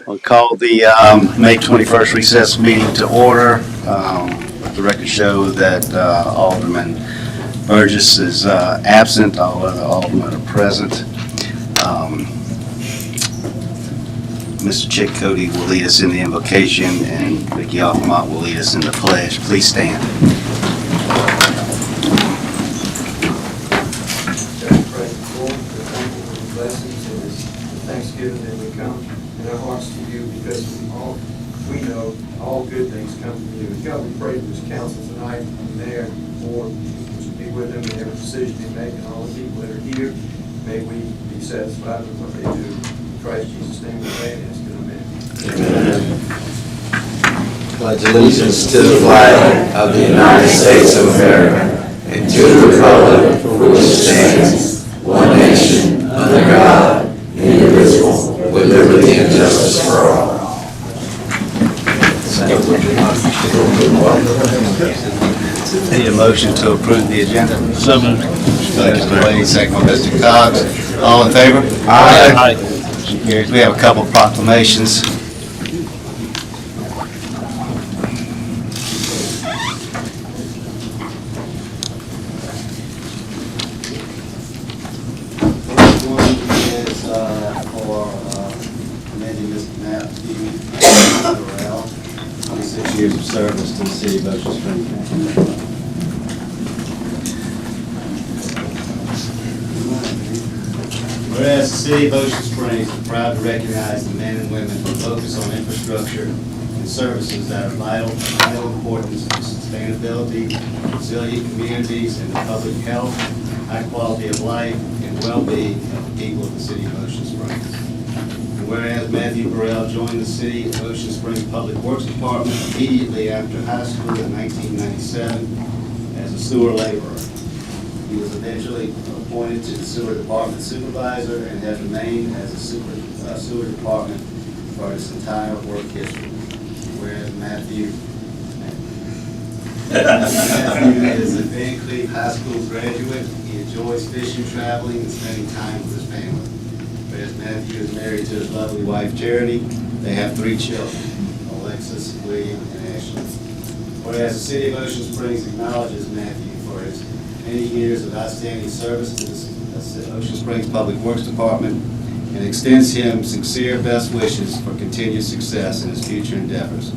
We'll call the May 21st recess meeting to order. Let the record show that Alderman Burgess is absent. All other aldermen are present. Mr. Chick Cody will lead us in the invocation, and Vicki Altamont will lead us in the pledge. Please stand. Thanksgiving that we come in our hearts to you because we know all good things come from you. God, we pray for this council tonight, and Mayor and Board, to be with them in every decision they make, and all the people that are here. May we be satisfied with what they do. In Christ Jesus' name we pray and ask it. Amen. Pledge allegiance to the flag of the United States of America and to the republic for which it stands, one nation, under God, indivisible, with liberty and justice for all. Need a motion to approve the agenda? So moved. Mr. Wade, second by Mr. Cox. All in favor? Aye. We have a couple of proclamations. One is for commending Mr. Matthew Burrell, 26 years of service to the city of Ocean Springs. Whereas the city of Ocean Springs is proud to recognize the men and women who focus on infrastructure and services that are vital importance to sustainability, resilient communities, and the public health, high quality of life, and well-being of the people of the city of Ocean Springs. And whereas Matthew Burrell joined the city of Ocean Springs Public Works Department immediately after high school in 1997 as a sewer laborer. He was eventually appointed to the sewer department supervisor and has remained as a sewer department for his entire work history. Whereas Matthew is a Van Cleve High School graduate. He enjoys fishing, traveling, and spending time with his family. Whereas Matthew is married to his lovely wife Charity. They have 3 children, Alexis, William, and Ashley. Whereas the city of Ocean Springs acknowledges Matthew for his many years of outstanding service to the Ocean Springs Public Works Department and extends him sincere best wishes for continued success in his future endeavors.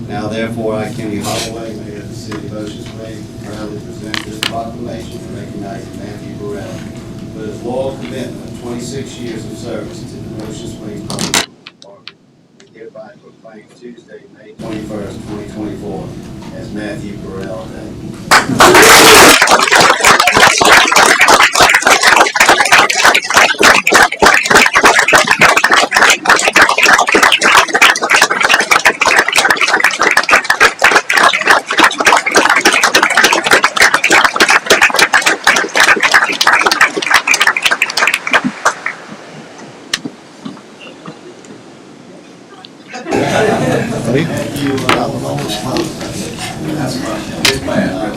Now, therefore, I, Kenny Holloway, Mayor of the City of Ocean Springs, proudly present this proclamation to recognize Matthew Burrell for his loyal commitment of 26 years of service to the Ocean Springs Public Works Department. We hereby proclaim Tuesday, May 21st, 2024, as Matthew Burrell Day.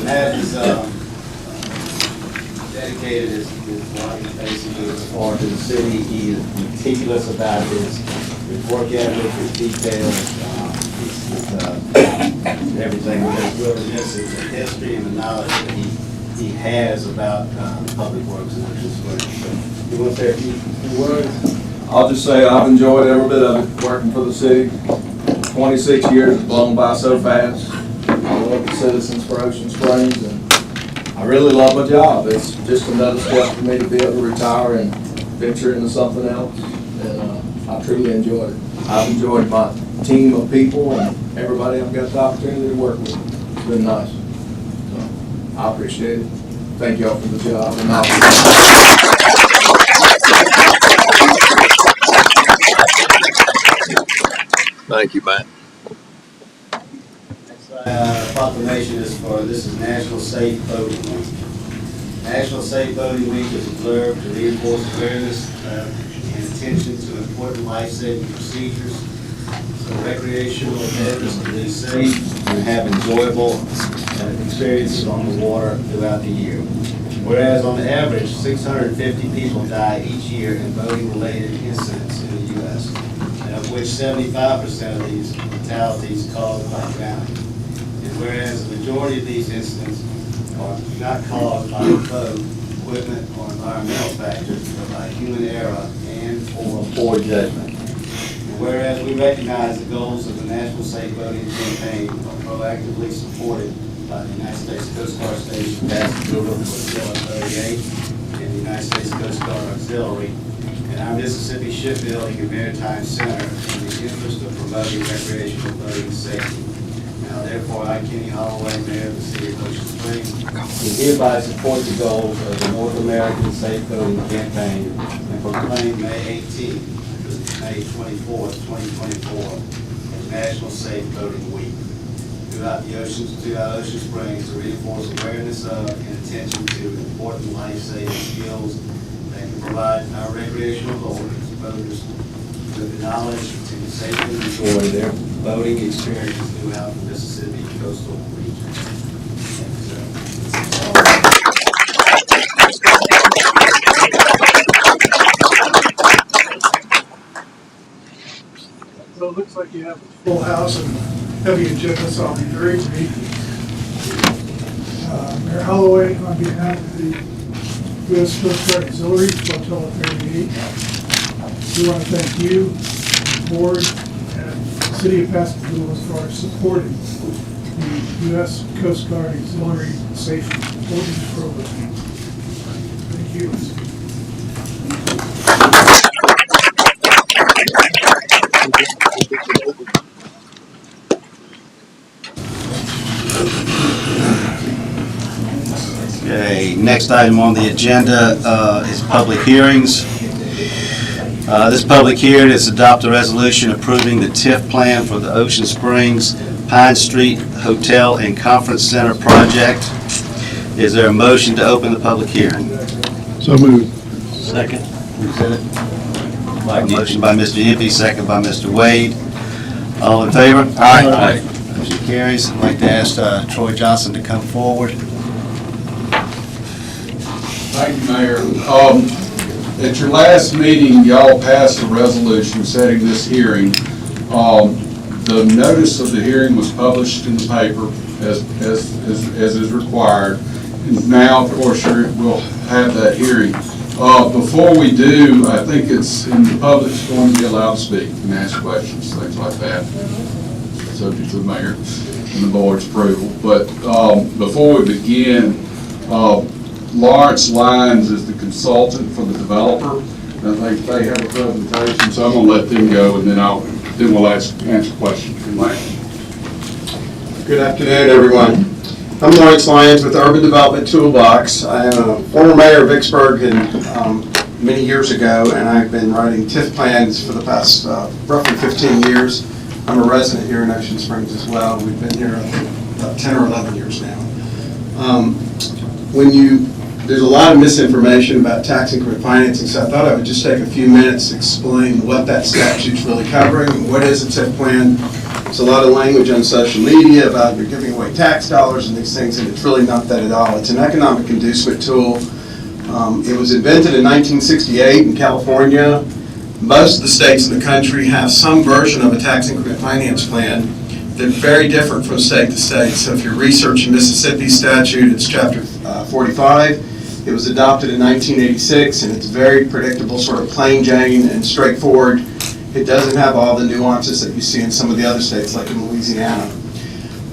Matt is dedicated his life basically as far to the city. He is meticulous about his work ethic, his details, everything. What is really missing is the history and the knowledge that he has about public works and Ocean Springs. So, you want to say a few words? I'll just say I've enjoyed every bit of it working for the city. 26 years has blown by so fast. I love the citizens for Ocean Springs, and I really love my job. It's just another step for me to be able to retire and venture into something else, and I truly enjoyed it. I've enjoyed my team of people and everybody I've got the opportunity to work with. It's been nice. So I appreciate it. thank y'all for the job. And Thank you, Matt. Proclamation is for, this is National Safe Boating Week. National Safe Boating Week is observed to reinforce awareness and attention to important life-saving procedures so recreational offenders can be safe and have enjoyable experiences on the water throughout the year. Whereas on average, 650 people die each year in boating-related incidents in the U.S., and of which 75% of these fatalities caused by drowning. And whereas the majority of these incidents are not caused by boat, equipment, or environmental factors, but by human error and/or poor judgment. And whereas we recognize the goals of the National Safe Boating Campaign are proactively supported by the United States Coast Guard Station Passenger River Flotilla 38 and the United States Coast Guard Auxiliary and our Mississippi Shipbuilding and Maritime Center in the interest of promoting recreational boating safety. Now therefore, I, Kenny Holloway, Mayor of the City of Ocean Springs, do hereby support the goals of the North American Safe Boating Campaign and proclaim May 18th to May 24th, 2024 as National Safe Boating Week. Throughout Ocean Springs to reinforce awareness of and attention to important life-saving skills that can provide our recreational boaters with the knowledge to safely enjoy their boating experiences throughout the Mississippi coastal region. So it looks like you have a full house and heavy agenda, so I'll be very brief. Mayor Holloway, on behalf of the U.S. Coast Guard Auxiliary Flotilla 38, we want to thank you, the board, and the City of Pascagoula for supporting the U.S. Coast Guard Auxiliary Safe Boating Program. Thank you. Okay, next item on the agenda is public hearings. This public hearing is to adopt a resolution approving the TIF plan for the Ocean Springs Pine Street Hotel and Conference Center project. Is there a motion to open the public hearing? So moved. Second. Who said it? Motion by Mr. Impey, second by Mr. Wade. All in favor? Aye. Motion carries. I'd like to ask Troy Johnson to come forward. Thank you, Mayor. At your last meeting, y'all passed a resolution setting this hearing. The notice of the hearing was published in the paper as is required. And now, of course, we'll have that hearing. Before we do, I think the public's going to be allowed to speak and ask questions, things like that, subject to the mayor and the board's approval. But before we begin, Lawrence Lyons is the consultant for the developer. I think they have a presentation, so I'm going to let them go, and then we'll answer questions from Lance. Good afternoon, everyone. I'm Lawrence Lyons with Urban Development Toolbox. I am a former mayor of Vicksburg many years ago, and I've been writing TIF plans for the past roughly 15 years. I'm a resident here in Ocean Springs as well. We've been here, I think, about 10 or 11 years now. There's a lot of misinformation about tax increment financing, so I thought I would just take a few minutes to explain what that statute's really covering and what is a TIF plan. There's a lot of language on social media about you're giving away tax dollars and these things, and it's really not that at all. It's an economic inducement tool. It was invented in 1968 in California. Most of the states in the country have some version of a tax increment finance plan. They're very different from state to state. So if you're researching Mississippi statute, it's chapter 45. It was adopted in 1986, and it's very predictable, sort of plain Jane and straightforward. It doesn't have all the nuances that you see in some of the other states, like in Louisiana.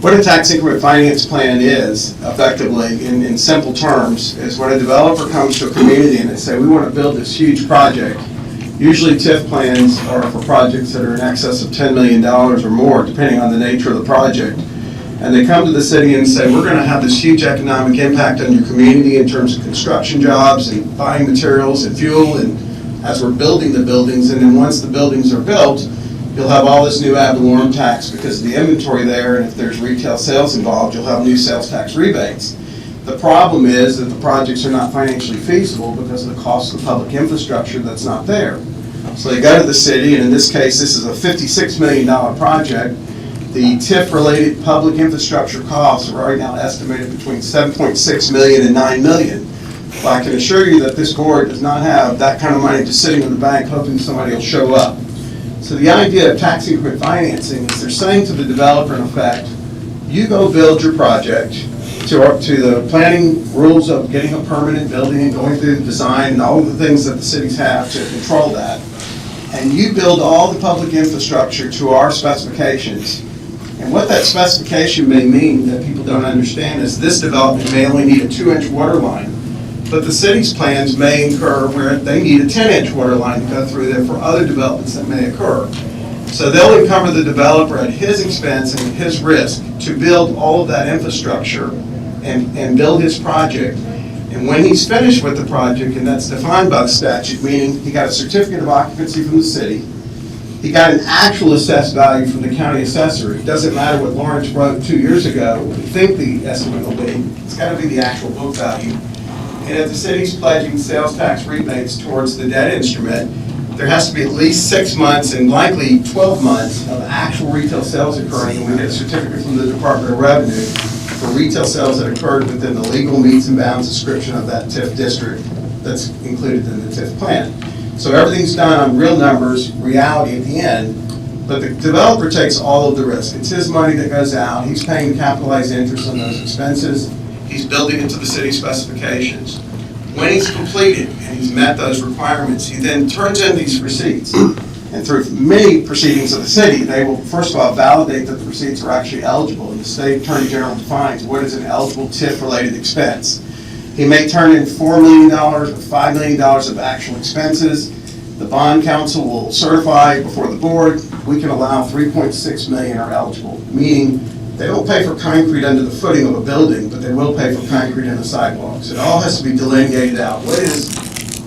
What a tax increment finance plan is, effectively, in simple terms, is when a developer comes to a community and they say, we want to build this huge project. Usually TIF plans are for projects that are in excess of $10 million or more, depending on the nature of the project. and they come to the city and say, we're going to have this huge economic impact on your community in terms of construction jobs and buying materials and fuel, and as we're building the buildings, and then once the buildings are built, you'll have all this new ad valorem tax because of the inventory there, and if there's retail sales involved, you'll have new sales tax rebates. The problem is that the projects are not financially feasible because of the cost of the public infrastructure that's not there. So they go to the city, and in this case, this is a $56 million project. The TIF-related public infrastructure costs are right now estimated between $7.6 million and $9 million. Well, I can assure you that this board does not have that kind of money just sitting in the bank hoping somebody will show up. So the idea of tax increment financing is they're saying to the developer, in effect, you go build your project to the planning rules of getting a permanent building and going through the design and all of the things that the cities have to control that. And you build all the public infrastructure to our specifications. And what that specification may mean that people don't understand is this development may only need a 2-inch water line, but the city's plans may incur where they need a 10-inch water line to go through there for other developments that may occur. So they'll encumber the developer at his expense and at his risk to build all of that infrastructure and build his project. And when he's finished with the project, and that's defined by the statute, meaning he got a certificate of occupancy from the city, he got an actual assessed value from the county assessor. It doesn't matter what Lawrence wrote 2 years ago, what we think the estimate will be. It's got to be the actual book value. And if the city's pledging sales tax rebates towards the debt instrument, there has to be at least 6 months and likely 12 months of actual retail sales occurring. And we get a certificate from the Department of Revenue for retail sales that occurred within the legal metes and bounds description of that TIF district that's included in the TIF plan. So everything's done on real numbers, reality at the end, but the developer takes all of the risk. It's his money that goes out. He's paying capitalized interest on those expenses. He's building it to the city specifications. When he's completed and he's met those requirements, he then turns in these receipts. And through many proceedings of the city, they will, first of all, validate that the receipts are actually eligible. And the state attorney general defines what is an eligible TIF-related expense. He may turn in $4 million or $5 million of actual expenses. The bond council will certify before the board. We can allow $3.6 million are eligible, meaning they don't pay for concrete under the footing of a building, but they will pay for concrete in the sidewalks. It all has to be delineated out. What is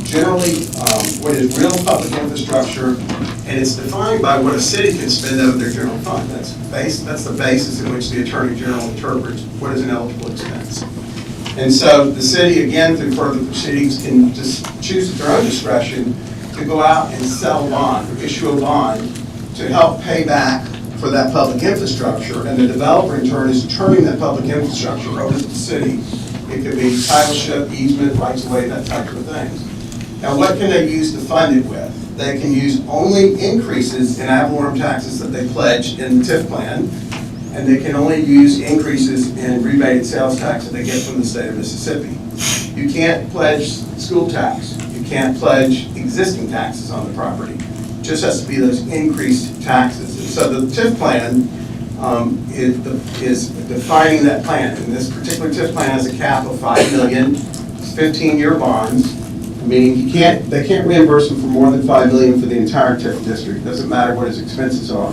generally, what is real public infrastructure, and it's defined by what a city can spend out of their general fund. That's the basis in which the Attorney General interprets what is an eligible expense. And so the city, again, through further proceedings, can just choose at their own discretion to go out and sell a bond, or issue a bond to help pay back for that public infrastructure, and the developer in turn is turning that public infrastructure over to the city. It could be titleship, easement, rights of way, that type of things. Now, what can they use to fund it with? They can use only increases in ad valorem taxes that they pledge in the TIF plan, and they can only use increases in rebated sales tax that they get from the state of Mississippi. You can't pledge school tax. You can't pledge existing taxes on the property. It just has to be those increased taxes. And so the TIF plan is defining that plan. And this particular TIF plan has a cap of $5 million, 15-year bonds, meaning they can't reimburse them for more than $5 million for the entire TIF district. It doesn't matter what his expenses are.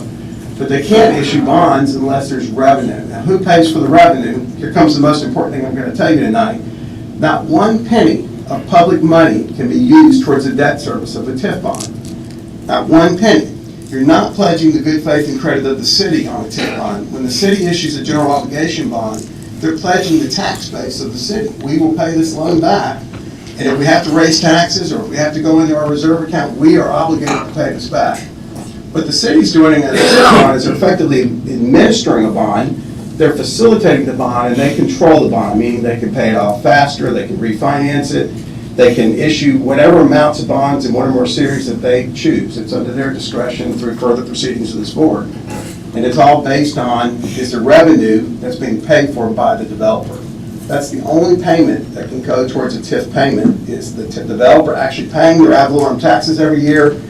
But they can't issue bonds unless there's revenue. Now, who pays for the revenue? Here comes the most important thing I'm going to tell you tonight. Not one penny of public money can be used towards the debt service of a TIF bond. Not one penny. You're not pledging the good faith and credit of the city on a TIF bond. When the city issues a general obligation bond, they're pledging the tax base of the city. We will pay this loan back. And if we have to raise taxes or if we have to go into our reserve account, we are obligated to pay this back. What the city's doing in a TIF bond is effectively administering a bond. They're facilitating the bond and they control the bond, meaning they can pay it off faster, they can refinance it, they can issue whatever amounts of bonds in one or more series that they choose. It's under their discretion through further proceedings of this board. And it's all based on is the revenue that's being paid for by the developer. That's the only payment that can go towards a TIF payment is the developer actually paying their ad valorem taxes every year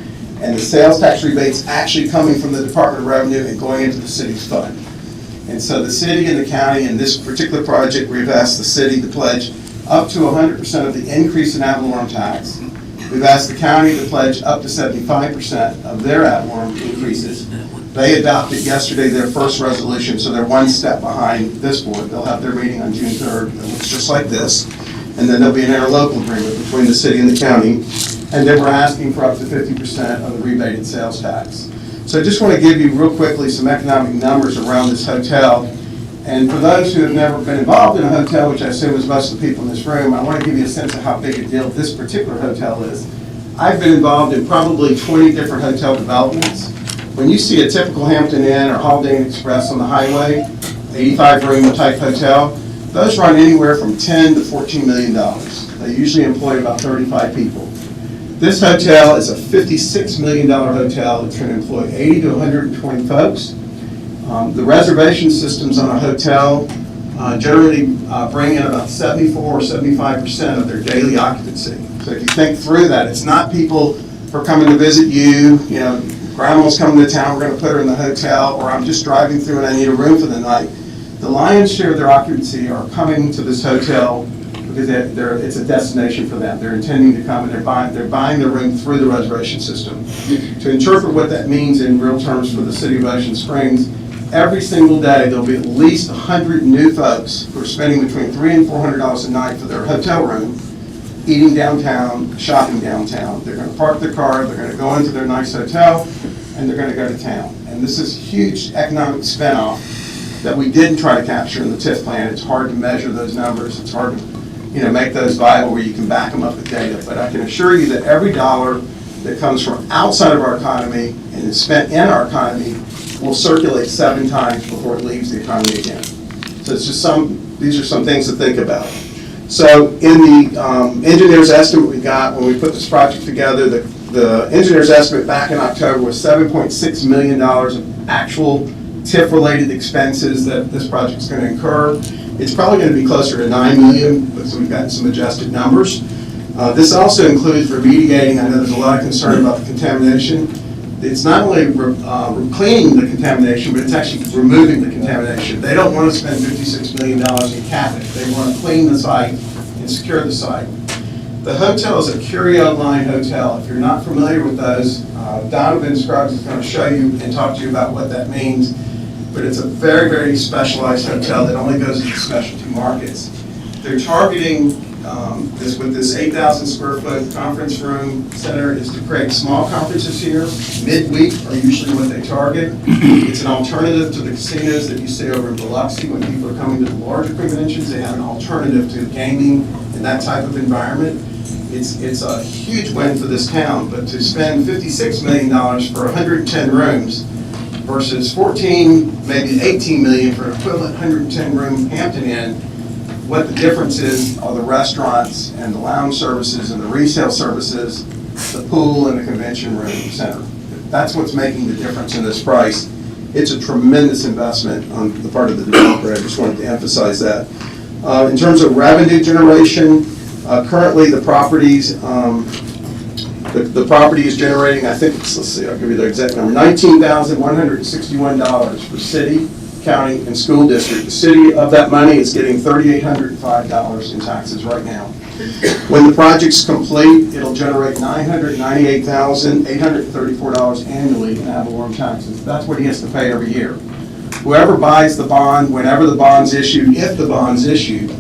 and the sales tax rebates actually coming from the Department of Revenue and going into the city's fund. And so the city and the county in this particular project, we've asked the city to pledge up to 100% of the increase in ad valorem tax. We've asked the county to pledge up to 75% of their ad valorem increases. They adopted yesterday their first resolution, so they're one step behind this board. They'll have their meeting on June 3rd. It looks just like this. And then there'll be an interlocal agreement between the city and the county. And then we're asking for up to 50% of the rebated sales tax. So I just want to give you real quickly some economic numbers around this hotel. And for those who have never been involved in a hotel, which I assume is most of the people in this room, I want to give you a sense of how big a deal this particular hotel is. I've been involved in probably 20 different hotel developments. When you see a typical Hampton Inn or Holiday Inn Express on the highway, 85-room type hotel, those run anywhere from $10 to $14 million. They usually employ about 35 people. This hotel is a $56 million hotel. It's going to employ 80 to 120 folks. The reservation systems on a hotel generally bring in about 74 or 75% of their daily occupancy. So if you think through that, it's not people who are coming to visit you, grandma's coming to town, we're going to put her in the hotel, or I'm just driving through and I need a room for the night. The lion's share of their occupancy are coming to this hotel because it's a destination for them. They're intending to come and they're buying their room through the reservation system. To interpret what that means in real terms for the city of Ocean Springs, every single day there'll be at least 100 new folks who are spending between $300 and $400 a night for their hotel room, eating downtown, shopping downtown. They're going to park their car, they're going to go into their nice hotel, and they're going to go to town. And this is huge economic spin-off that we didn't try to capture in the TIF plan. It's hard to measure those numbers. It's hard to make those viable where you can back them up with data. But I can assure you that every dollar that comes from outside of our economy and is spent in our economy will circulate 7 times before it leaves the economy again. So it's just these are some things to think about. So in the engineer's estimate we got when we put this project together, the engineer's estimate back in October was $7.6 million of actual TIF-related expenses that this project's going to incur. It's probably going to be closer to $9 million, because we've gotten some adjusted numbers. This also includes remediating. I know there's a lot of concern about the contamination. It's not only cleaning the contamination, but it's actually removing the contamination. They don't want to spend $56 million in cap it. They want to clean the site and secure the site. The hotel is a carry-online hotel. If you're not familiar with those, Donovan Scruggs is going to show you and talk to you about what that means. But it's a very, very specialized hotel that only goes into specialty markets. They're targeting with this 8,000 square foot conference room center is to create small conferences here. Midweek are usually what they target. It's an alternative to the casinos that you see over in Biloxi when people are coming to the larger conventions. They have an alternative to gaming and that type of environment. It's a huge win for this town, but to spend $56 million for 110 rooms versus 14, maybe 18 million for an equivalent 110 room Hampton Inn, what the difference is are the restaurants and the lounge services and the resale services, the pool and the convention room center. That's what's making the difference in this price. It's a tremendous investment on the part of the developer. I just wanted to emphasize that. In terms of revenue generation, currently the properties, the property is generating, I think it's, let's see, I'll give you the exact number, $19,161 for city, county, and school district. The city of that money is getting $3,805 in taxes right now. When the project's complete, it'll generate $998,834 annually in ad valorem taxes. That's what he has to pay every year. Whoever buys the bond, whenever the bond's issued, if the bond's issued,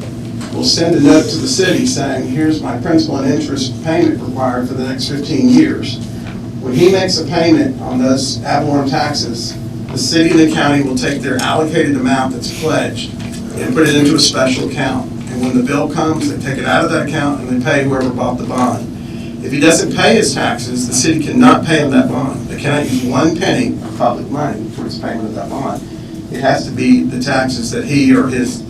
will send a note to the city saying, here's my principal and interest payment required for the next 15 years. When he makes a payment on those ad valorem taxes, the city and the county will take their allocated amount that's pledged and put it into a special account. And when the bill comes, they take it out of that account and they pay whoever bought the bond. If he doesn't pay his taxes, the city cannot pay him that bond. They cannot use 1 penny of public money towards payment of that bond. It has to be the taxes that he or his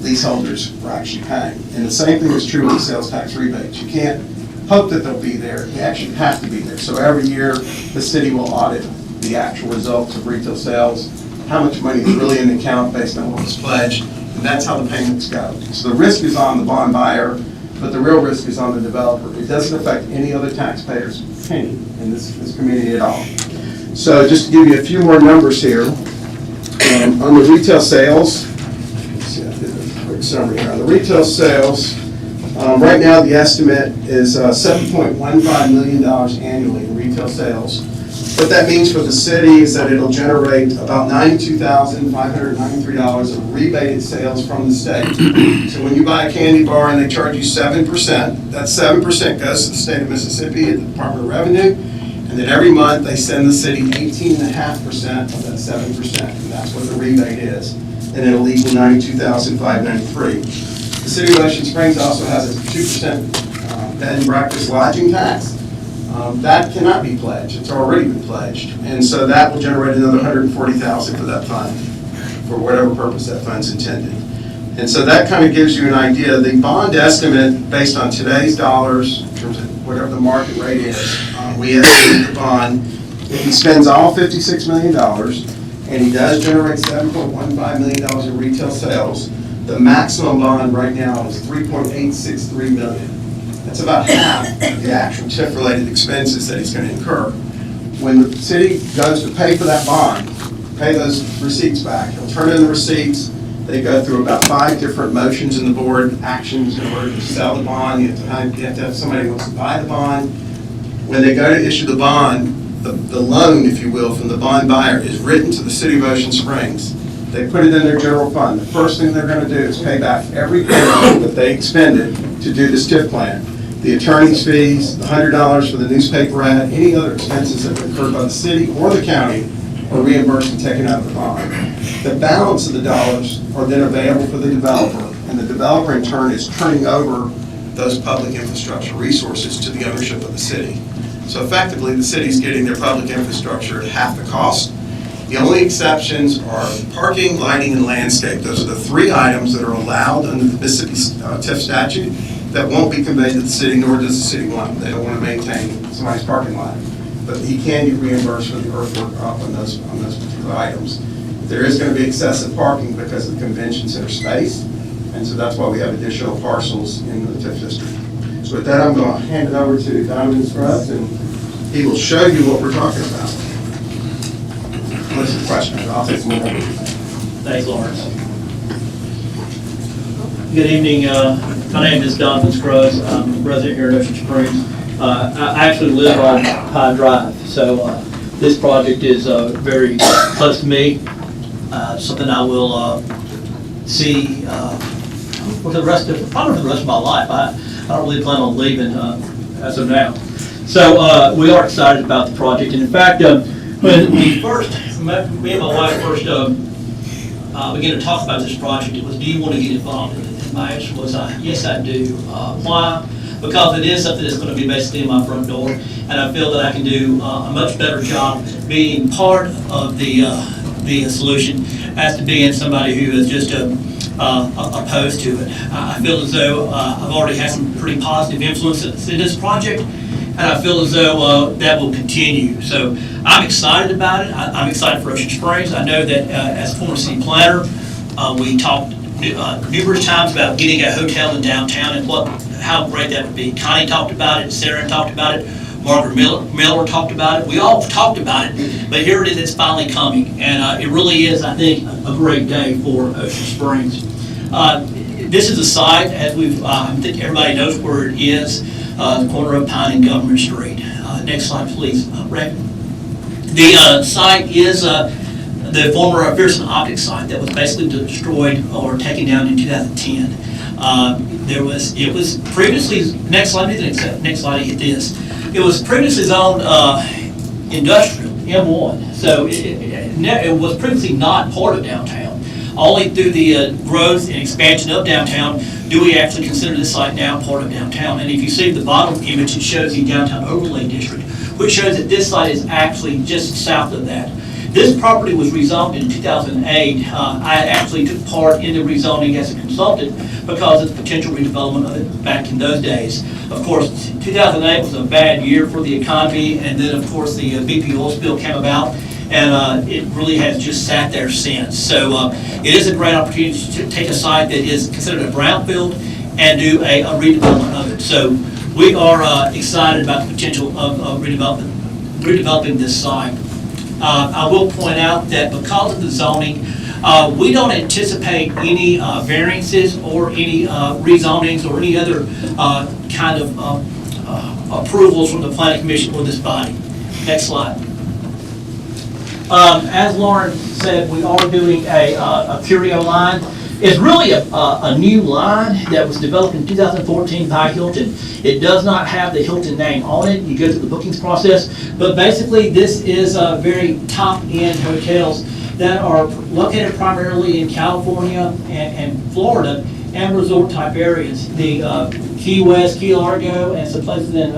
leaseholders are actually paying. And the same thing is true with the sales tax rebates. You can't hope that they'll be there. They actually have to be there. So every year, the city will audit the actual results of retail sales, how much money is really in the account based on what was pledged, and that's how the payments go. So the risk is on the bond buyer, but the real risk is on the developer. It doesn't affect any other taxpayer's penny in this community at all. So just to give you a few more numbers here, on the retail sales, let's see, I did a quick summary here. On the retail sales, right now the estimate is $7.15 million annually in retail sales. What that means for the city is that it'll generate about $92,593 of rebated sales from the state. So when you buy a candy bar and they charge you 7%, that 7% goes to the state of Mississippi at the Department of Revenue, and then every month they send the city 18.5% of that 7%, and that's what the rebate is. And it'll equal $92,593. The city of Ocean Springs also has a 2% bed and breakfast lodging tax. That cannot be pledged. It's already been pledged. And so that will generate another $140,000 for that fund, for whatever purpose that fund's intended. And so that kind of gives you an idea. The bond estimate, based on today's dollars, in terms of whatever the market rate is, we estimate the bond, if he spends all $56 million, and he does generate $7.15 million in retail sales, the maximum bond right now is $3.863 million. That's about half of the actual TIF-related expenses that he's going to incur. When the city goes to pay for that bond, pay those receipts back, he'll turn in the receipts. They go through about 5 different motions in the board actions in order to sell the bond. You have to have somebody who wants to buy the bond. When they go to issue the bond, the loan, if you will, from the bond buyer is written to the city of Ocean Springs. They put it in their general fund. The first thing they're going to do is pay back every penny that they expended to do this TIF plan. The attorney's fees, the $100 for the newspaper ad, any other expenses that were incurred by the city or the county are reimbursed and taken out of the bond. The balance of the dollars are then available for the developer, and the developer in turn is turning over those public infrastructure resources to the ownership of the city. So effectively, the city's getting their public infrastructure at half the cost. The only exceptions are parking, lighting, and landscape. Those are the 3 items that are allowed under the Mississippi TIF statute that won't be conveyed to the city, nor does the city want them. They don't want to maintain somebody's parking lot. But he can get reimbursed for the earthwork on those particular items. There is going to be excessive parking because of the convention center space, and so that's why we have additional parcels in the TIF district. So with that, I'm going to hand it over to Donovan Scruggs, and he will show you what we're talking about. Unless there's questions, I'll take some more. Thanks, Lawrence. Good evening. My name is Donovan Scruggs. I'm a resident here in Ocean Springs. I actually live on Pine Drive, so this project is very close to me. Something I will see for the rest of my life. I don't really plan on leaving as of now. So we are excited about the project, and in fact, when me and my wife first began to talk about this project, it was, do you want to get involved in it? And my answer was, yes, I do. Why? Because it is something that's going to be basically in my front door, and I feel that I can do a much better job being part of the solution as to being somebody who is just opposed to it. I feel as though I've already had some pretty positive influences in this project, and I feel as though that will continue. So I'm excited about it. I'm excited for Ocean Springs. I know that as former city planner, we talked numerous times about getting a hotel in downtown and how great that would be. Connie talked about it, Sarah talked about it, Margaret Miller talked about it. We all talked about it, but here it is, it's finally coming. And it really is, I think, a great day for Ocean Springs. This is a site, as I think everybody knows where it is, the corner of Pine and Government Street. Next slide, please, Rick. The site is the former Pearson Optics site that was basically destroyed or taken down in 2010. It was previously, next slide, hit this. It was previously zoned industrial, M1. So it was previously not part of downtown. Only through the growth and expansion of downtown do we actually consider this site now part of downtown. And if you see the bottom image, it shows the downtown overlay district, which shows that this site is actually just south of that. This property was rezoned in 2008. I actually took part in the rezoning as a consultant because of the potential redevelopment of it back in those days. Of course, 2008 was a bad year for the economy, and then of course the BP oil spill came about, and it really has just sat there since. So it is a great opportunity to take a site that is considered a brownfield and do a redevelopment of it. So we are excited about the potential of redeveloping this site. I will point out that because of the zoning, we don't anticipate any variances or any rezonings or any other kind of approvals from the Planning Commission or this body. Next slide. As Lauren said, we are doing a Curio line. It's really a new line that was developed in 2014 by Hilton. It does not have the Hilton name on it. You go through the bookings process, but basically this is very top-end hotels that are located primarily in California and Florida and resort-type areas. The Key West, Key Largo, and some places in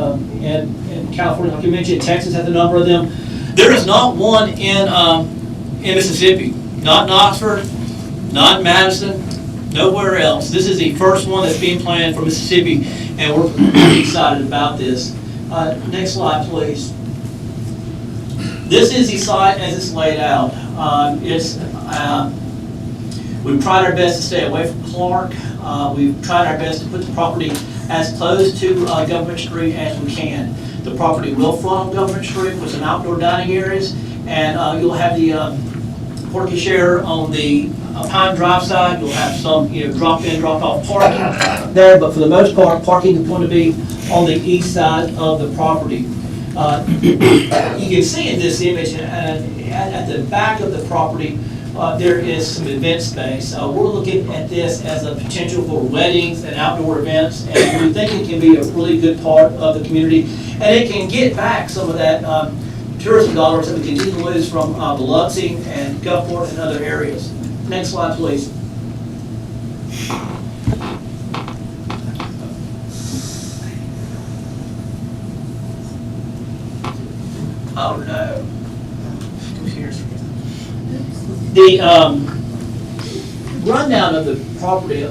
California, like you mentioned, Texas has a number of them. There is not one in Mississippi, not in Oxford, not in Madison, nowhere else. This is the first one that's being planned for Mississippi, and we're really excited about this. Next slide, please. This is the site as it's laid out. We've tried our best to stay away from Clark. We've tried our best to put the property as close to Government Street as we can. The property will front on Government Street with some outdoor dining areas, and you'll have the portico share on the Pine Drive side. You'll have some drop-in, drop-off parking there, but for the most part, parking is going to be on the east side of the property. You can see in this image at the back of the property, there is some event space. We're looking at this as a potential for weddings and outdoor events, and we think it can be a really good part of the community, and it can get back some of that tourism dollars that we continue to lose from Biloxi and Gulfport and other areas. Next slide, please. Oh no. The rundown of the property,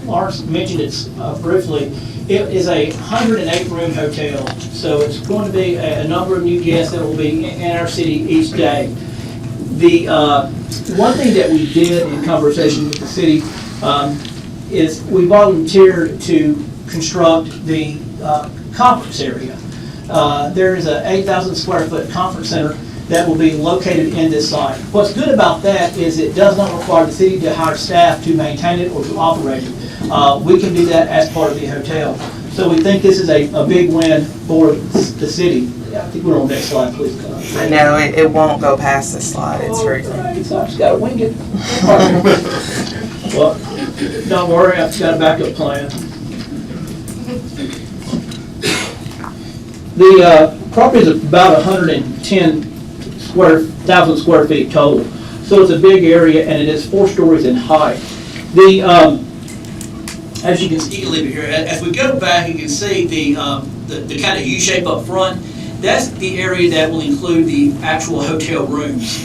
Lawrence mentioned it briefly. It is a 108-room hotel, so it's going to be a number of new guests that will be in our city each day. The one thing that we did in conversation with the city is we volunteered to construct the conference area. There is an 8,000 square foot conference center that will be located in this site. What's good about that is it does not require the city to hire staff to maintain it or to operate it. We can do that as part of the hotel. So we think this is a big win for the city. I think we're on the next slide, please. I know, it won't go past this slide, it's free. So I just gotta wing it. Well, don't worry, I've got a backup plan. The property is about 110,000 square feet total. So it's a big area, and it is 4 stories in height. As you can see, you can leave it here. As we go back, you can see the kind of U shape up front. That's the area that will include the actual hotel rooms.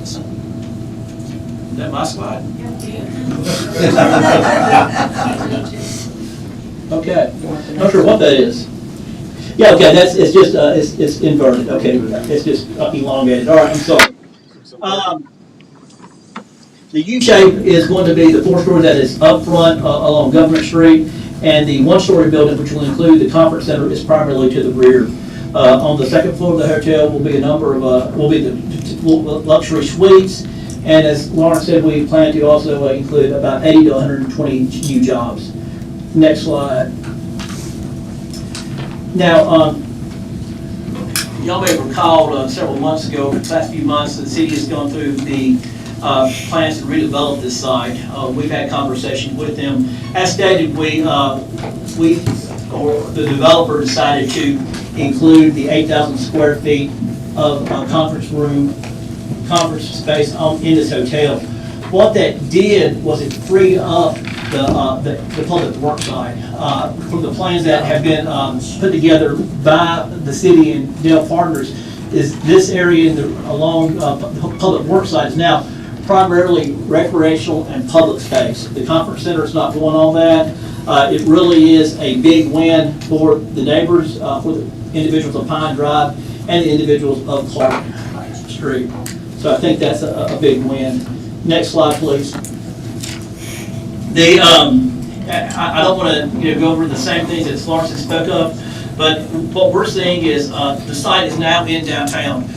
Is that my slide? Okay. Not sure what that is. Yeah, okay, it's inverted. Okay, it's just elongated. All right, I'm sorry. The U shape is going to be the 4 stories that is up front along Government Street, and the 1-story building, which will include the conference center, is primarily to the rear. On the second floor of the hotel will be a number of the luxury suites, and as Lauren said, we plan to also include about 80 to 120 new jobs. Next slide. Now, y'all may have recalled several months ago, over the past few months, the city has gone through the plans to redevelop this site. We've had conversations with them. As stated, the developer decided to include the 8,000 square feet of conference space in this hotel. What that did was it freed up the public work side from the plans that have been put together by the city and Dell Partners. Is this area along the public work side is now primarily recreational and public space. The conference center is not doing all that. It really is a big win for the neighbors, for the individuals of Pine Drive and the individuals of Clark Street. So I think that's a big win. Next slide, please. I don't want to go over the same things that Lawrence spoke of, but what we're seeing is the site is now in downtown.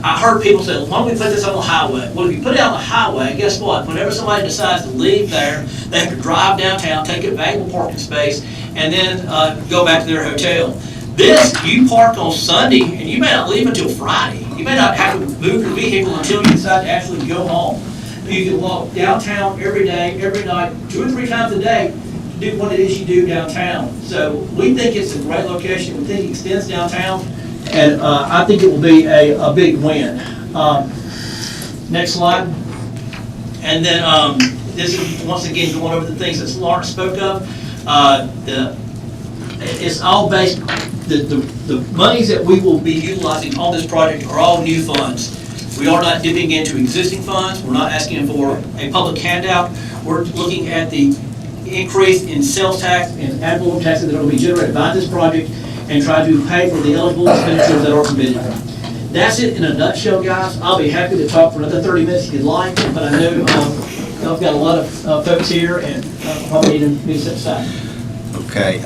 I heard people say, why don't we put this on the highway? Well, if you put it on the highway, guess what? Whenever somebody decides to leave there, they have to drive downtown, take a valuable parking space, and then go back to their hotel. This, you park on Sunday, and you may not leave until Friday. You may not have to move your vehicle until you decide to actually go home. You can walk downtown every day, every night, 2 or 3 times a day to do what it is you do downtown. So we think it's a great location. We think it extends downtown, and I think it will be a big win. Next slide. And then this is, once again, going over the things that Lawrence spoke of. It's all based, the monies that we will be utilizing on this project are all new funds. We are not dipping into existing funds. We're not asking for a public handout. We're looking at the increase in sales tax and ad valorem taxes that will be generated by this project and try to pay for the eligible expenditures that are permitted. That's it in a nutshell, guys. I'll be happy to talk for another 30 minutes if you'd like, but I know I've got a lot of folks here and probably need to be set aside. Okay,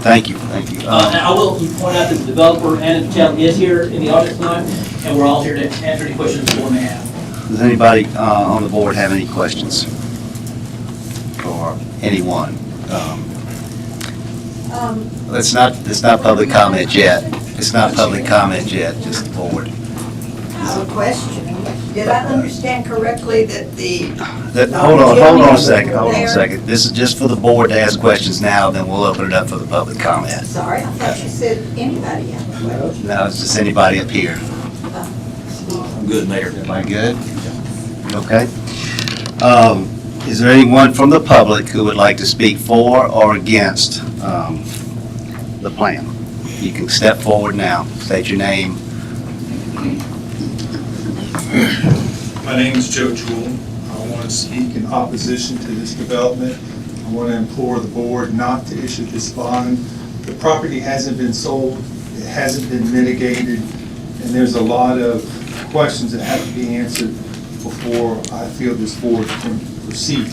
thank you. And I will point out that the developer, Anna Patel, is here in the audience tonight, and we're all here to answer any questions the board may have. Does anybody on the board have any questions? Or anyone? It's not public comment yet. It's not public comment yet, just the board. I have a question. Did I understand correctly that Hold on a second. This is just for the board to ask questions now, then we'll open it up for the public comment. Sorry, I thought you said anybody had a question. No, it's just anybody up here. I'm good, Mayor. Everybody good? Okay. Is there anyone from the public who would like to speak for or against the plan? You can step forward now. State your name. My name is Joe Jewell. I want to speak in opposition to this development. I want to implore the board not to issue this bond. The property hasn't been sold, it hasn't been mitigated, and there's a lot of questions that have to be answered before I feel this board can proceed.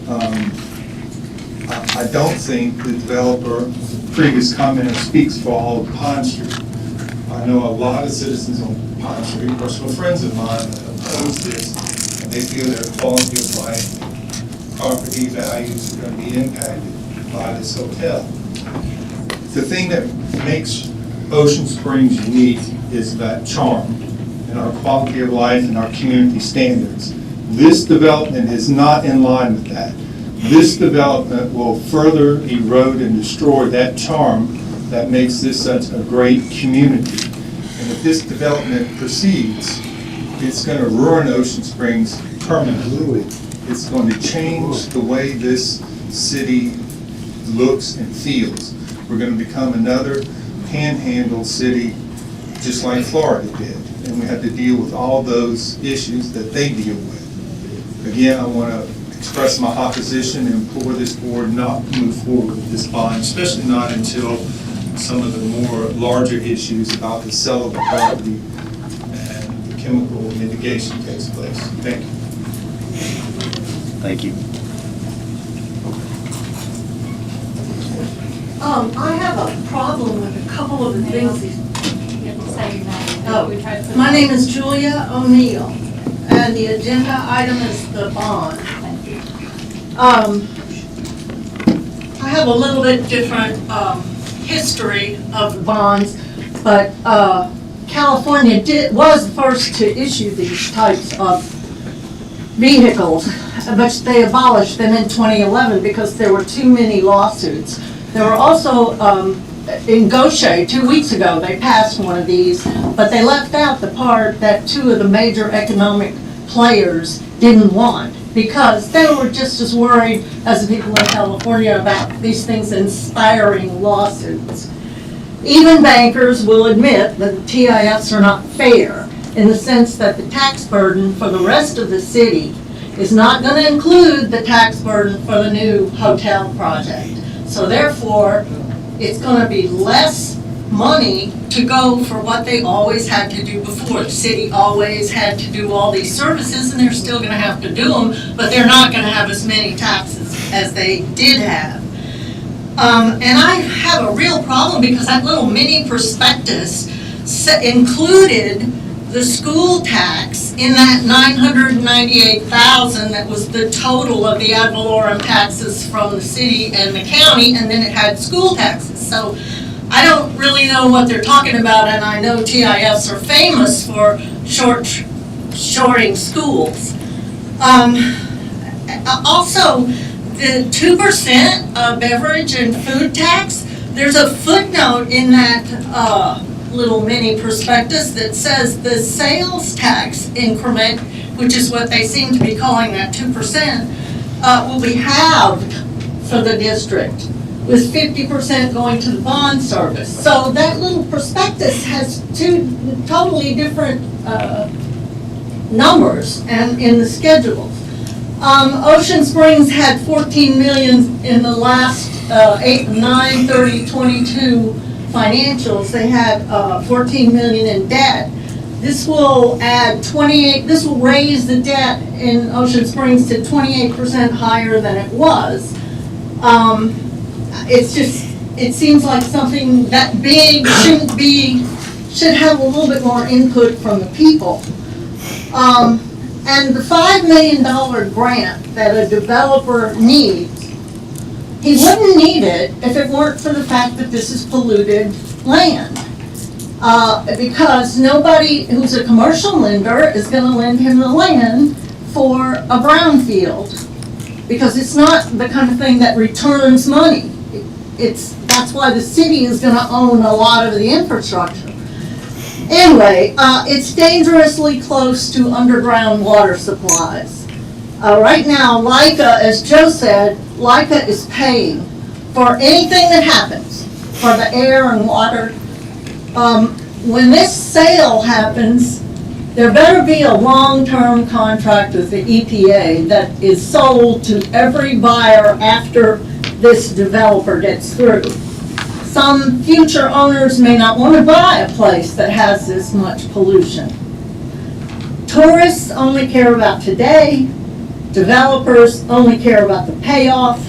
I don't think the developer, previous commenter, speaks for all of Pine Street. I know a lot of citizens on Pine Street, personal friends of mine, that oppose this, and they feel their quality of life, property values are going to be impacted by this hotel. The thing that makes Ocean Springs unique is that charm and our quality of life and our community standards. This development is not in line with that. This development will further erode and destroy that charm that makes this such a great community. And if this development proceeds, it's going to ruin Ocean Springs permanently. It's going to change the way this city looks and feels. We're going to become another panhandle city just like Florida did. And we have to deal with all those issues that they deal with. Again, I want to express my opposition and implore this board not to move forward with this bond, especially not until some of the more larger issues about the sale of the property and the chemical mitigation takes place. Thank you. Thank you. I have a problem with a couple of the things. My name is Julia O'Neill, and the agenda item is the bond. I have a little bit different history of the bonds, but California was the first to issue these types of vehicles, but they abolished them in 2011 because there were too many lawsuits. There were also, in Gaucher 2 weeks ago, they passed one of these, but they left out the part that 2 of the major economic players didn't want, because they were just as worried as the people in California about these things inspiring lawsuits. Even bankers will admit that the TIFs are not fair, in the sense that the tax burden for the rest of the city is not going to include the tax burden for the new hotel project. So therefore, it's going to be less money to go for what they always had to do before. The city always had to do all these services, and they're still going to have to do them, but they're not going to have as many taxes as they did have. And I have a real problem because that little mini prospectus included the school tax in that $998,000 that was the total of the ad valorem taxes from the city and the county, and then it had school taxes. So I don't really know what they're talking about, and I know TIFs are famous for shorting schools. Also, the 2% beverage and food tax, there's a footnote in that little mini prospectus that says the sales tax increment, which is what they seem to be calling that 2%, will be halved for the district, with 50% going to the bond service. So that little prospectus has two totally different numbers and in the schedules. Ocean Springs had 14 million in the last 9/30/22 financials. They had 14 million in debt. This will add 28, this will raise the debt in Ocean Springs to 28% higher than it was. It's just, it seems like something that big should have a little bit more input from the people. And the $5 million grant that a developer needs, he wouldn't need it if it weren't for the fact that this is polluted land. Because nobody who's a commercial lender is going to lend him the land for a brownfield, because it's not the kind of thing that returns money. That's why the city is going to own a lot of the infrastructure. Anyway, it's dangerously close to underground water supplies. Right now, LICA, as Joe said, LICA is paying for anything that happens, for the air and water. When this sale happens, there better be a long-term contract with the EPA that is sold to every buyer after this developer gets through. Some future owners may not want to buy a place that has this much pollution. Tourists only care about today. Developers only care about the payoff.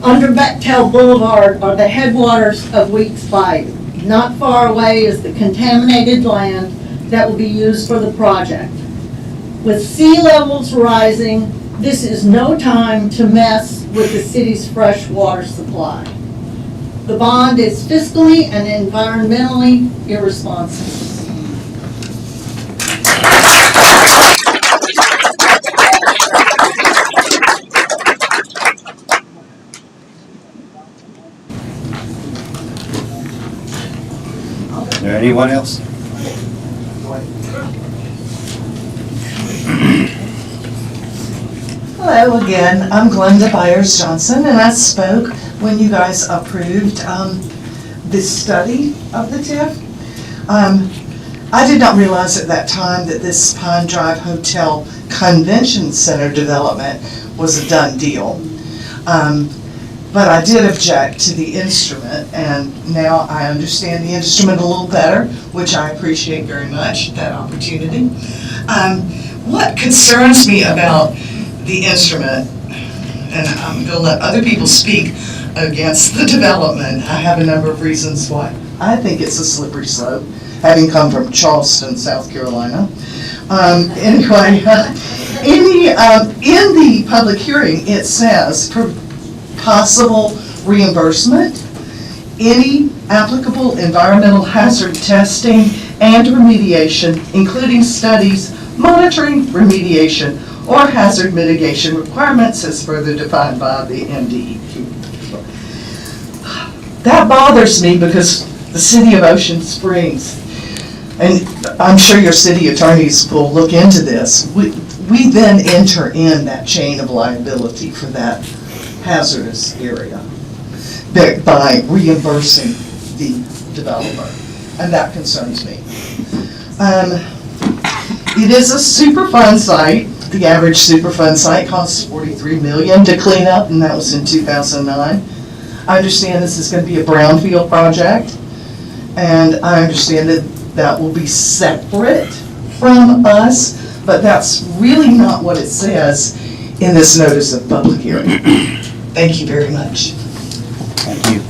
Under Bechtel Boulevard are the headwaters of Weeks Bayou. Not far away is the contaminated land that will be used for the project. With sea levels rising, this is no time to mess with the city's fresh water supply. The bond is fiscally and environmentally irresponsible. Is there anyone else? Hello again, I'm Glenda Byers Johnson, and I spoke when you guys approved this study of the TIF. I did not realize at that time that this Pine Drive Hotel Convention Center development was a done deal. But I did object to the instrument, and now I understand the instrument a little better, which I appreciate very much, that opportunity. What concerns me about the instrument, and I'm going to let other people speak against the development. I have a number of reasons why I think it's a slippery slope, having come from Charleston, South Carolina. Anyway, in the public hearing, it says possible reimbursement, any applicable environmental hazard testing and remediation, including studies, monitoring, remediation, or hazard mitigation requirements as further defined by the MDEQ. That bothers me because the city of Ocean Springs, and I'm sure your city attorneys will look into this, we then enter in that chain of liability for that hazardous area by reimbursing the developer, and that concerns me. It is a Superfund site. The average Superfund site costs $43 million to clean up, and that was in 2009. I understand this is going to be a brownfield project, and I understand that that will be separate from us, but that's really not what it says in this notice of public hearing. Thank you very much. Thank you.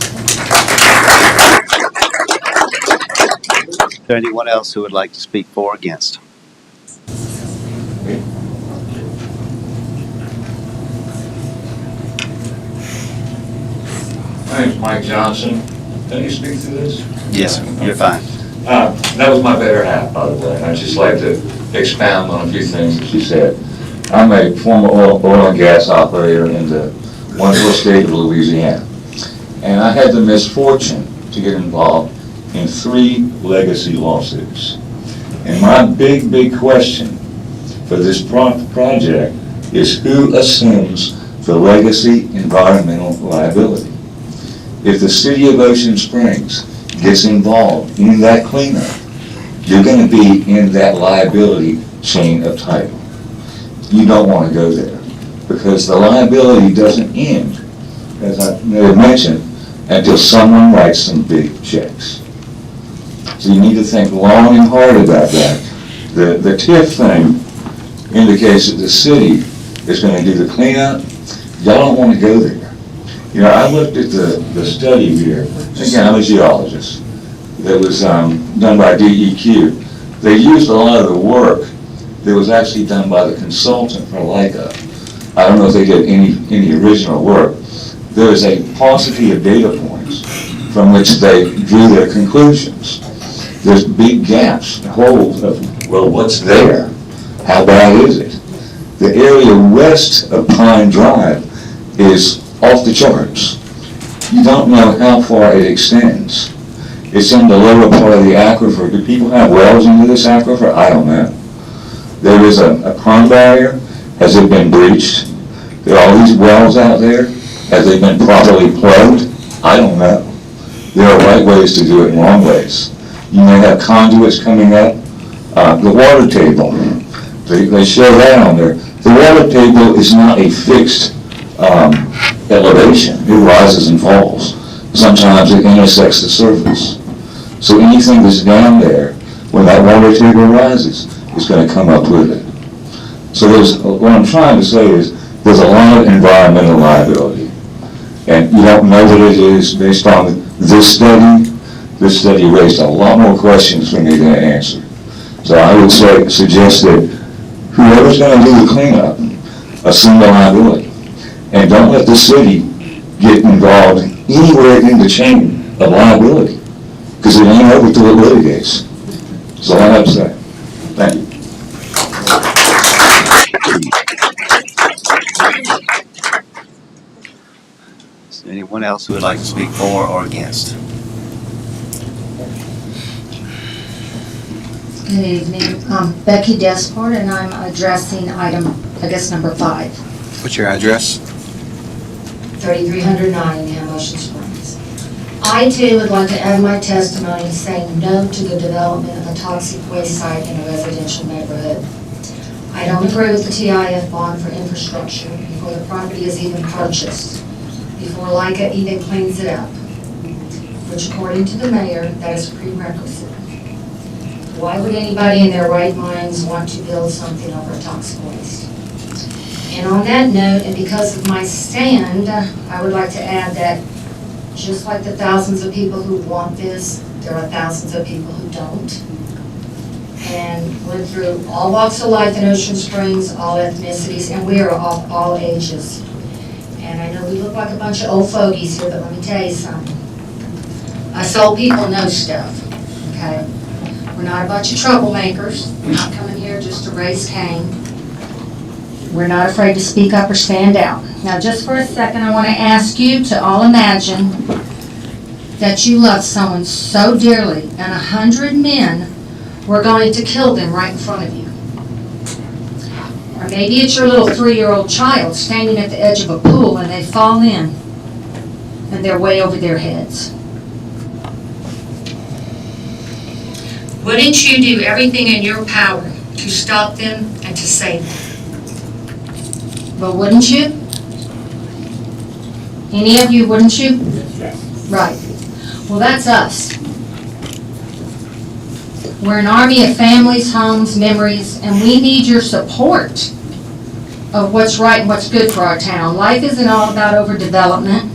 Is there anyone else who would like to speak for or against? My name's Mike Johnson, Can you speak to this? Yes, sir. You're fine. That was my better half, by the way, and I'd just like to expound on a few things that she said. I'm a former oil and gas operator in the wonderful state of Louisiana, and I had the misfortune to get involved in 3 legacy lawsuits. And my big question for this project is who assumes the legacy environmental liability? If the city of Ocean Springs gets involved in that cleanup, you're going to be in that liability chain of title. You don't want to go there because the liability doesn't end, as I mentioned, until someone writes some big checks. So you need to think long and hard about that. The TIF thing indicates that the city is going to do the cleanup. Y'all don't want to go there. You know, I looked at the study here. Again, I'm a geologist. That was done by DEQ. They used a lot of the work that was actually done by the consultant for Leica. I don't know if they did any original work. There is a paucity of data points from which they drew their conclusions. There's big gaps, holes of, well, what's there? How bad is it? The area west of Pine Drive is off the charts. You don't know how far it extends. It's in the lower part of the aquifer. Do people have wells into this aquifer? I don't know. There is a pond barrier. Has it been breached? There are all these wells out there. Have they been properly plugged? I don't know. There are right ways to do it and wrong ways. You may have conduits coming up. The water table, they show that on there. The water table is not a fixed elevation. It rises and falls. Sometimes it intersects the surface. So anything that's down there, when that water table rises, is going to come up with it. So what I'm trying to say is there's a lot of environmental liability. And you don't know what it is based on this study. This study raised a lot more questions for me than it answered. So I would suggest that whoever's going to do the cleanup, assume the liability. And don't let the city get involved anywhere in the chain of liability, because it ain't over till it litigates. That's all I have to say. Thank you. Is there anyone else who would like to speak for or against? Good evening. I'm Becky Desport, and I'm addressing item, I guess, number 5. What's your address? 3309 in Ocean Springs. I too would like to add my testimony saying no to the development of a toxic waste site in a residential neighborhood. I don't agree with the TIF bond for infrastructure before the property is even purchased, before Leica even cleans it up, which according to the mayor, that is a prerequisite. Why would anybody in their right minds want to build something over toxic waste? And on that note, and because of my stand, I would like to add that just like the thousands of people who want this, there are thousands of people who don't. And went through all walks of life in Ocean Springs, all ethnicities, and we are all ages. And I know we look like a bunch of old fogies here, but let me tell you something. Us old people know stuff, okay? We're not a bunch of troublemakers. We're not coming here just to raise Cain. We're not afraid to speak up or stand out. Now, just for a second, I want to ask you to all imagine that you love someone so dearly, and 100 men were going to kill them right in front of you. Or maybe it's your little 3-year-old child standing at the edge of a pool and they fall in, and they're way over their heads. Wouldn't you do everything in your power to stop them and to save them? But wouldn't you? Any of you, wouldn't you? Yes. Right. Well, that's us. We're an army of families, homes, memories, and we need your support of what's right and what's good for our town. Life isn't all about overdevelopment.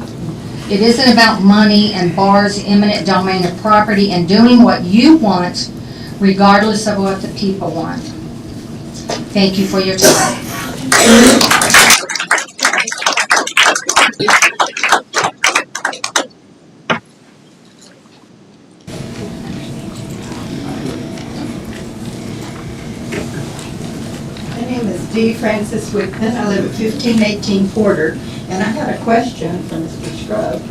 It isn't about money and bars, eminent domain of property, and doing what you want regardless of what the people want. Thank you for your time. D. Francis Whitman. I live at 1518 Porter, and I had a question for Mr. Scruggs.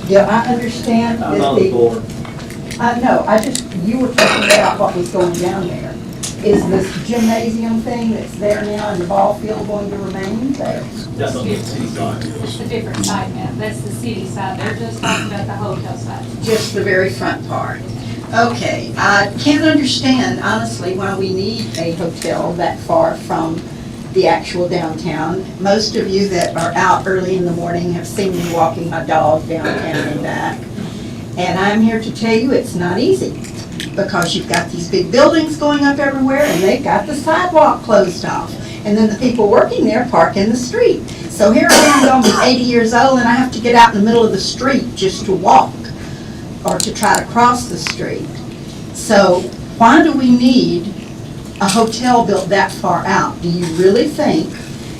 Do I understand I'm that on the board. no, you were talking about what was going down there. Is this gymnasium thing that's there now in the ball field going to remain there? That's on the city side. It's a different side now. That's the city side. They're just talking about the hotel side. Just the very front part. Okay, I can't understand honestly why we need a hotel that far from the actual downtown. Most of you that are out early in the morning have seen me walking my dog downtown and back. And I'm here to tell you it's not easy, because you've got these big buildings going up everywhere and they've got the sidewalk closed off. And then the people working there park in the street. So here I am, almost 80 years old, and I have to get out in the middle of the street just to walk or to try to cross the street. So why do we need a hotel built that far out? Do you really think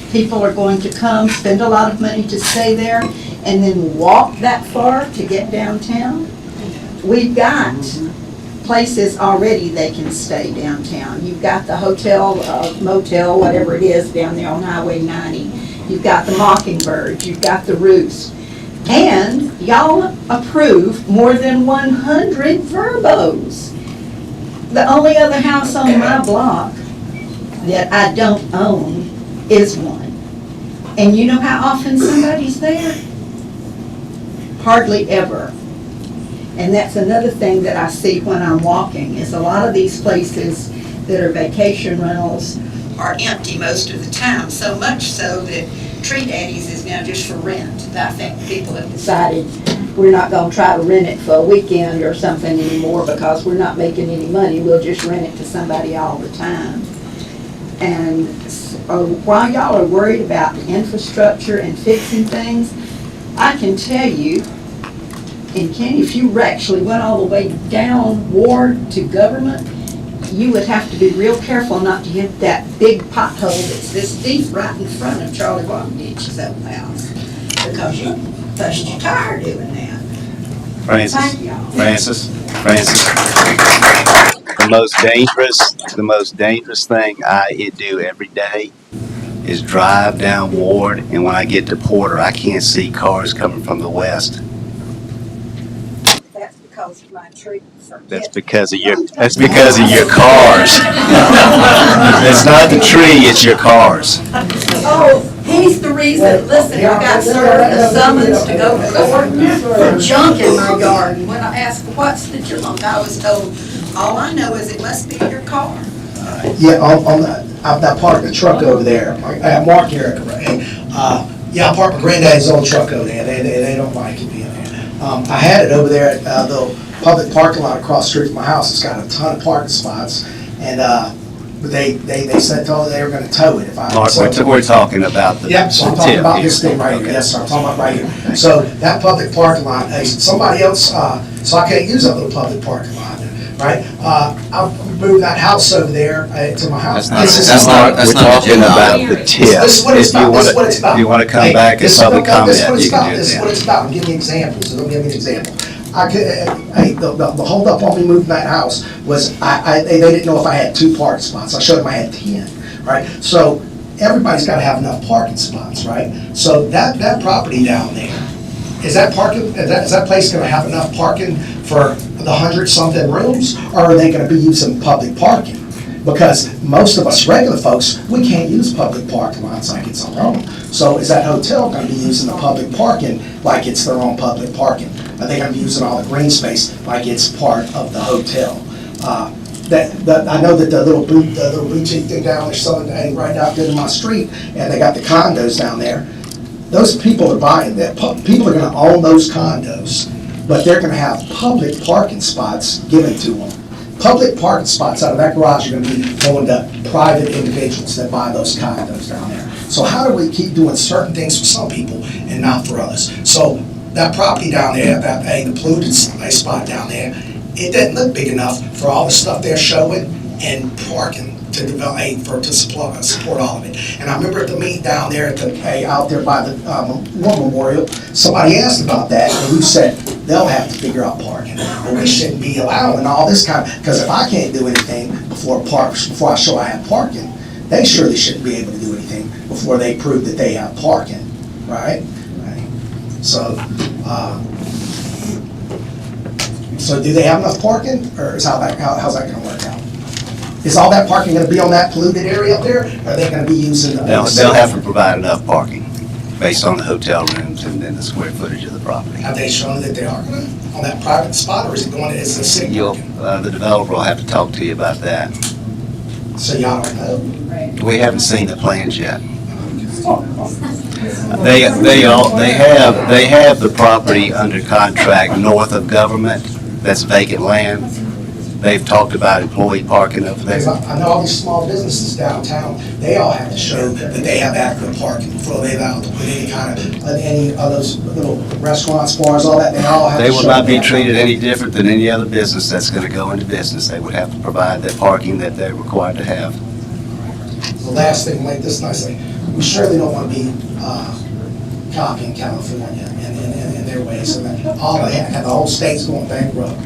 people are going to come, spend a lot of money to stay there, and then walk that far to get downtown? We've got places already they can stay downtown. You've got the hotel, motel, whatever it is down there on Highway 90. You've got the Mockingbird, you've got the Roost. And y'all approve more than 100 verbos. The only other house on my block that I don't own is one. And you know how often somebody's there? Hardly ever. And that's another thing that I see when I'm walking, is a lot of these places that are vacation rentals are empty most of the time, so much so that Tree Daddies is now just for rent. I think people have decided we're not gonna try to rent it for a weekend or something anymore because we're not making any money. We'll just rent it to somebody all the time. And so while y'all are worried about the infrastructure and fixing things, I can tell you, and Kenny, if you actually went all the way down Ward to Government, you would have to be real careful not to hit that big pothole that's this deep right in front of Charlie Bogdich's old house, because you bust your tire doing that. Thank y'all. Francis, the most dangerous thing I do every day is drive down Ward, and when I get to Porter, I can't see cars coming from the west. That's because of my trees. That's because of your cars. It's not the tree, it's your cars. Oh, he's the reason. Listen, I got served a summons to go to court for junk in my yard. And when I asked, what's the junk, I was told, all I know is it must be your car. Yeah, I parked the truck over there. I Mark here. Yeah, I parked my granddaddy's old truck over there. They don't like it being there. I had it over there at the public parking lot across the street from my house. It's got a ton of parking spots, and but they told me they were going to tow it if I. Mark, we're talking about the. Yep, so I'm talking about this thing right here. Yes, sir, I'm talking about right here. So that public parking lot, somebody else, so I can't use that little public parking lot, right? I'll move that house over there to my house. That's not we're talking about the TIF. This is what it's about. This is what it's about. If you want to come back and public comment, this is what it's you can about. do This is that. what it's about. I'm giving you examples. So don't give me an example. The hold up on me moving that house was they didn't know if I had 2 parking spots. I showed them I had 10, right? So everybody's got to have enough parking spots, right? So that property down there, is that place going to have enough parking for the 100-something rooms, or are they going to be using public parking? Because most of us regular folks, we can't use public parking lots like it's our own. So is that hotel going to be using the public parking like it's their own public parking? Are they going to be using all the green space like it's part of the hotel? I know that the little boutique thing down there selling right out there in my street, and they got the condos down there. Those people are buying that. People are going to own those condos, but they're going to have public parking spots given to them. Public parking spots out of that garage are going to be going to private individuals that buy those condos down there. So how do we keep doing certain things for some people and not for others? So that property down there, the polluted spot down there, it doesn't look big enough for all the stuff they're showing and parking to develop, to support all of it. And I remember at the meeting down there out there by the War Memorial, somebody asked about that, and you said they'll have to figure out parking. Well, we shouldn't be allowing all this kind of, because if I can't do anything before I show I have parking, they surely shouldn't be able to do anything before they prove that they have parking, right? So, so do they have enough parking, or is how's that gonna work out? Is all that parking gonna be on that polluted area up there, or are they gonna be using the? They'll have to provide enough parking based on the hotel rooms and then the square footage of the property. Have they shown that they are gonna, on that private spot, or is it going, is the city parking? The developer will have to talk to you about that. So y'all don't know? We haven't seen the plans yet. Oh, They have the property under contract north of government, that's vacant land. They've talked about employee parking over there. Because I know all these small businesses downtown, they all have to show that they have adequate parking before they're allowed to put any of those little restaurants, bars, all that, they all have to They show. will not be that. treated any different than any other business that's going to go into business. They would have to provide that parking that they're required to have. The last thing, like this nicely, we surely don't want to be copying California in their ways, and that all they had, the whole state's going bankrupt.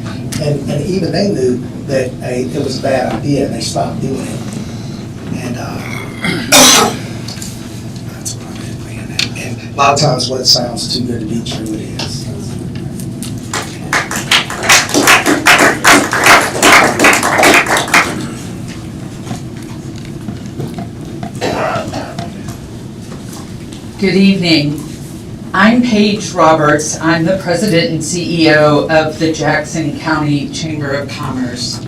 And even they knew that it was a bad idea, and they stopped doing it. And that's what I'm saying. And a lot of times when it sounds too good to be true, it is. Good evening. I'm Paige Roberts. I'm the president and CEO of the Jackson County Chamber of Commerce.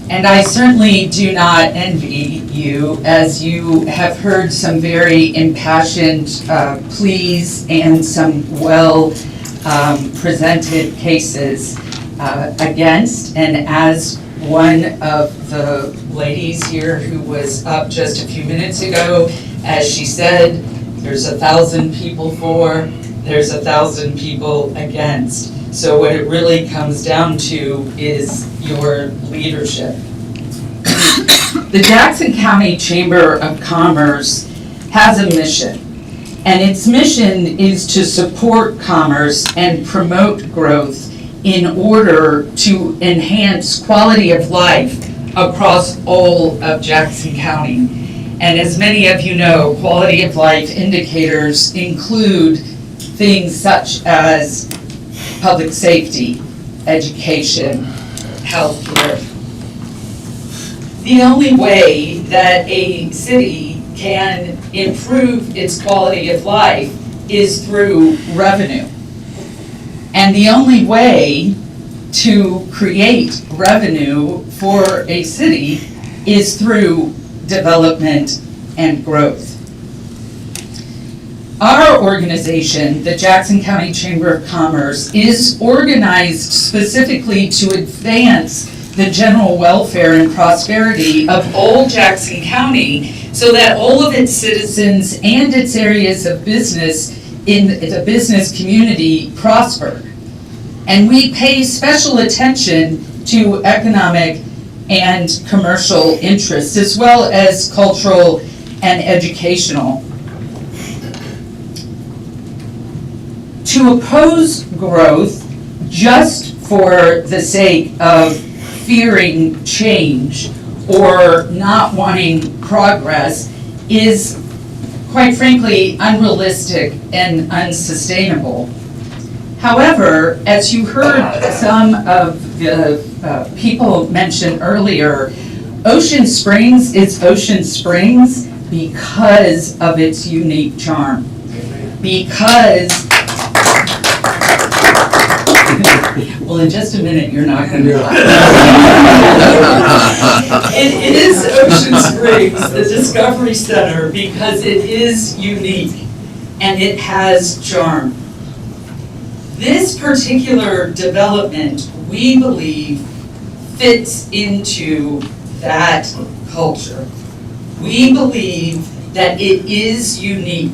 And I certainly do not envy you, as you have heard some very impassioned pleas and some well-presented cases against. And as one of the ladies here who was up just a few minutes ago, as she said, there's 1,000 people for, there's 1,000 people against. So what it really comes down to is your leadership. The Jackson County Chamber of Commerce has a mission, and its mission is to support commerce and promote growth in order to enhance quality of life across all of Jackson County. And as many of you know, quality of life indicators include things such as public safety, education, healthcare. The only way that a city can improve its quality of life is through revenue. And the only way to create revenue for a city is through development and growth. Our organization, the Jackson County Chamber of Commerce, is organized specifically to advance the general welfare and prosperity of all Jackson County so that all of its citizens and its areas of business in the business community prosper. And we pay special attention to economic and commercial interests, as well as cultural and educational. To oppose growth just for the sake of fearing change or not wanting progress is, quite frankly, unrealistic and unsustainable. However, as you heard some of the people mention earlier, Ocean Springs is Ocean Springs because of its unique charm. Because, well, in just a minute, you're not going to laugh. It is Ocean Springs, the Discovery Center, because it is unique and it has charm. This particular development, we believe, fits into that culture. We believe that it is unique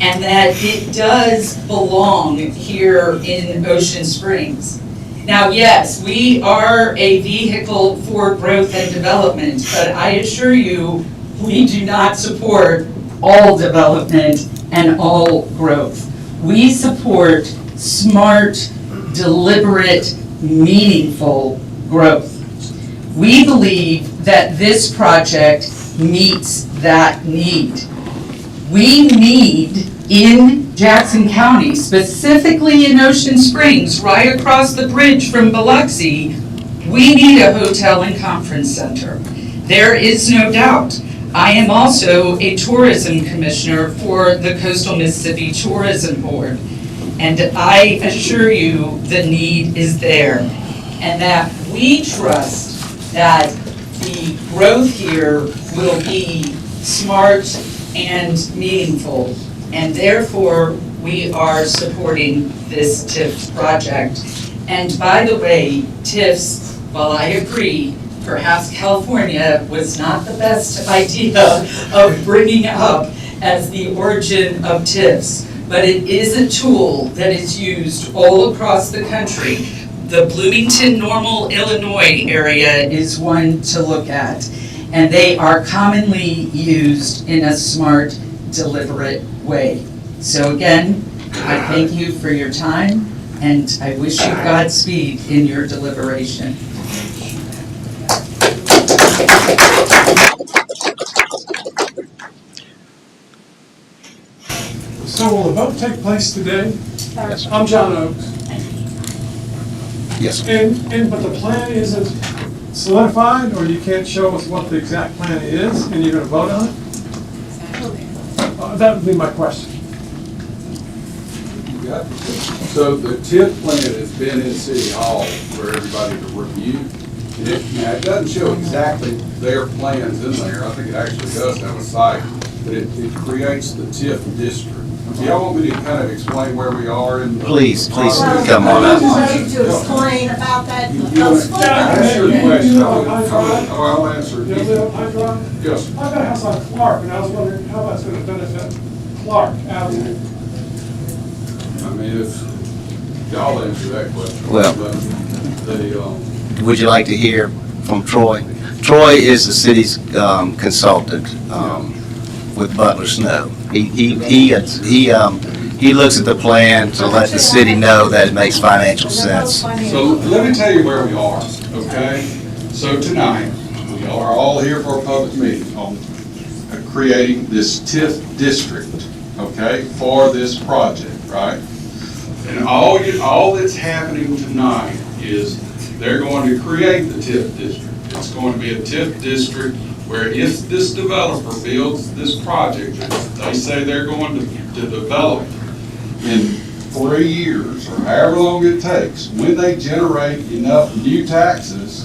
and that it does belong here in Ocean Springs. Now, yes, we are a vehicle for growth and development, but I assure you, we do not support all development and all growth. We support smart, deliberate, meaningful growth. We believe that this project meets that need. We need in Jackson County, specifically in Ocean Springs, right across the bridge from Biloxi, we need a hotel and conference center. There is no doubt. I am also a tourism commissioner for the Coastal Mississippi Tourism Board. And I assure you the need is there. And that we trust that the growth here will be smart and meaningful. And therefore, we are supporting this TIF project. And by the way, TIFs, while I agree, perhaps California was not the best idea of bringing up as the origin of TIFs, but it is a tool that is used all across the country. The Bloomington, Normal, Illinois area is one to look at, and they are commonly used in a smart, deliberate way. So again, I thank you for your time, and I wish you Godspeed in your deliberation. So will the vote take place today? Yes. I'm John Oakes. Yes. But the plan isn't solidified, or you can't show us what the exact plan is, and you're gonna vote on it? That would be my question. You got it. So the TIF plan has been in City Hall for everybody to review. Now, it doesn't show exactly their plans in there. I think it actually does have a site, but it creates the TIF district. Do y'all want me to kind of explain where we are in? Please, come on up. I want you to explain about that. Answer the question. I'll answer You it. live on High Drive? Yes, sir. I've got a house on Clark, and I was wondering how that's gonna benefit Clark Avenue. I mean, if y'all answer that question. Well- Would you like to hear from Troy? Troy is the city's consultant with Butler Snow. He looks at the plan to let the city know that it makes financial sense. So let me tell you where we are, okay? So tonight, we are all here for a public meeting on creating this TIF district, okay, for this project, right? And all that's happening tonight is they're going to create the TIF district. It's going to be a TIF district where if this developer builds this project, they say they're going to develop in 3 years or however long it takes, when they generate enough new taxes,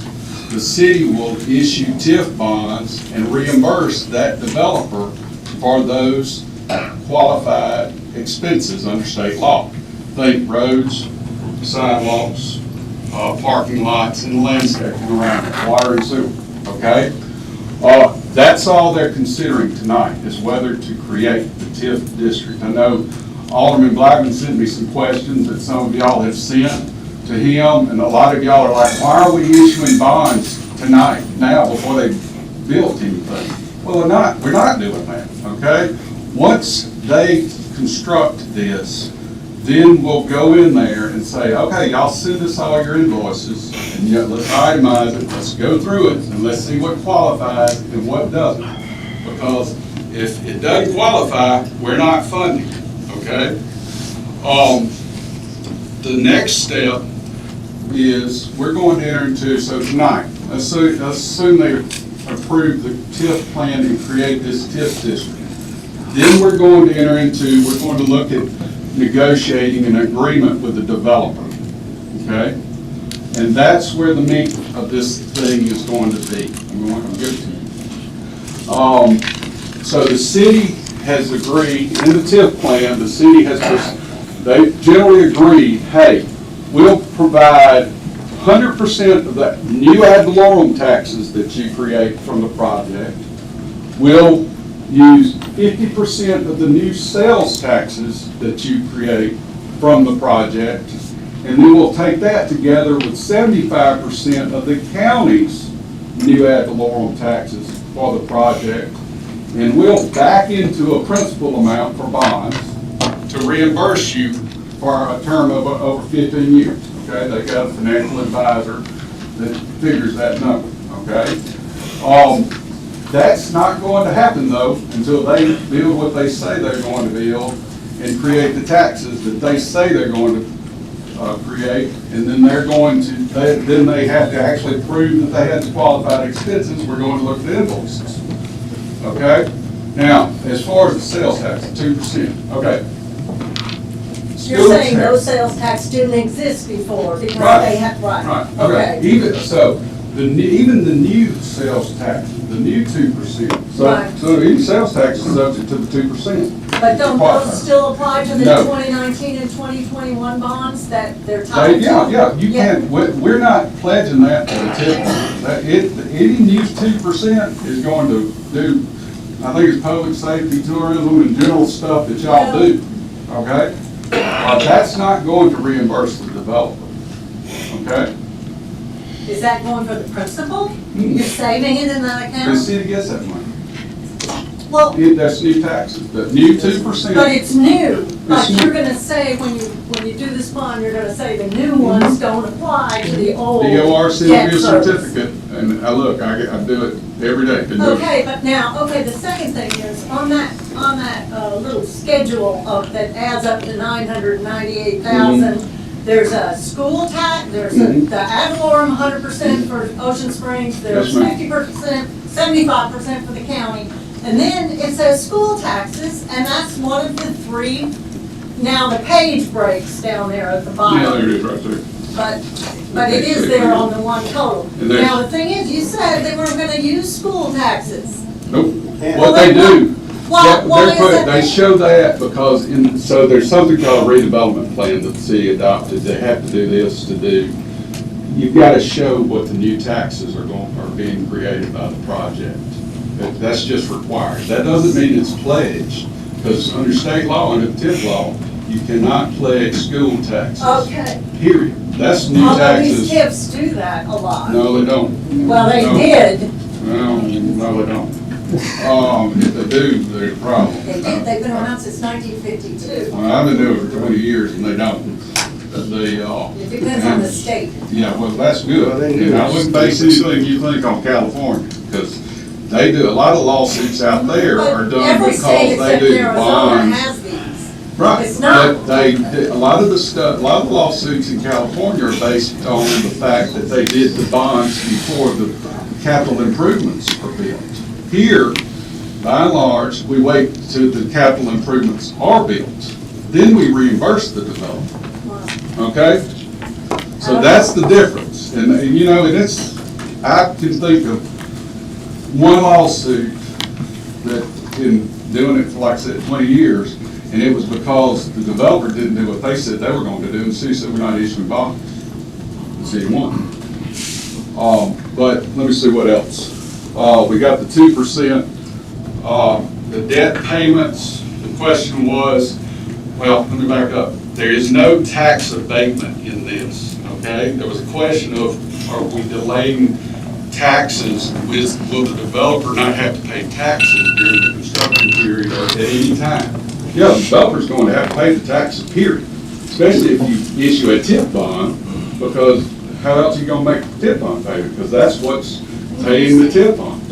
the city will issue TIF bonds and reimburse that developer for those qualified expenses under state law. Think roads, sidewalks, parking lots, and landscaping around it, water and sewer, okay? That's all they're considering tonight, is whether to create the TIF district. I know Alderman Blackman sent me some questions that some of y'all have sent to him, and a lot of y'all are like, why are we issuing bonds tonight, now, before they built anything? Well, we're not doing that, okay? Once they construct this, then we'll go in there and say, okay, y'all send us all your invoices, and let's itemize it, let's go through it, and let's see what qualifies and what doesn't. Because if it doesn't qualify, we're not funding, okay? The next step is we're going to enter into, so tonight, let's assume they approve the TIF plan and create this TIF district. Then we're going to enter into, we're going to look at negotiating an agreement with the developer, okay? And that's where the meat of this thing is going to be. I'm going to give it to you. So the city has agreed, in the TIF plan, the city has, they generally agreed, hey, we'll provide 100% of the new ad valorem taxes that you create from the project. We'll use 50% of the new sales taxes that you create from the project, and then we'll take that together with 75% of the county's new ad valorem taxes for the project, and we'll back into a principal amount for bonds to reimburse you for a term of over 15 years, okay? They got a financial advisor that figures that number, okay? That's not going to happen though, until they build what they say they're going to build and create the taxes that they say they're going to create, and then they're going to, then they have to actually prove that they had the qualified expenses. We're going to look at the invoices. Okay? Now, as far as the sales tax, 2%, okay. You're saying no sales tax didn't exist before because they had, Right, okay. Even the new sales tax, the new 2%. Right. So any sales tax is subject to the 2%. But don't those still apply to the No. 2019 and 2021 bonds that they're tied to? Yeah, you can't, we're not pledging that to the tip. Any new 2% is going to do, I think it's public safety, tourism, and general stuff that y'all do, okay? That's not going to reimburse the developer, okay? Is that going for the principal? You're saving it in that The account? city gets that money. Well, That's new taxes, the new 2%. but it's new. But It's you're gonna say, when you do this bond, you're gonna say the new ones don't apply to the old DOR sends me a debt service. certificate, and look, I do it every day. Been doing it. Okay, but now, the second thing is, on that little schedule that adds up to 998,000, there's a school tax, there's the ad valorem 100% for Ocean Springs, there's Yes, ma'am. 50%, 75% for the county, and then it says school taxes, and that's one of the three. Now, the page breaks down there at the bottom. Yeah, there it is right there. But it is there on the one total. And there's- Now, the thing is, you said they weren't gonna use school taxes. Nope. Well, What they then do, Why they're is put, that? they show that because so there's something called a redevelopment plan that the city adopted. They have to do this to do. You've got to show what the new taxes are being created by the project. That's just required. That doesn't mean it's pledged, because under state law, under the TIF law, you cannot pledge school taxes. Okay. Period. That's new Although these taxes. TIFs do that a lot. No, they don't. Well, they No. did. No, they don't. If they do, there's a problem. They did. They've been around since 1952. Well, I've been doing it for 20 years and they don't. It depends on the state. Yeah, well, that's good. And I wouldn't base anything you think on California, because they do, a lot of lawsuits out there are But done every because state they except do Arizona bonds. has these. Right, It's not. but a lot of the lawsuits in California are based on the fact that they did the bonds before the capital improvements were built. Here, by and large, we wait till the capital improvements are built. Then we reimburse the developer. Okay? So that's the difference. And I can think of one lawsuit that been doing it for, like I said, 20 years, and it was because the developer didn't do what they said they were going to do, and the city said, we're not issuing bonds. The city won. But let me see what else. We got the 2%, the debt payments. The question was, well, let me back up. There is no tax abatement in this, okay? There was a question of, are we delaying taxes? Will the developer not have to pay taxes during the construction period or at any time? Yeah, the developer's going to have to pay the taxes, period. Especially if you issue a TIF bond, because how else are you going to make the TIF bond payment? Because that's what's paying the TIF bond.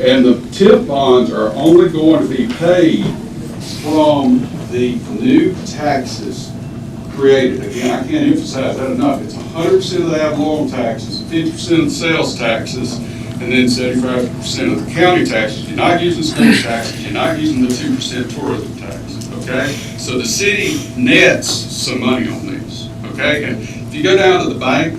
And the TIF bonds are only going to be paid from the new taxes created. Again, I can't emphasize that enough. It's 100% of the ad valorem taxes, 50% of the sales taxes, and then 75% of the county taxes. You're not using school taxes. You're not using the 2% tourism taxes, okay? So the city nets some money on this, okay? And if you go down to the bank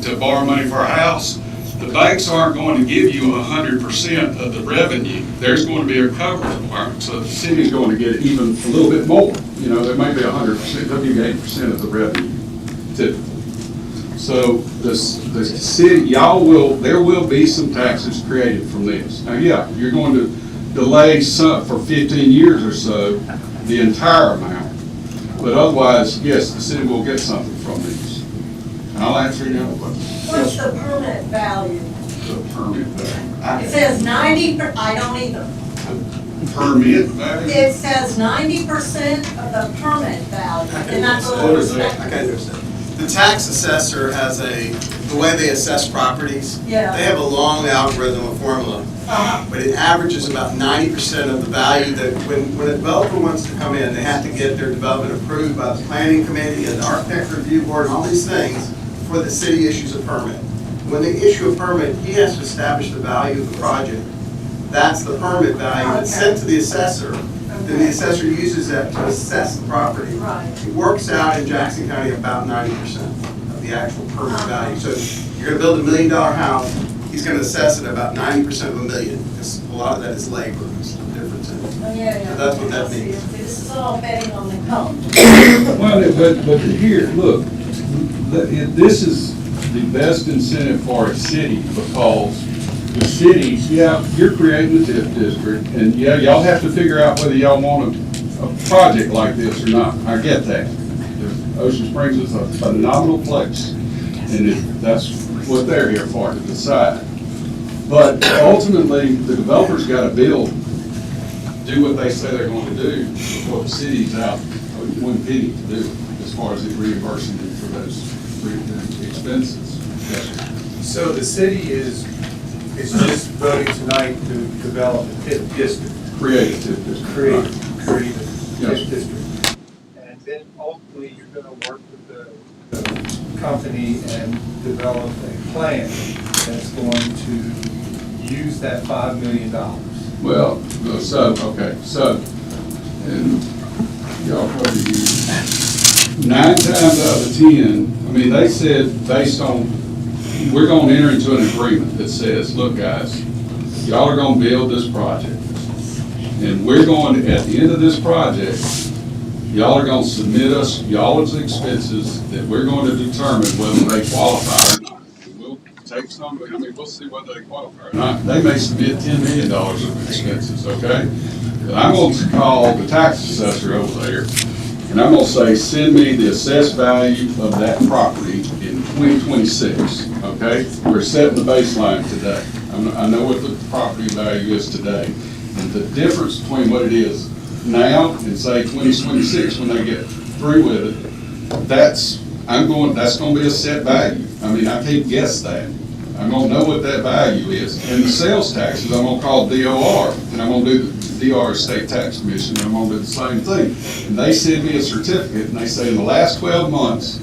to borrow money for a house, the banks aren't going to give you 100% of the revenue. There's going to be a coverage requirement. So the city's going to get even a little bit more. There may be 100%, they'll give you 8% of the revenue typically. So the city, there will be some taxes created from this. Now, yeah, you're going to delay some for 15 years or so, the entire amount. But otherwise, yes, the city will get something from these. And I'll answer any other questions. What's the permit value? The permit value. It says 90, I don't either. Permit value? It says 90% of the permit value, and that's a little respect. I can't understand. the tax assessor has the way they assess properties, Yeah. they have a long algorithm, a formula, but it averages about 90% of the value that when a developer wants to come in, they have to get their development approved by the planning committee and the architect review board and all these things before the city issues a permit. When they issue a permit, he has to establish the value of the project. That's the permit value. It's sent to the assessor. Then the assessor uses that to assess the property. Right. It works out in Jackson County about 90% of the actual permit value. So if you're gonna build $1 million house, he's gonna assess it about 90% of $1 million, because a lot of that is labor, it's the difference in it. Oh, yeah. So that's what that means. This is all betting on the come. Well, but here, look, this is the best incentive for a city, because the city, yeah, you're creating a TIF district, and yeah, y'all have to figure out whether y'all want a project like this or not. I get that. Ocean Springs is a phenomenal place, and that's what they're here for, to decide. But ultimately, the developer's got to do what they say they're going to do before the city's out one penny to do as far as it reimbursing them for those expenses. So the city is just voting tonight to develop a TIF district. Create a TIF district. Create a Yes. TIF district. And then ultimately, you're gonna work with the company and develop a plan that's going to use that $5 million. Well, and y'all probably use 9 times out of 10, I mean, they said based on, we're going to enter into an agreement that says, look guys, y'all are going to build this project. And we're going to, at the end of this project, y'all are going to submit us y'all's expenses that we're going to determine whether they qualify or not. We'll take some, I mean, we'll see whether they qualify or not. They may submit $10 million of expenses, okay? But I'm going to call the tax assessor over there, and I'm going to say, send me the assessed value of that property in 2026, okay? We're setting the baseline today. I know what the property value is today. And the difference between what it is now and say 2026 when they get through with it, that's going to be a set value. I mean, I can't guess that. I'm going to know what that value is. And the sales taxes, I'm going to call DOR, and I'm going to do the DR State Tax Commission, and I'm going to do the same thing. And they send me a certificate, and they say in the last 12 months,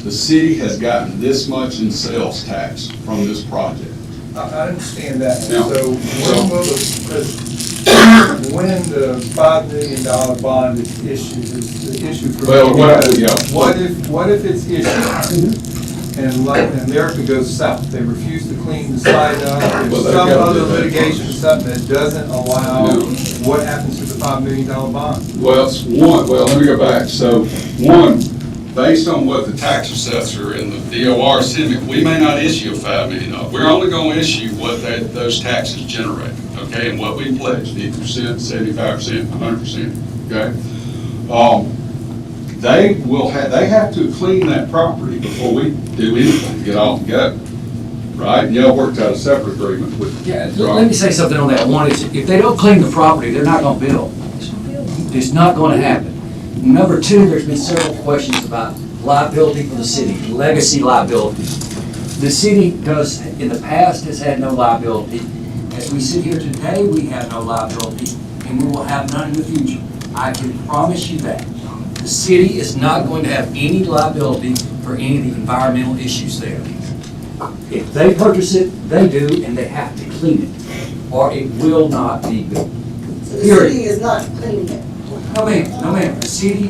the city has gotten this much in sales tax from this project. I understand that. Now, So when the $5 million bond is issued, is the issue for. Well, What if it's issued and America goes south? They refuse to clean the site up, Well, there's they've some got to other do that litigation, first. something that doesn't allow, what happens to the $5 million bond? Well, let me go back. So, one, based on what the tax assessor and the DOR send me, we may not issue a $5 million. We're only going to issue what those taxes generate, okay, and what we pledged, 50%, 75%, 100%, okay? They have to clean that property before we do anything to get all together, right? And y'all worked out a separate agreement with. Yeah, let me say something on that. One is, if they don't clean the property, they're not gonna build. It's not gonna happen. Number two, there's been several questions about liability for the city, legacy liability. The city in the past has had no liability. As we sit here today, we have no liability, and we will have none in the future. I can promise you that. The city is not going to have any liability for any of the environmental issues there. If they purchase it, they do, and they have to clean it, or it will not be built. So the city is not cleaning it. No ma'am, the city,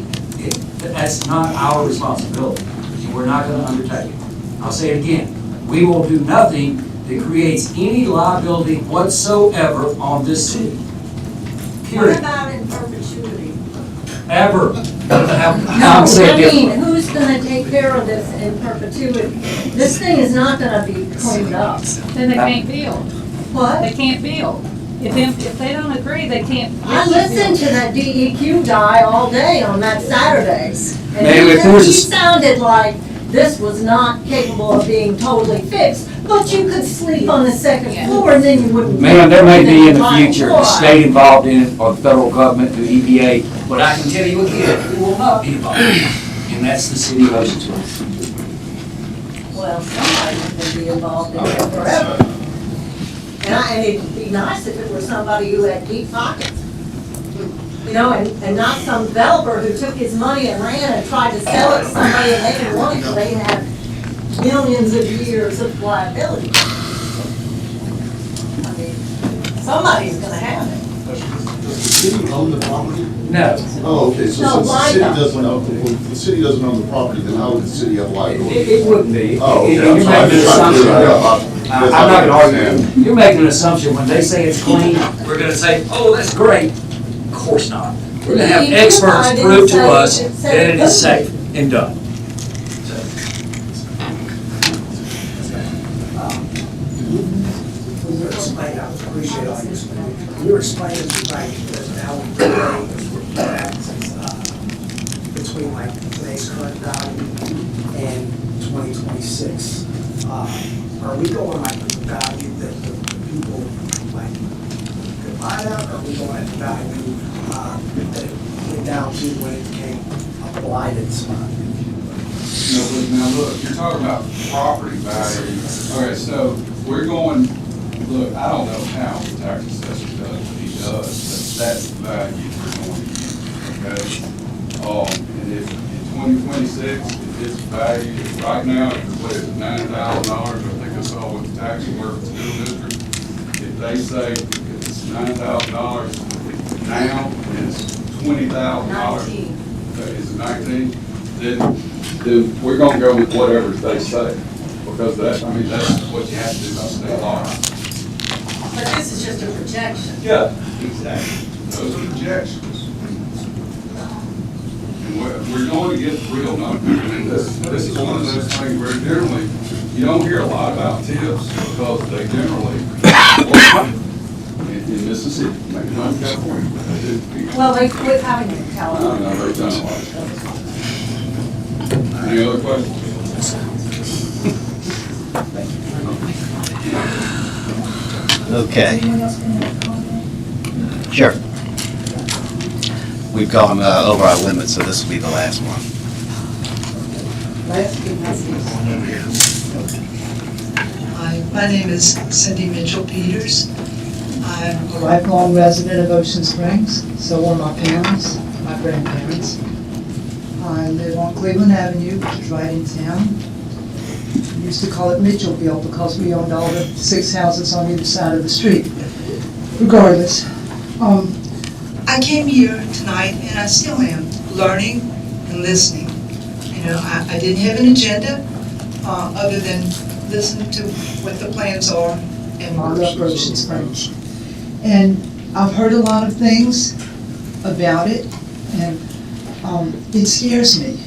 that's not our responsibility. We're not gonna undertake it. I'll say it again, we will do nothing that creates any liability whatsoever on this city. What Period. about in perpetuity? Ever. No, I'll say it I mean, differently. who's gonna take care of this in perpetuity? This thing is not gonna be cleaned up. Then they can't build. What? They can't build. If they don't agree, they can't. I listened to that DEQ guy all day on that Saturday. Ma'am, if And there's he a- sounded like this was not capable of being totally fixed, but you could sleep on the second floor and then you wouldn't. Ma'am, there may be in the Why? future the state involved in it, or the federal government, the EPA, but I can tell you again, we will not be involved, and that's the city of Ocean Springs. well, somebody's gonna be involved in it forever. And it'd be nice if it were somebody who had deep pockets. You know, and not some developer who took his money and ran and tried to sell it to somebody and they didn't want it, so they had millions of years of liability. I mean, somebody's gonna have it. Does the city own the property? No. Oh, okay, so No, since the why city not? doesn't own, if the city doesn't own the property, then how would the city have liability? It wouldn't be. Oh, okay, You're I'm sorry, I'm making just an trying to figure assumption. out. I'm not gonna argue. You're making an assumption. When they say it's clean, we're gonna say, oh, that's great. Of course not. We're gonna have experts prove to us that it is safe and done. When you explained, I appreciate all your explaining. When you were explaining like how we relate between like today's current value and 2026, are we going like the value that the people like could buy that, or are we going at the value that it went down to when it became a blighted spot? No, but now look, you're talking about property value. Okay, so we're going, look, I don't know how the tax assessor does what he does, but that's the value we're going to use, okay? And if in 2026, if it's value, right now, what is it, $9,000, I think I saw what the tax work school district, if they say it's $9,000 now, and it's $20,000, is it 19? Then we're gonna go with whatever they say, because that's what you have to do by state law. But this is just a projection. Yeah, exactly. Those are projections. And we're going to get real numbers. And this is one of those things where generally, you don't hear a lot about tips, because they generally, in Mississippi, maybe not in California, but they do. Well, they quit having to tell No, them. no, they've done a lot of stuff. Any other questions? Okay. Sure. We've gone over our limit, so this will be the last one. Hi, my name is Cindy Mitchell-Peters. I'm a lifelong resident of Ocean Springs, so are my parents, my grandparents. I live on Cleveland Avenue, which is right in town. We used to call it Mitchellville because we owned all the 6 houses on either side of the street. Regardless, I came here tonight, and I still am, learning and listening. You know, I didn't have an agenda other than listen to what the plans are and my love for Ocean Springs. And I've heard a lot of things about it, and it scares me.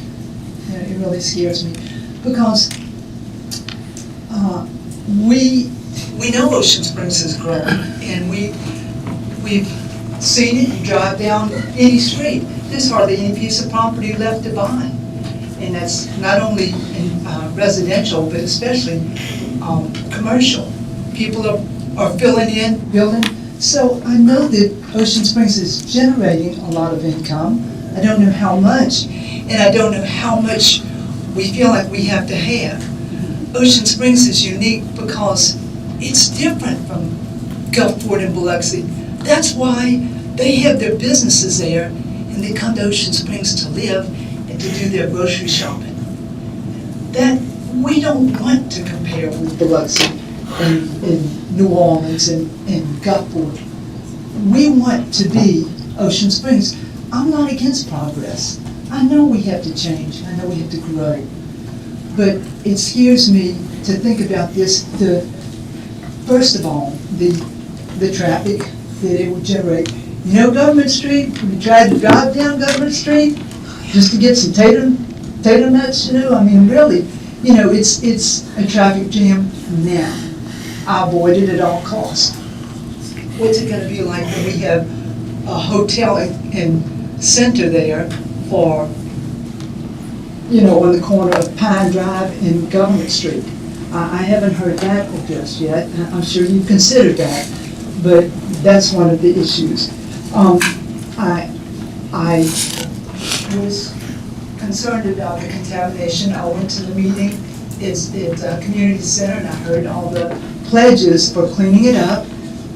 It really scares me, because we know Ocean Springs is growing, and we've seen it. You drive down any street, there's hardly any piece of property left to buy, and that's not only in residential, but especially commercial. People are filling in, building. So I know that Ocean Springs is generating a lot of income. I don't know how much, and I don't know how much we feel like we have to have. Ocean Springs is unique because it's different from Gulfport and Biloxi. That's why they have their businesses there, and they come to Ocean Springs to live and to do their grocery shopping. That we don't want to compare with Biloxi and New Orleans and Gulfport. We want to be Ocean Springs. I'm not against progress. I know we have to change. I know we have to grow. But it scares me to think about this. First of all, the traffic that it would generate. You know, Government Street, we tried to drive down Government Street just to get some tater nuts, you know. I mean, really, you know, it's a traffic jam now. I avoid it at all costs. What's it gonna be like when we have a hotel and center there for, you know, on the corner of Pine Drive and Government Street? I haven't heard that just yet. I'm sure you've considered that, but that's one of the issues. I was concerned about the contamination. I went to the meeting at Community Center, and I heard all the pledges for cleaning it up,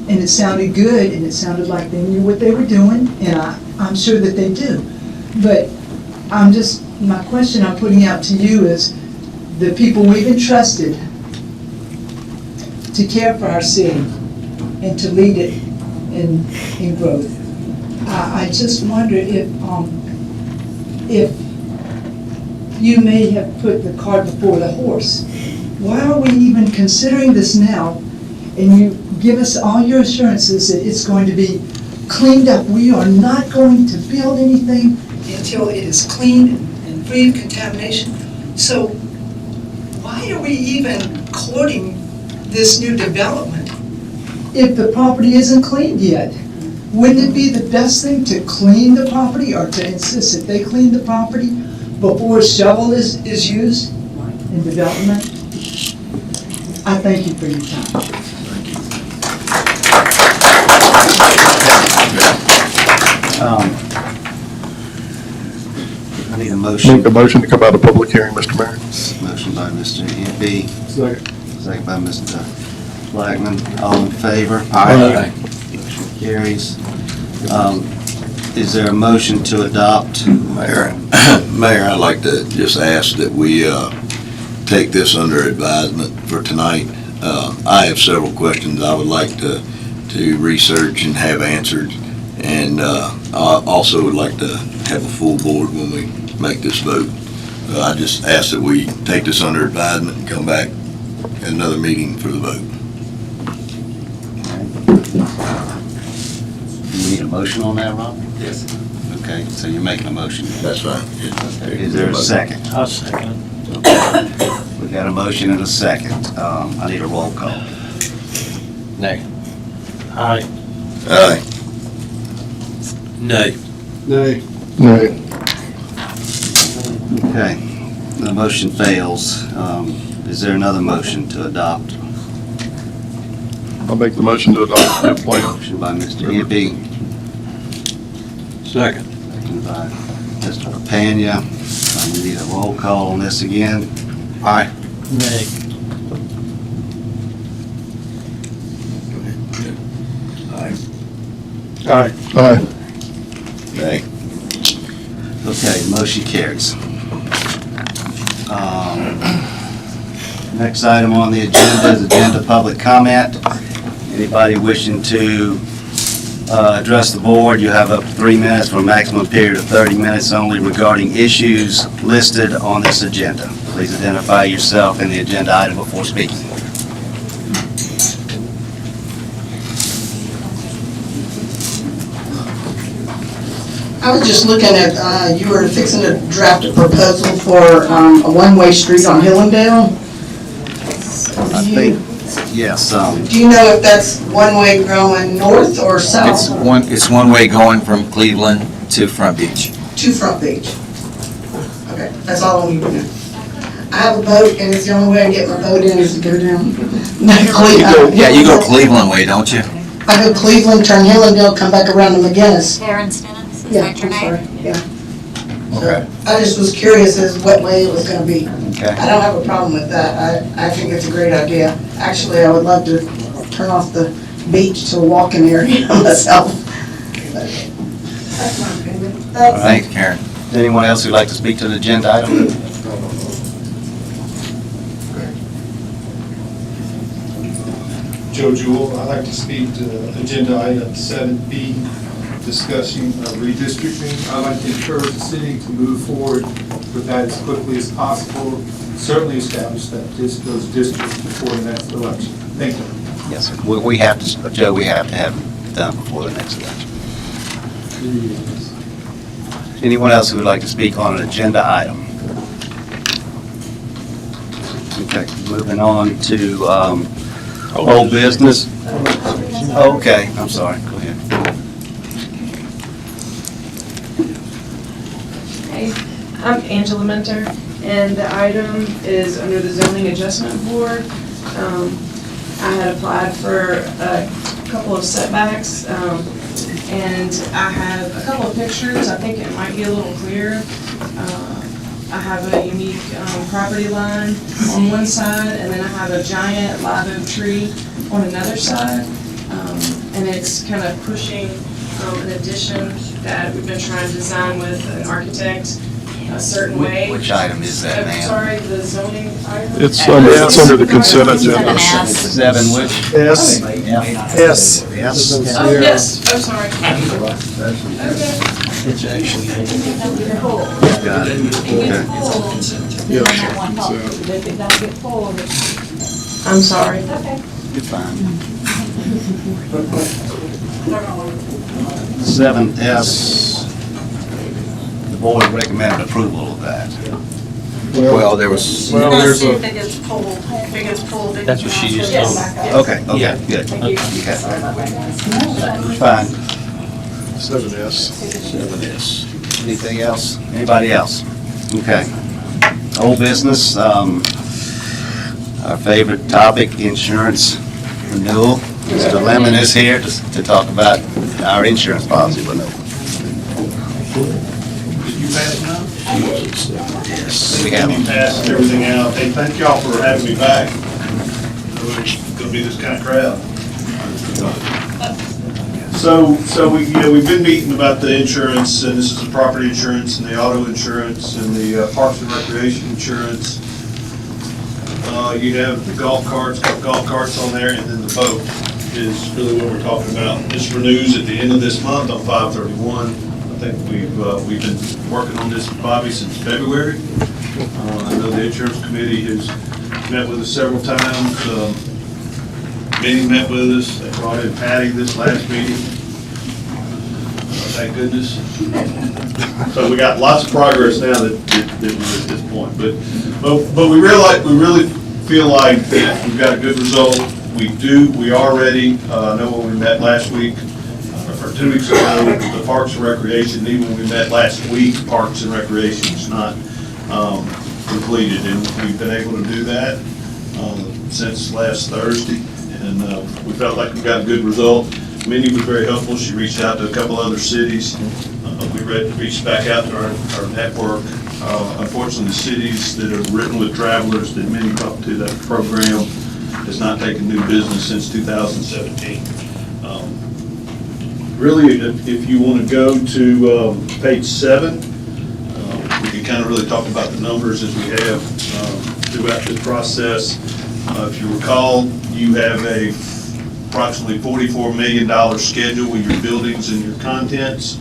and it sounded good, and it sounded like they knew what they were doing, and I'm sure that they do. But my question I'm putting out to you is, the people we've entrusted to care for our city and to lead it in growth, I just wonder if you may have put the cart before the horse. Why are we even considering this now? And you give us all your assurances that it's going to be cleaned up. We are not going to build anything Until it is clean and free of contamination. So why are we even courting this new development? if the property isn't cleaned yet. Wouldn't it be the best thing to clean the property, or to insist that they clean the property before a shovel is used in development? I thank you for your time. I need a motion. Make a motion to come out of public hearing, Mr. Mayor. Motion by Mr. Hippie. Second. Second by Mr. Blackman. All in favor? Aye. Motion carries. Is there a motion to adopt? Mayor, I'd like to just ask that we take this under advisement for tonight. I have several questions I would like to research and have answered, and I also would like to have a full board when we make this vote. I just ask that we take this under advisement and come back at another meeting for the vote. You need a motion on that, Rob? Yes. Okay, so you're making a motion? That's fine. Okay. Is there a second? I'll second. Okay. We got a motion and a second. I need a roll call. Nay. Aye. Aye. Nay. Nay. Nay. Okay, the motion fails. Is there another motion to adopt? I'll make the motion to adopt the plan. Motion by Mr. Hippie. Second. Second by Mr. Pena. We need a roll call on this again. Aye. Nay. Aye. Aye. Nay. Okay, motion carries. Next item on the agenda is agenda public comment. Anybody wishing to address the board, you have up to 3 minutes for a maximum period of 30 minutes only regarding issues listed on this agenda. Please identify yourself and the agenda item before speaking. I was just looking at, you were fixing to draft a proposal for a one-way street on Hillendale. I think, yes, Do you know if that's one-way going north or south? It's one way going from Cleveland to Front Beach. To Front Beach. Okay, that's all I need to know. I have a boat, and it's the only way I get my boat in is to go down. You go Cleveland way, don't you? I go Cleveland, turn Hillendale, come back around to McGinnis. Aaron Stennons, is Yeah, that your I'm name? sorry, yeah. Okay. I just was curious as what way it was gonna be. okay. I don't have a problem with that. I think it's a great idea. Actually, I would love to turn off the beach to a walking area myself. That's my opinion. All right, Karen. Anyone else who'd like to speak to the agenda item? Joe Jewell, I'd like to speak to agenda item 7B, discussion of redistricting. I'd like to encourage the city to move forward with that as quickly as possible, certainly establish those districts before the next election. Thank you. Yes, sir. We have to, Joe, we have to have it done before the next election. Anyone else who would like to speak on an agenda item? Okay, moving on to old business. Okay, I'm sorry, go ahead. Hey, I'm Angela Mentor, and the item is under the Zoning Adjustment Board. I had applied for a couple of setbacks, and I have a couple of pictures. I think it might be a little clearer. I have have a unique property line on one side, and then I have a giant live oak tree on another side. And it's kind of pushing an addition that we've been trying to design with an architect a certain way. Which item is that, ma'am? Sorry, the zoning item? It's under the consent agenda. Seven which? S. Yes. Yes. Oh, yes, oh, sorry. It's actually. Got it. Okay. I'm sorry. You're fine. 7S, the board recommended approval of that. Well, there was. We're gonna see if it gets pulled, if it gets pulled. That's what she just Yes. told me. Okay, good. Okay. Fine. 7S. 7S. Anything else? Anybody else? Okay. Old business, our favorite topic, insurance renewal. Mr. Lemon is here to talk about our insurance policy renewal. Did you pass it on? Yes. We have You them. passed everything out. Hey, thank y'all for having me back. It's gonna be this kind of crowd. So we've been meeting about the insurance, and this is the property insurance and the auto insurance and the parks and recreation insurance. You have the golf carts on there, and then the boat is really what we're talking about. This renews at the end of this month on 5/31. I think we've been working on this, Bobby, since February. I know the insurance committee has met with us several times. Minnie met with us. They brought in Patty this last meeting. Thank goodness. So we got lots of progress now that we're at this point. But we really feel like that we've got a good result. We are ready. I know when we met last week, or 2 weeks ago, the Parks and Recreation, even when we met last week, Parks and Recreation is not completed. And we've been able to do that since last Thursday. And we felt like we got a good result. Minnie was very helpful. She reached out to a couple other cities. We reached back out to our network. Unfortunately, the cities that are written with travelers that Minnie talked to, that program has not taken new business since 2017. Really, if you want to go to page 7, we can kind of really talk about the numbers as we have throughout this process. If you recall, you have a approximately $44 million schedule with your buildings and your contents.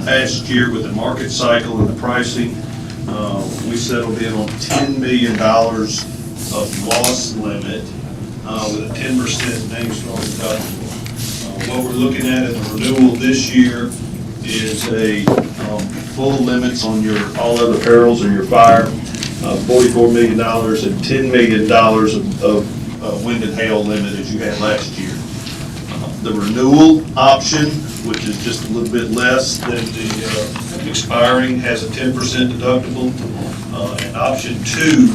Last year with the market cycle and the pricing, we settled in on $10 million of loss limit with a 10% name storm deductible. What we're looking at in the renewal this year is a full limits on your all other perils or your fire, $44 million and $10 million of wind and hail limit as you had last year. The renewal option, which is just a little bit less than the expiring, has a 10% deductible, and option 2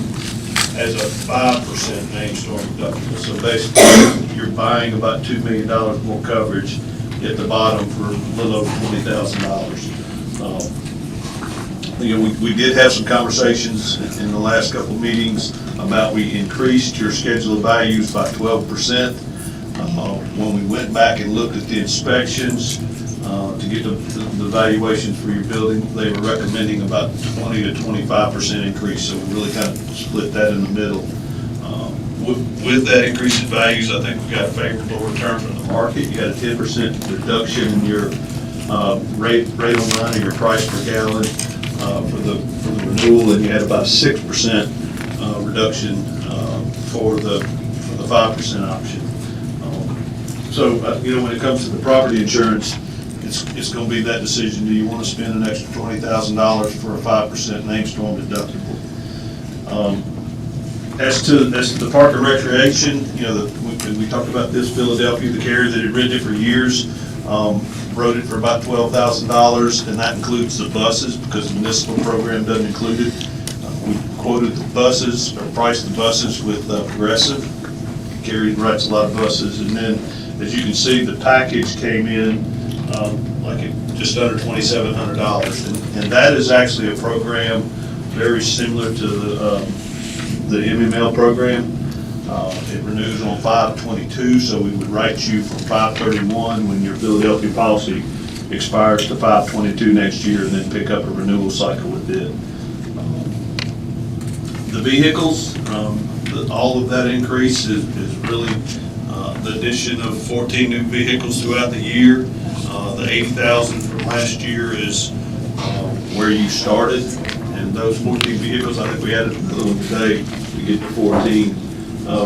has a 5% named storm deductible. So basically, you're buying about $2 million more coverage at the bottom for a little over $20,000. We did have some conversations in the last couple of meetings about we increased your schedule of values by 12%. When we went back and looked at the inspections to get the valuation for your building, they were recommending about 20 to 25% increase. So we really kind of split that in the middle. With that increase in values, I think we got a favorable return from the market. You got a 10% reduction in your rate on line, or your price per gallon for the renewal, and you had about a 6% reduction for the 5% option. So when it comes to the property insurance, it's going to be that decision. Do you want to spend an extra $20,000 for a 5% name storm deductible? As to the park and recreation, we talked about this, Philadelphia, the carrier that had written it for years, wrote it for about $12,000, and that includes the buses because the municipal program doesn't include it. We quoted the buses, or priced the buses with Progressive. Carrier writes a lot of buses, and then as you can see, the package came in just under $2,700, and that is actually a program very similar to the MML program. It renews on 5/22, so we would write you from 5/31 when your Philadelphia policy expires to 5/22 next year, and then pick up a renewal cycle with it. The vehicles, all of that increase is really the addition of 14 new vehicles throughout the year. The 80,000 from last year is where you started, and those 14 vehicles, I think we added another one today to get to 14.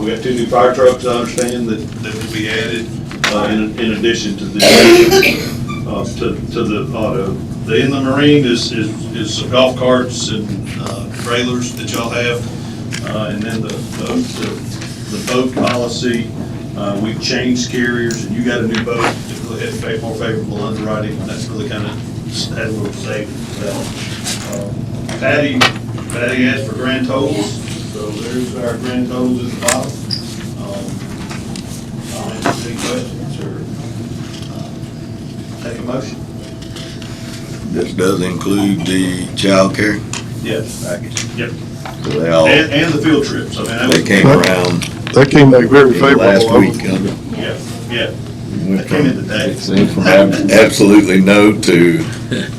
We got 2 new fire trucks, I understand, that will be added in addition to the to the auto. The inland marine is some golf carts and trailers that y'all have, and then the boat policy. We've changed carriers, and you got a new boat. It really had to pay more favorable underwriting, and that's really kind of had a little savings. Patty asked for grand totals, so there's our grand totals at the bottom. I'll answer any questions or take a motion. This does include the child care Yes. package. Yep. So they all, And the field trips. I mean, that they was- came around That came back very favorable. last week. Huh? Yeah, yeah. Went That came in today. from absolutely no to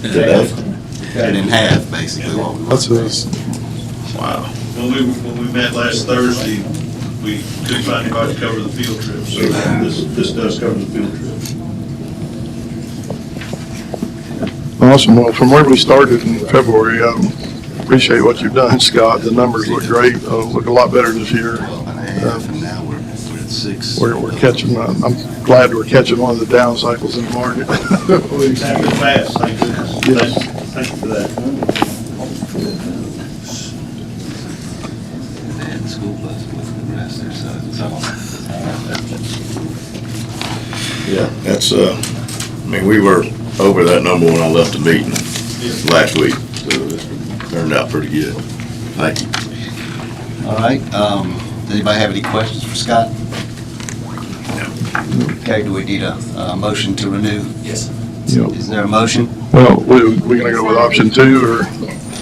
today. Cut it in half, basically. What we want. That's us. Wow. When we met last Thursday, we couldn't find anybody to cover the field trips, so this does cover the field trips. Awesome. Well, from where we started in February, I appreciate what you've done, Scott. The numbers look great, look a lot better this year. And now we're at 6. We're catching, I'm glad we're catching one of the down cycles in the market. It's happening fast, thank goodness. Yes. Thank you for that. And the school bus with the rest there, so it's all. Yeah, that's, I mean, we were over that number when I left the meeting last week, so it turned out pretty good. Thank you. All right, does anybody have any questions for Scott? Okay, do we need a motion to renew? Yes. Is there a motion? Well, we're gonna go with option 2 or?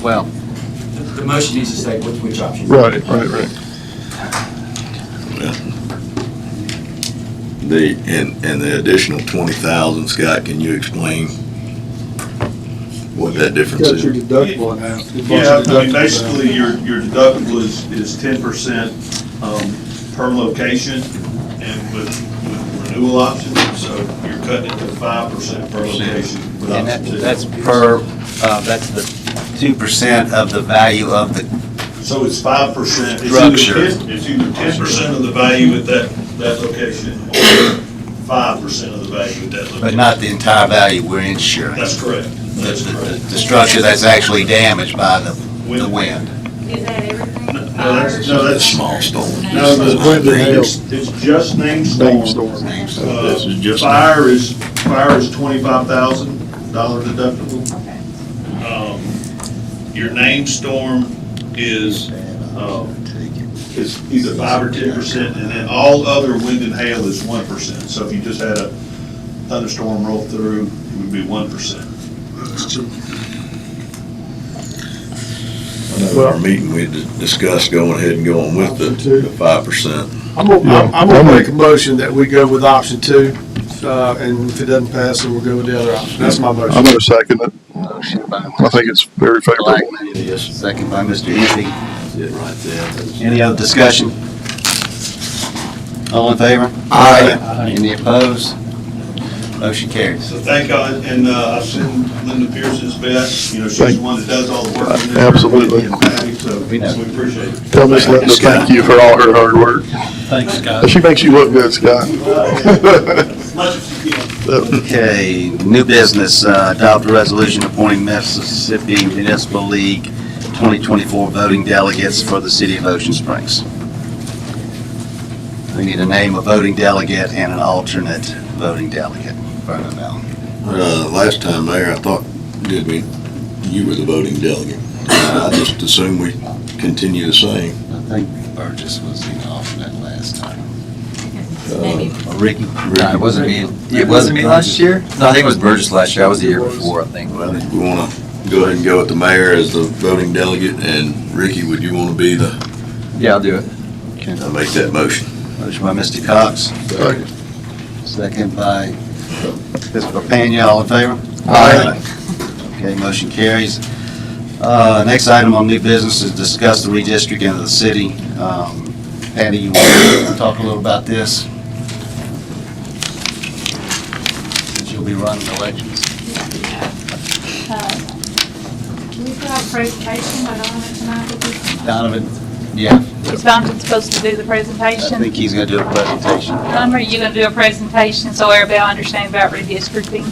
Well, The motion needs to state which option. Right. And the additional 20,000, Scott, can you explain what that difference Cut your is? deductible in half. Yeah, I mean, basically, your deductible is 10% per location, and with renewal options, so you're cutting it to 5% per location. with and option two. that's per, that's the 2% of the value of the, So it's 5%. Structure. It's either 10% of the value at that location, or 5% of the value at that location. but not the entire value we're insuring. That's correct. That's The correct. structure that's actually damaged by the wind. Is that everything? No, that's Small storm. No, it's just named storm. Name storm. This is just. Fire is $25,000 deductible. Your named storm is either 5 or 10%, and then all other wind and hail is 1%. So if you just had a thunderstorm roll through, it would be 1%. I know at our meeting, we discussed going ahead and going with the 5%. I'm gonna make a motion that we go with option 2, and if it doesn't pass, then we'll go with the other option. That's my motion. I'm gonna second it. Motion by I think it's very favorable. Blackman, second by Mr. Empey. That's it right there. Any other discussion? All in favor? Aye. Any opposed? Motion carries. So thank God, and I've seen Linda Pearson's best, she's Thank- the one that does all the work. in there. Absolutely. So we appreciate it. Tell Miss Linda thank you for all her hard work. Thanks, Scott. She makes you look good, Scott. Much as you can. Okay, new business, adopt a resolution appointing Mississippi Municipal League 2024 voting delegates for the city of Ocean Springs. We need to name a voting delegate and an alternate voting delegate. Vernon Allen. Last time, Mayor, I thought, you were the voting delegate. I just assume we continue the same. I think Burgess was the alternate last time. Maybe. Ricky? No, it wasn't me last year? No, I think it was Burgess last year. I was the year before, I think. Well, if we want to go ahead and go with the mayor as the voting delegate, and Ricky, would you want to be the? Yeah, I'll do it. I'll make that motion. Motion by Mr. Cox. Second by Mr. Pena, all in favor? Aye. Okay, motion carries. Next item on new business is discuss the redistricting of the city. Patty, you want to talk a little about this? Since you'll be running elections. Do we have a presentation by Donovan tonight? Donovan, yeah. Is Donovan supposed to do the I presentation? think he's going to do a presentation. Donovan, are you going to do a presentation so everybody understands about redistricting?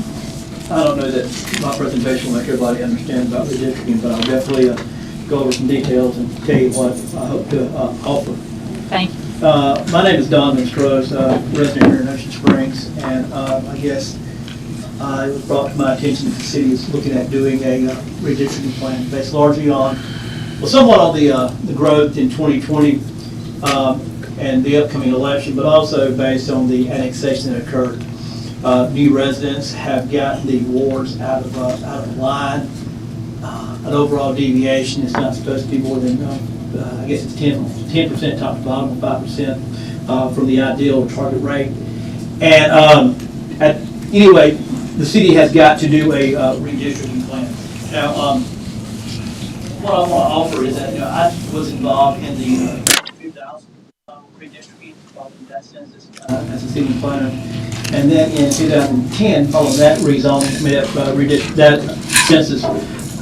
I don't know that my presentation will make everybody understand about redistricting, but I'll definitely go over some details and tell you what I hope to offer. Thank you. My name is Donovan Scruggs, resident here in Ocean Springs, and I guess it was brought to my attention that the city is looking at doing a redistricting plan based largely on, well, somewhat on the growth in 2020 and the upcoming election, but also based on the annexation that occurred. New residents have gotten the wards out of line. An overall deviation is not supposed to be more than, I guess it's 10% top to bottom, 5% from the ideal target rate. And anyway, the city has got to do a redistricting plan. Now, what I want to offer is that I was involved in the 2000 redistricting, following that census as a city planner. And then in 2010, following that rezoning, that census,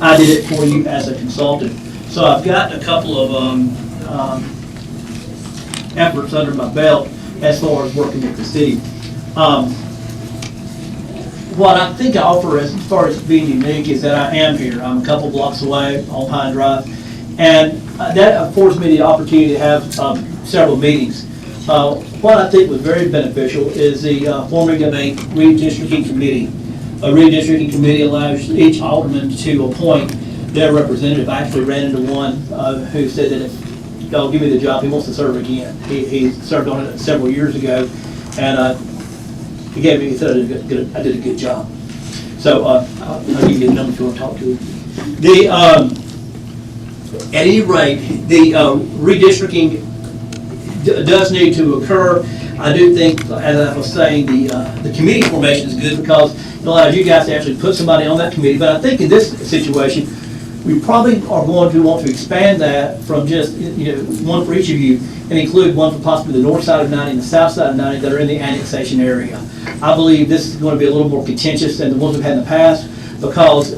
I did it for you as a consultant. So I've got a couple of efforts under my belt as far as working with the city. What I think I offer as far as being unique is that I am here. I'm a couple blocks away on Pine Drive, and that affords me the opportunity to have several meetings. What I think was very beneficial is the forming of a redistricting committee. A redistricting committee allows each alderman to appoint their representative. I actually ran into one who said that if y'all give me the job, he wants to serve again. He served on it several years ago, and he said I did a good job. So I'll give you the number if you want to talk to him. At any rate, the redistricting does need to occur. I do think, as I was saying, the committee formation is good because it allows you guys to actually put somebody on that committee. But I think in this situation, we probably are going to want to expand that from just one for each of you and include one for possibly the north side of 90 and the south side of 90 that are in the annexation area. I believe this is going to be a little more contentious than the ones we've had in the past because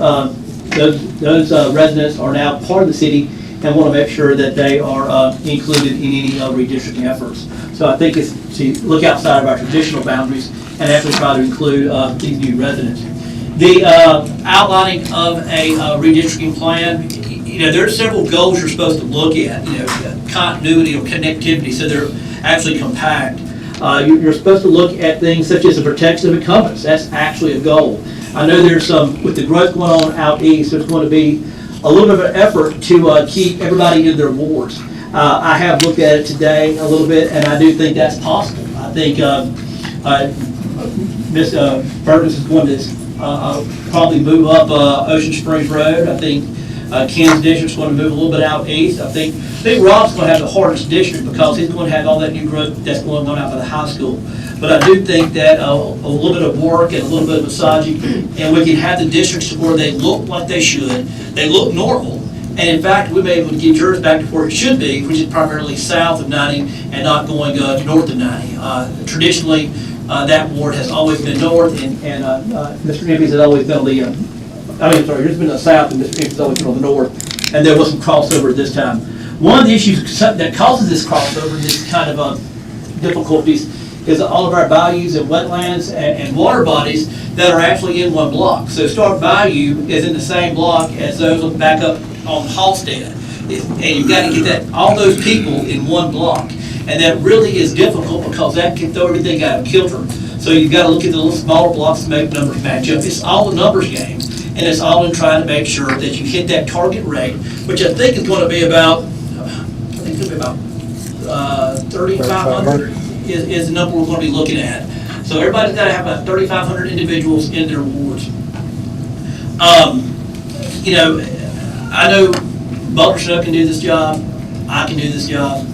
those residents are now part of the city and want to make sure that they are included in any redistricting efforts. So I think it's to look outside of our traditional boundaries and actually try to include these new residents. The outlining of a redistricting plan, there's several goals you're supposed to look at, continuity or connectivity, so they're actually compact. You're supposed to look at things such as the protection of incumbents. That's actually a goal. I know there's some, with the growth going on out east, there's going to be a little bit of an effort to keep everybody in their wards. I have looked at it today a little bit, and I do think that's possible. I think Ms. Fergus is going to probably move up Ocean Springs Road. I think Ken's district's going to move a little bit out east. I think Rob's going to have the hardest district because he's going to have all that new growth that's going on out by the high school. But I do think that a little bit of work and a little bit of massaging, and we can have the districts where they look like they should, they look normal, and in fact, we may be able to get yours back to where it should be, which is primarily south of 90 and not going north of 90. Traditionally, that ward has always been north, and Mr. Impey's has always been on the, there's been a south, and Mr. Impey's has always been on the north, and there was some crossover this time. One of the issues that causes this crossover, this kind of difficulties, is all of our bayous and wetlands and water bodies that are actually in one block. So Stark Bayou is in the same block as those back up on Halstead. And you've got to get all those people in one block. And that really is difficult because that can throw everything out of kilter. So you've got to look at the little smaller blocks to make numbers match up. It's all a numbers game. And it's all in trying to make sure that you hit that target rate, which I think is going to be about, 3,500. Is the number we're going to be looking at. So everybody's got to have about 3,500 individuals in their wards. you know, I know Butler Snow can do this job, I can do this job.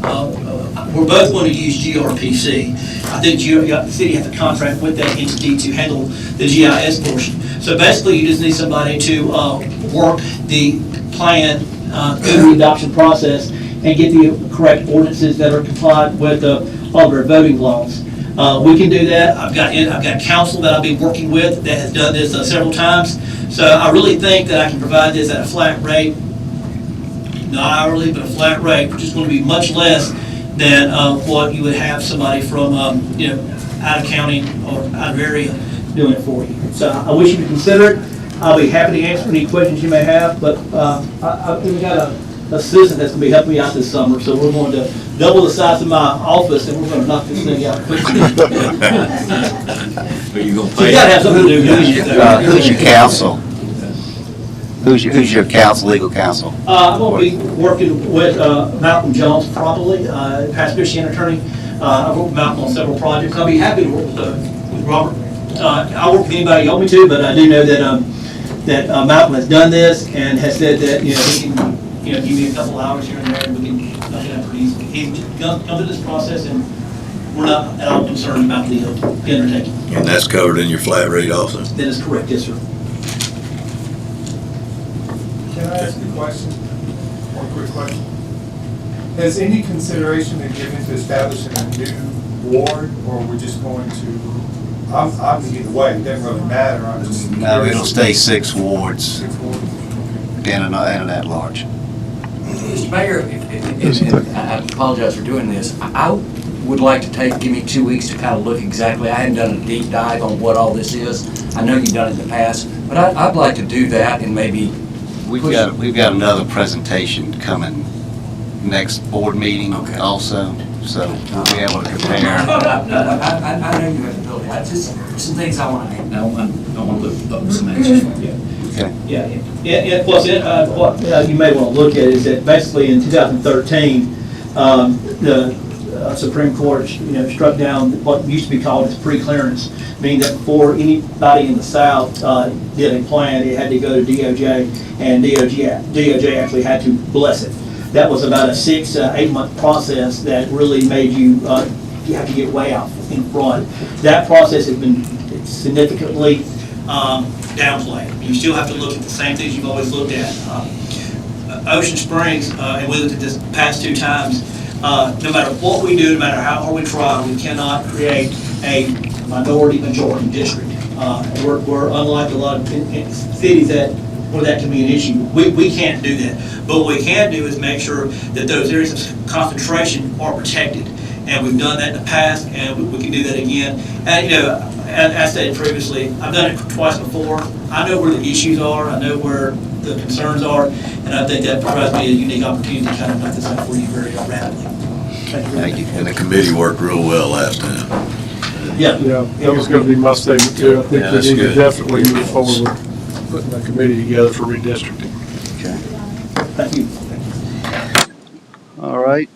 We're both going to use GRPC. I think the city has a contract with that entity to handle the GIS portion. So basically, you just need somebody to work the plan through the adoption process and get the correct ordinances that are compliant with all of our voting laws. We can do that. I've got counsel that I've been working with that has done this several times. So I really think that I can provide this at a flat rate, not hourly, but a flat rate, which is going to be much less than what you would have somebody from you know, out of county or out of area doing it for you. So I wish you would consider it. I'll be happy to answer any questions you may have, but we've got a assistant that's going to be helping me out this summer, so we're going to double the size of my office and we're going to knock this thing out quickly. Are you going to So you got to have something to do. Who's your counsel? Who's your counsel, legal counsel? I'm going to be working with Malcolm Jones, probably, past Michigan attorney. I've worked with Malcolm on several projects. I'll be happy to work with Robert. I'll work with anybody you want me to, but I do know that Malcolm has done this and has said that, you know, he can, you know, give me a couple hours here and there, and we can knock it out pretty easily. He's come to this process, and we're not at all concerned about the undertaking. And that's covered in your flat rate also? That is correct, yes, sir. Can I ask a question? One quick question. Has any consideration been given to establishing a new ward, or we're just going to, I'm either way, it doesn't really matter, I'm just. No, it'll stay 6 wards. 6 wards, okay. And an at-large. Mr. Mayor, and I apologize for doing this, I would like to give me 2 weeks to kind of look exactly, I hadn't done a deep dive on what all this is. I know you've done it in the past, but I'd like to do that and maybe. We've got another presentation coming next board meeting also, so we'll be able to compare. I know you have the ability, some things I want to, I want to look up some answers for you. Okay. Yeah. Plus, what you may want to look at is that basically in 2013, the Supreme Court, you know, struck down what used to be called as pre-clearance, meaning that before anybody in the South did a plan, it had to go to DOJ, and DOJ actually had to bless it. That was about a 6 to 8 month process that really made you have to get way out in front. That process has been significantly downplayed. You still have to look at the same things you've always looked at. Ocean Springs, and we looked at this past 2 times, no matter what we do, no matter how hard we try, we cannot create a majority district. We're unlike a lot of cities where that can be an issue. We can't do that. But what we can do is make sure that those areas of concentration are protected. And we've done that in the past, and we can do that again. And, you know, as I stated previously, I've done it twice before. I know where the issues are, I know where the concerns are, and I think that provides me a unique opportunity to kind of knock this out for you very rapidly. Thank you. And the committee worked real well last time. Yeah. Yeah, that was gonna be my statement too. I think Yeah, we that's need to good. definitely move forward with putting a committee together for redistricting. Thank you. All right.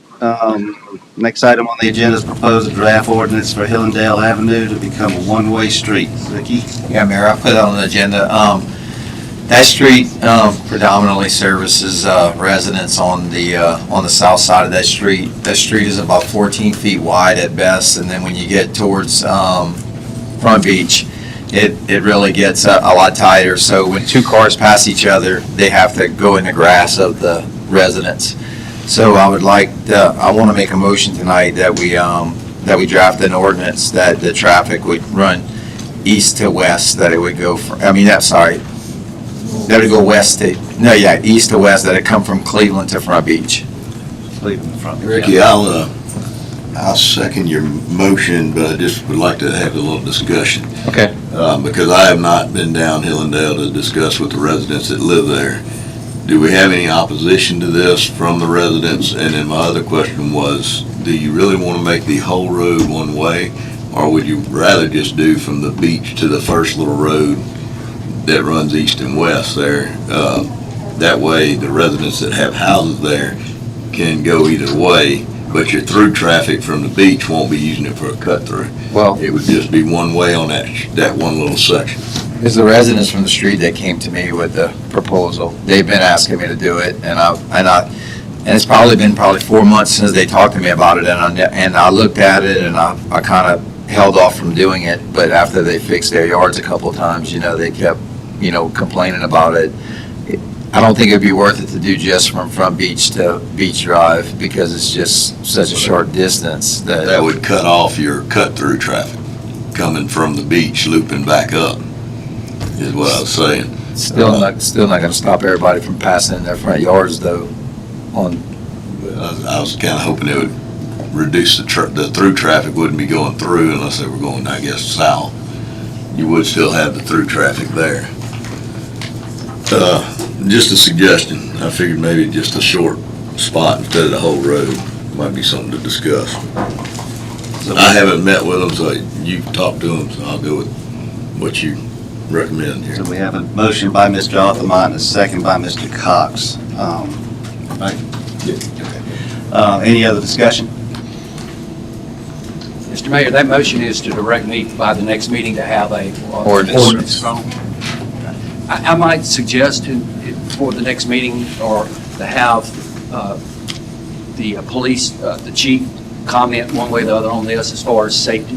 Next item on the agenda is proposed draft ordinance for Hillendale Avenue to become a one-way street. Ricky? Yeah, Mayor, I put it on the agenda. That street predominantly services residents on the south side of that street. That street is about 14 feet wide at best, and then when you get towards Front Beach, it really gets a lot tighter. So when 2 cars pass each other, they have to go in the grass of the residents. So I want to make a motion tonight that we draft an ordinance that the traffic would run east to west, that it would go that would go east to west, that it come from Cleveland to Front Beach. Cleveland to Front Beach. Ricky, I'll second your motion, but I just would like to have a little discussion. Okay. Because I have not been down Hillendale to discuss with the residents that live there. Do we have any opposition to this from the residents? And then my other question was, do you really want to make the whole road one way? Or would you rather just do from the beach to the first little road that runs east and west there? That way the residents that have houses there can go either way, but your through traffic from the beach won't be using it for a cut through. Well, it would just be one way on that one little section. It's the residents from the street that came to me with the proposal. They've been asking me to do it, and it's probably been 4 months since they talked to me about it, and I looked at it, and I kind of held off from doing it, but after they fixed their yards a couple of times, they kept, complaining about it. I don't think it'd be worth it to do just from Front Beach to Beach Drive, because it's just such a short distance That would cut off your cut-through traffic coming from the beach, looping back up, is what I was saying. Still not gonna stop everybody from passing in their front yards, though, I was kind of hoping it would reduce the through traffic wouldn't be going through unless they were going, I guess, south. You would still have the through traffic there. Just a suggestion. I figured maybe just a short spot instead of the whole road might be something to discuss. I haven't met with them, so you've talked to them, so I'll go with what you recommend here. So we have a motion by Mr. Aldermen and a second by Mr. Cox. Right? Okay. Any other discussion? Mr. Mayor, that motion is to direct me by the next meeting to have a Ordinance. I might suggest for the next meeting, or to have the police, the chief, comment one way or the other on this as far as safety.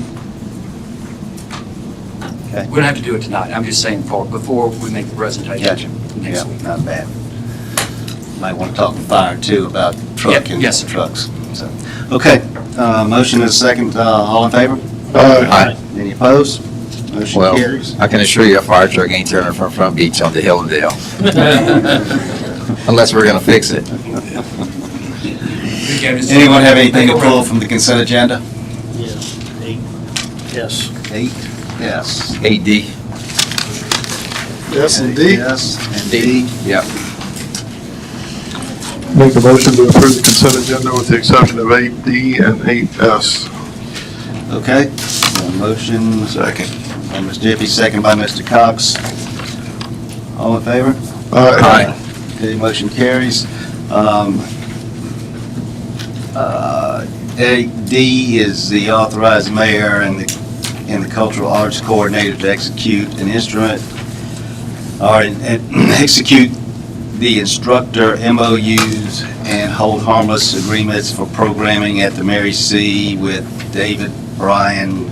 Okay. We don't have to do it tonight. I'm just saying before we make the presentation. Gotcha. Next Yeah, week. not bad. Might want to talk with fire too about trucking. Yes, sir. Trucks. So, okay, motion is second, all in favor? Aye. Any opposed? Motion Well, carries. I can assure you a fire truck ain't turning from Front Beach onto Hillendale. Unless we're gonna fix it. Anyone have anything to pull from the consent agenda? Yes. 8? Yes. 8D. Yes, and D. Yes, and D. Yep. Make a motion to approve the consent agenda with the exception of 8D and 8S. Okay, motion. Second. By Mr. Jiffy, second by Mr. Cox. All in favor? Aye. Okay, motion carries. 8D is the authorized mayor and the cultural arts coordinator to execute an instrument, or execute the instructor MOUs and hold harmless agreements for programming at the Mary C. with David, Brian,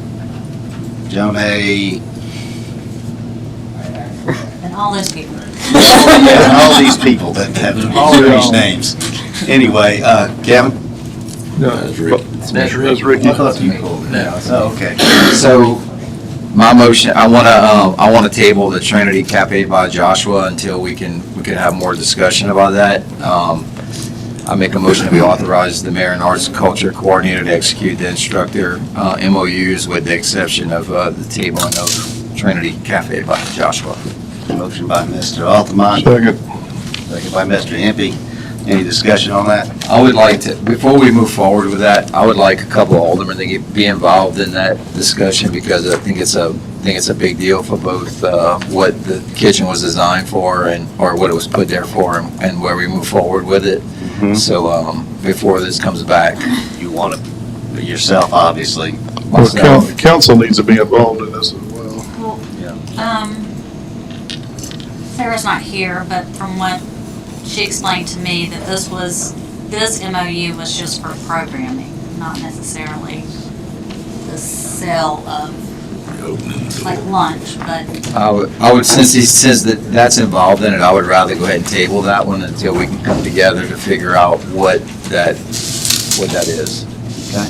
Joan A. And all those people. Yeah, and all these people that have strange names. Anyway, Kevin? That's Ricky. I thought you called me. Oh, okay. So, my motion, I wanna table the Trinity Cafe by Joshua until we can have more discussion about that. I make a motion that we authorize the mayor and arts culture coordinator to execute the instructor MOUs with the exception of the tabling of Trinity Cafe by Joshua. Motion by Mr. Aldermen. Second. Second by Mr. Impey. Any discussion on that? I would like to, before we move forward with that, I would like a couple of aldermen to be involved in that discussion, because I think it's a big deal for both what the kitchen was designed for or what it was put there for, and where we move forward with it. Mm-hmm. So before this comes back. You want to, yourself, obviously. Well, council needs to be involved in this as well. Well, Sarah's not here, but from what she explained to me, that this MOU was just for programming, not necessarily the sale of like lunch, but. I would since that's involved in it, I would rather go ahead and table that one until we can come together to figure out what that is. Okay.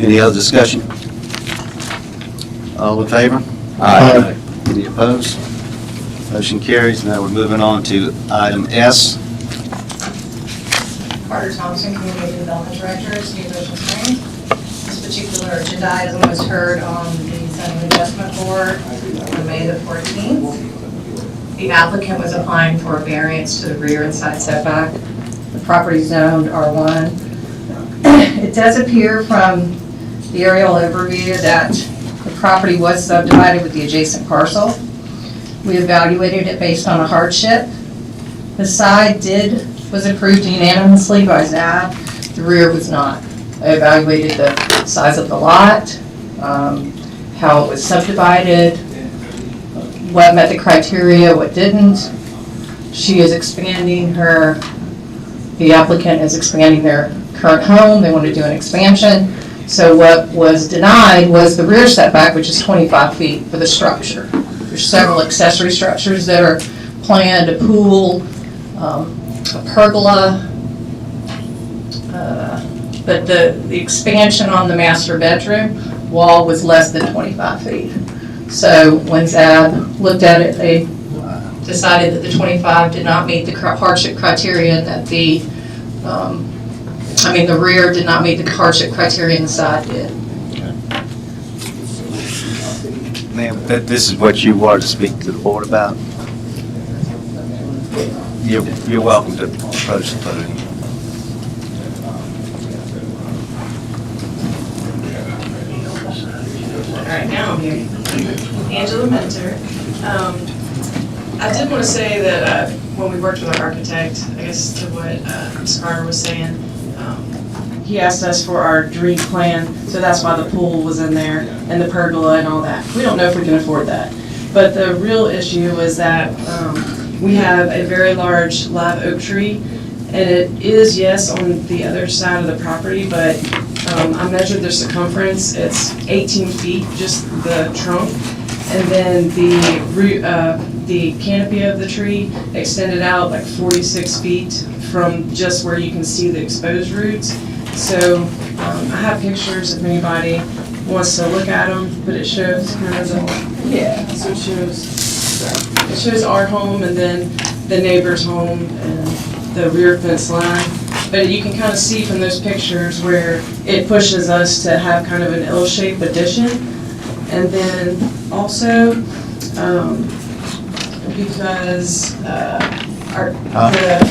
Any other discussion? All in favor? Aye. Any opposed? Motion carries. Now we're moving on to item S. Carter Thompson, Community Development Director, City of Ocean Springs. This particular agenda item was heard on the Zoning Adjustment Board on May the 14th. The applicant was applying for a variance to the rear and side setback. The property is zoned R1. It does appear from the aerial overview that the property was subdivided with the adjacent parcel. We evaluated it based on a hardship. The side was approved unanimously by ZAB. The rear was not. I evaluated the size of the lot, how it was subdivided, what met the criteria, what didn't. She is expanding the applicant is expanding their current home, they want to do an expansion. So what was denied was the rear setback, which is 25 feet for the structure. There's several accessory structures that are planned, a pool, a pergola, but the expansion on the master bedroom wall was less than 25 feet. So when ZAB looked at it, they decided that the 25 did not meet the hardship criteria, and that the rear did not meet the hardship criteria and the side did. Ma'am, this is what you wanted to speak to the board about? You're welcome to approach the podium. All right, now I'm here. Angela Mentor. I did want to say that when we worked with our architect, I guess to what Ms. Carter was saying, he asked us for our dream plan, so that's why the pool was in there and the pergola and all that. We don't know if we can afford that. But the real issue was that we have a very large live oak tree, and it is, yes, on the other side of the property, but I measured the circumference. It's 18 feet, just the trunk. And then the canopy of the tree extended out like 46 feet from just where you can see the exposed roots. So I have pictures if anybody wants to look at them, but it shows kind of so it shows our home and then the neighbor's home and the rear fence line. But you can kind of see from those pictures where it pushes us to have kind of an L-shaped addition. And then also, because the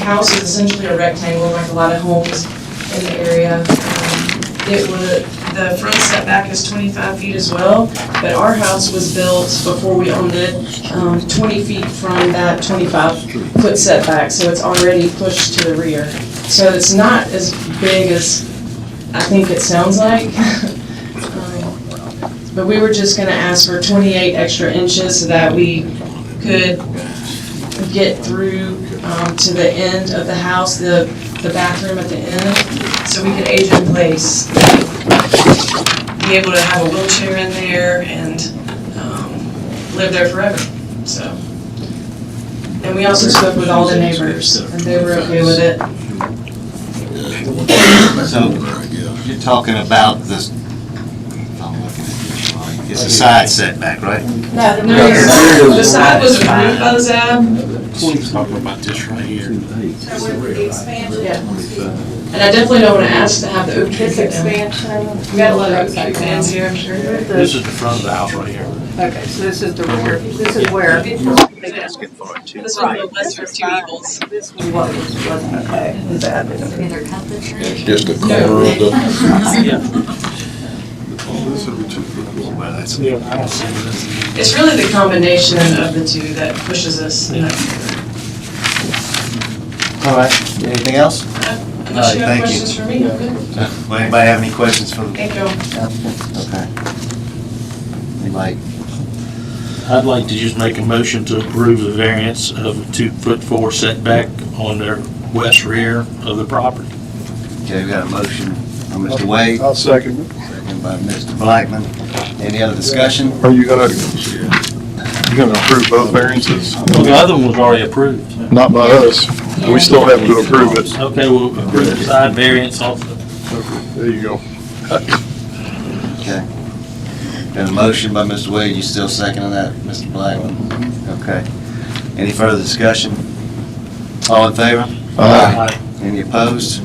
house is essentially a rectangle, like a lot of homes in the area, the front setback is 25 feet as well, but our house was built before we owned it, 20 feet from that 25-foot setback, so it's already pushed to the rear. So it's not as big as I think it sounds like. But we were just gonna ask for 28 extra inches so that we could get through to the end of the house, the bathroom at the end, so we could age in place. Be able to have a wheelchair in there and live there forever, so. And we also spoke with all the neighbors, and they were okay with it. So, you're talking about this, it's a side setback, right? No, the side was approved by the ZAB. He's talking about this right here. Yeah. And I definitely don't want to ask to have the oak tree cut down. We got a lot of oak tree fans here, I'm sure. This is the front of the house right here. Okay, so this is the rear, this is where. This is the lesser of two evils. This was what wasn't okay, is that? Either cut the tree. It's just a corner of the. It's really the combination of the two that pushes us in that favor. All right, anything else? Unless you have Thank you. questions for me, I'm good. Will anybody have any questions for the? Thank you. Okay. Anybody? I'd like to just make a motion to approve the variance of a 2'4" setback on their west rear of the property. Okay, we got a motion from Mr. Wade. I'll second it. Second by Mr. Blackman. Any other discussion? Are you gonna approve both variances? Well, the other one was already approved. Not by us. We still have to approve it. Okay, we'll approve the side variance also. There you go. Okay. Got a motion by Mr. Wade. You still seconding that, Mr. Blackman? Okay. Any further discussion? All in favor? Aye. Any opposed?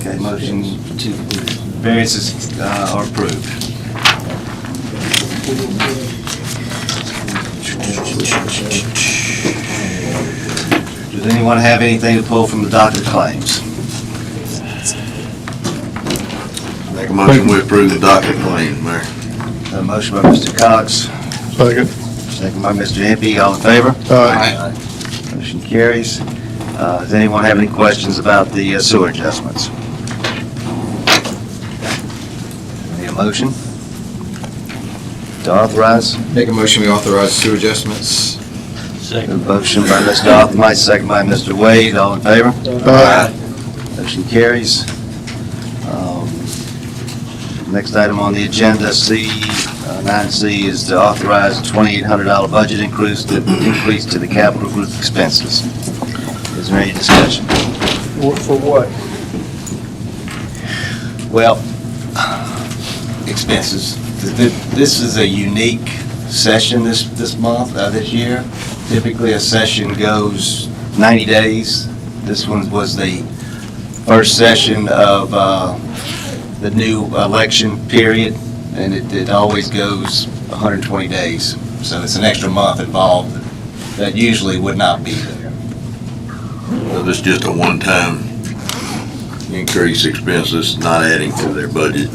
Okay, motion to variances are approved. Does anyone have anything to pull from the docket claims? Make a motion, we approve the docket claims, Mayor. A motion by Mr. Cox. Second. Second by Mr. Impey. All in favor? Aye. Motion carries. Does anyone have any questions about the sewer adjustments? Need a motion? To to authorize. Make a motion, we authorize sewer adjustments. Second. Motion by Mr. Arthur, second by Mr. Wade. All in favor? Aye. Motion carries. Next item on the agenda, 9C, is to authorize a $2,800 budget increase to the capital group expenses. Is there any discussion? For what? Well, expenses. This is a unique session this month, this year. Typically, a session goes 90 days. This one was the first session of the new election period, and it always goes 120 days. So it's an extra month involved that usually would not be there. So this is just a one-time increase expenses, not adding to their budget.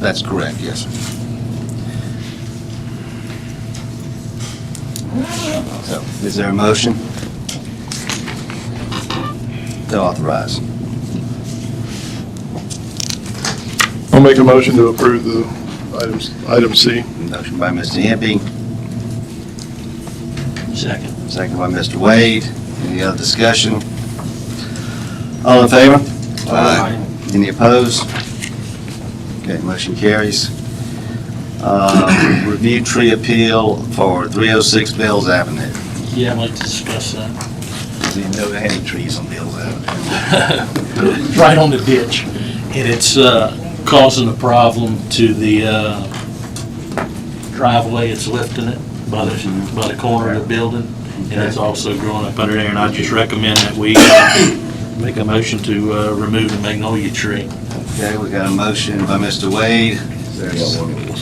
That's correct, yes, sir. So, is there a motion to authorize? I'll make a motion to approve the item C. Motion by Mr. Impey. Second. Second by Mr. Wade. Any other discussion? All in favor? Aye. Any opposed? Okay, motion carries. Review tree appeal for 306 Bills Avenue. Yeah, I'd like to discuss that. Didn't know they had any trees on Bills Avenue. Right on the ditch, and it's causing a problem to the driveway. It's lifting it by the corner of the building, and it's also growing up under there. And I just recommend that we make a motion to remove the magnolia tree. Okay, we got a motion by Mr. Wade. Is there a second?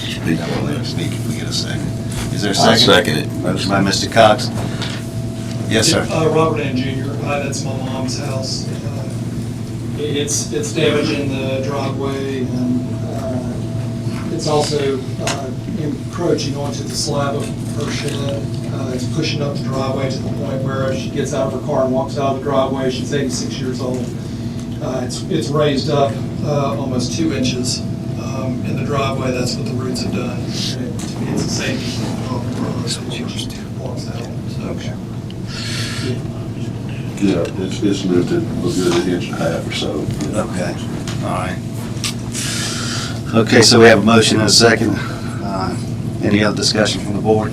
Speak if we get a second. Is there a second? I'll second it. Motion by Mr. Cox. Yes, sir. Robert Ann Jr., that's my mom's house. It's damaging the driveway, and it's also encroaching onto the slab of her shed. It's pushing up the driveway to the point where if she gets out of her car and walks out of the driveway, she's 86 years old. It's raised up almost 2 inches in the driveway. That's what the roots have done. And to me, it's a safety thing. Walks out. Okay. Yeah, it's lifted a good inch and a half or so. Okay, all right. Okay, so we have a motion and a second. Any other discussion from the board?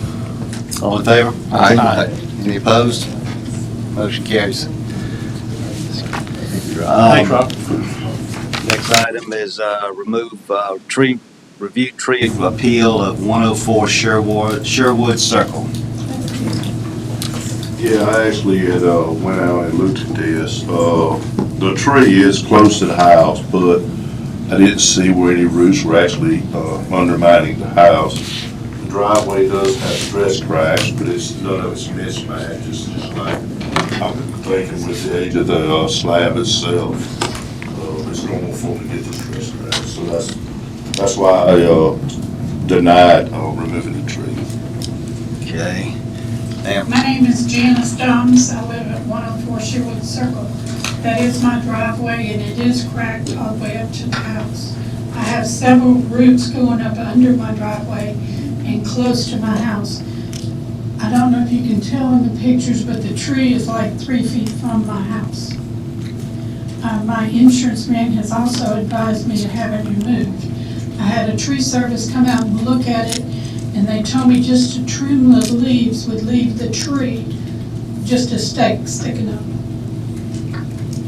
All in favor? Aye. Any opposed? Motion carries. Thanks, Rob. Next item is review tree appeal of 104 Sherwood Circle. Yeah, I actually had, went out and looked at this. The tree is close to the house, but I didn't see where any roots were actually, undermining the house. The driveway does have stress cracks, but none of it's mismatched. It's just like, I'm thinking with the age of the, slab itself, it's normal for them to get the stress cracks. So that's why I, denied, removing the tree. Okay. Ma'am. My name is Janice Doms. I live at 104 Sherwood Circle. That is my driveway, and it is cracked all the way up to the house. I have several roots going up under my driveway and close to my house. I don't know if you can tell in the pictures, but the tree is like 3 feet from my house. My insurance man has also advised me to have it removed. I had a tree service come out and look at it, and they told me just to trim the leaves would leave the tree just a stake sticking up.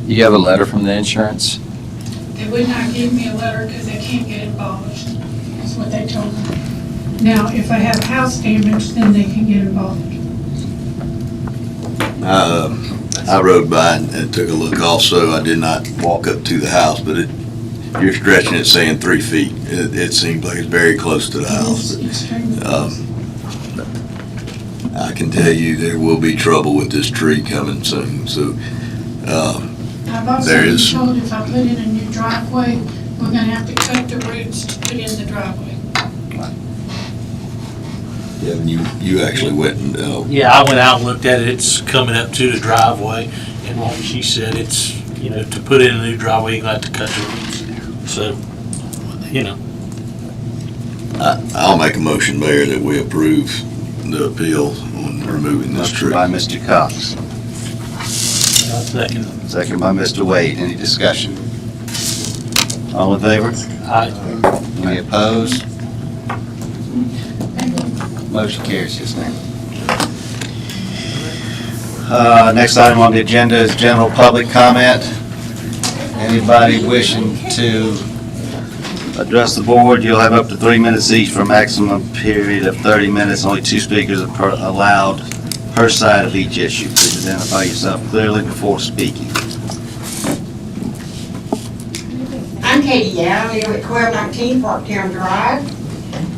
You have a letter from the insurance? They would not give me a letter because they can't get it abolished. That's what they told me. Now, if I have house damage, then they can get involved. I rode by and took a look also. I did not walk up to the house, but you're stretching it saying 3 feet. It seems like it's very close to the house. I can tell you there will be trouble with this tree coming soon, so, I've also there been is, told if I put in a new driveway, we're gonna have to cut the roots to put in the driveway. yeah, you actually went and, Yeah, I went out and looked at it. It's coming up to the driveway, and what she said, it's, to put in a new driveway, you're gonna have to cut the roots. So, I'll make a motion, Mayor, that we approve the appeal on removing this Motion tree. by Mr. Cox, Second. second by Mr. Wade. Any discussion? All in favor? Aye. Any opposed? Motion carries, yes, ma'am. Next item on the agenda is general public comment. Anybody wishing to address the board, you'll have up to 3 minutes each for a maximum period of 30 minutes. Only 2 speakers are allowed per side of each issue. Please identify yourself clearly before speaking. I'm Katie Young, I live at 1219 Parktown Drive.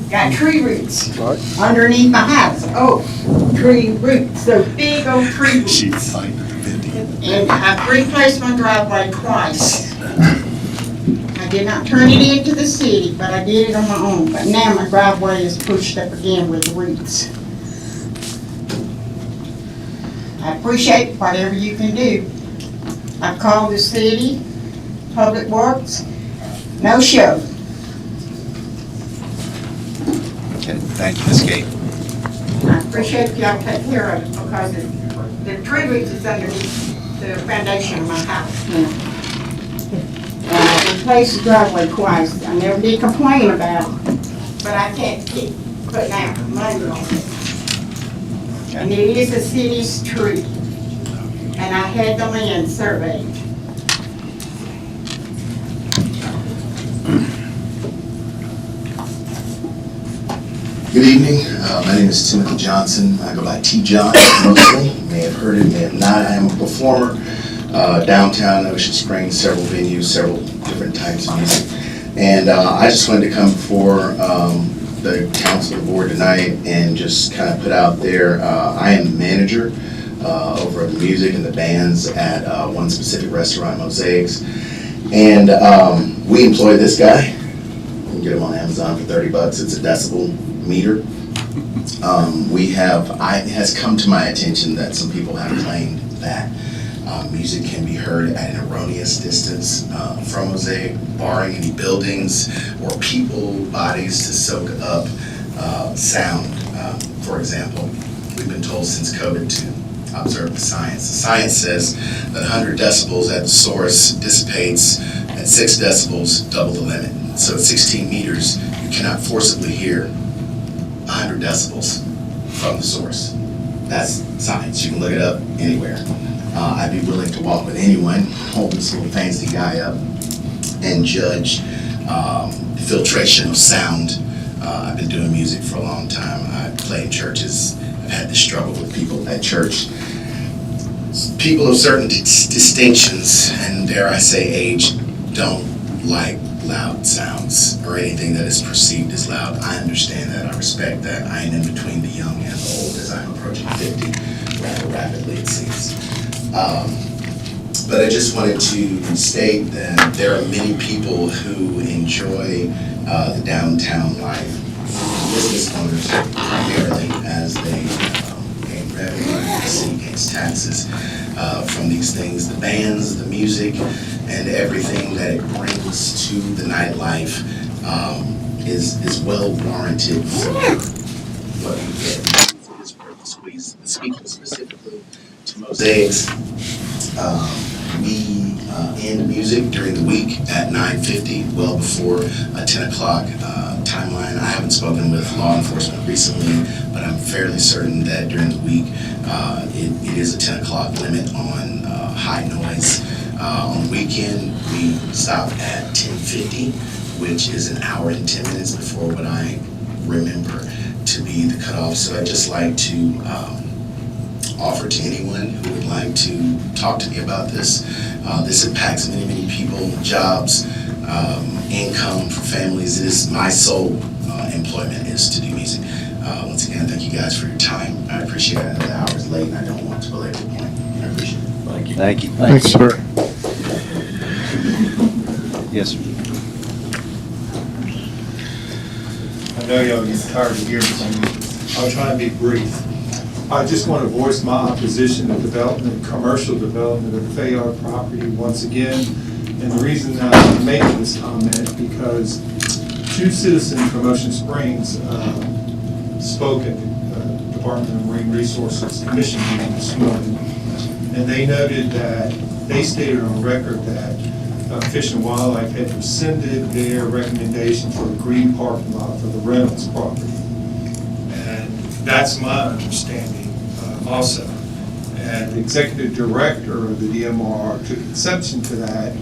Got tree roots underneath my house. Oh, tree roots, those big old tree roots. And I've replaced my driveway twice. I did not turn it into the city, but I did it on my own. But now my driveway is pushed up again with the roots. I appreciate whatever you can do. I've called the city, Public Works, no show. Okay, thank you, Ms. Kate. I appreciate y'all take care of it because the tree roots is underneath the foundation of my house now. I replaced the driveway twice. I never did complain about it, but I can't keep putting out money on it. And it is a city's tree. And I had the land surveyed. Good evening. My name is Timothy Johnson. I go by T. John mostly. You may have heard it, may have not. I am a performer downtown Ocean Springs, several venues, several different types of music. And I just wanted to come before the council board tonight and just kind of put out there, I am the manager over the music and the bands at one specific restaurant, Mosaics. And we employ this guy. You can get him on Amazon for $30. It's a decibel meter. It has come to my attention that some people have claimed that music can be heard at an erroneous distance from Mosaic, barring any buildings or people, bodies to soak up sound. For example, we've been told since COVID to observe the science. The science says that 100 decibels at the source dissipates at 6 decibels, double the limit. So at 16 meters, you cannot forcibly hear 100 decibels from the source. That's science. You can look it up anywhere. I'd be willing to walk with anyone, hold this little fancy guy up, and judge the filtration of sound. I've been doing music for a long time. I play in churches. I've had this struggle with people at church. People of certain distinctions, and dare I say age, don't like loud sounds or anything that is perceived as loud. I understand that. I respect that. I am in between the young and the old as I'm approaching 50 rather rapidly, it seems. But I just wanted to state that there are many people who enjoy the downtown life, business owners primarily, as they gain revenue and city gains taxes from these things. The bands, the music, and everything that it brings to the nightlife is well warranted for what you get. For this purpose, speaking specifically to Mosaics, we end music during the week at 9:50, well before a 10 o'clock timeline. I haven't spoken with law enforcement recently, but I'm fairly certain that during the week it is a 10 o'clock limit on high noise. On the weekend, we stop at 10:50, which is an hour and 10 minutes before what I remember to be the cutoff. So I'd just like to offer to anyone who would like to talk to me about this. This impacts many, many people, jobs, income for families. It is my sole employment is to do music. Once again, thank you guys for your time. I appreciate it. I know the hour is late and I don't want to belabor the point. I appreciate it. Thank you. Thank you. Thanks, sir. Yes, sir. I know y'all get tired of hearing from me. I'll try and be brief. I just want to voice my opposition to development, commercial development of the Fayard property once again. And the reason I'm making this comment because two citizens from Ocean Springs spoke at the Department of Marine Resources Commission meeting this morning, and they noted that, they stated on record that Fish and Wildlife had rescinded their recommendation for a green parking lot for the Reynolds property. And that's my understanding also. And the executive director of the DMR took exception to that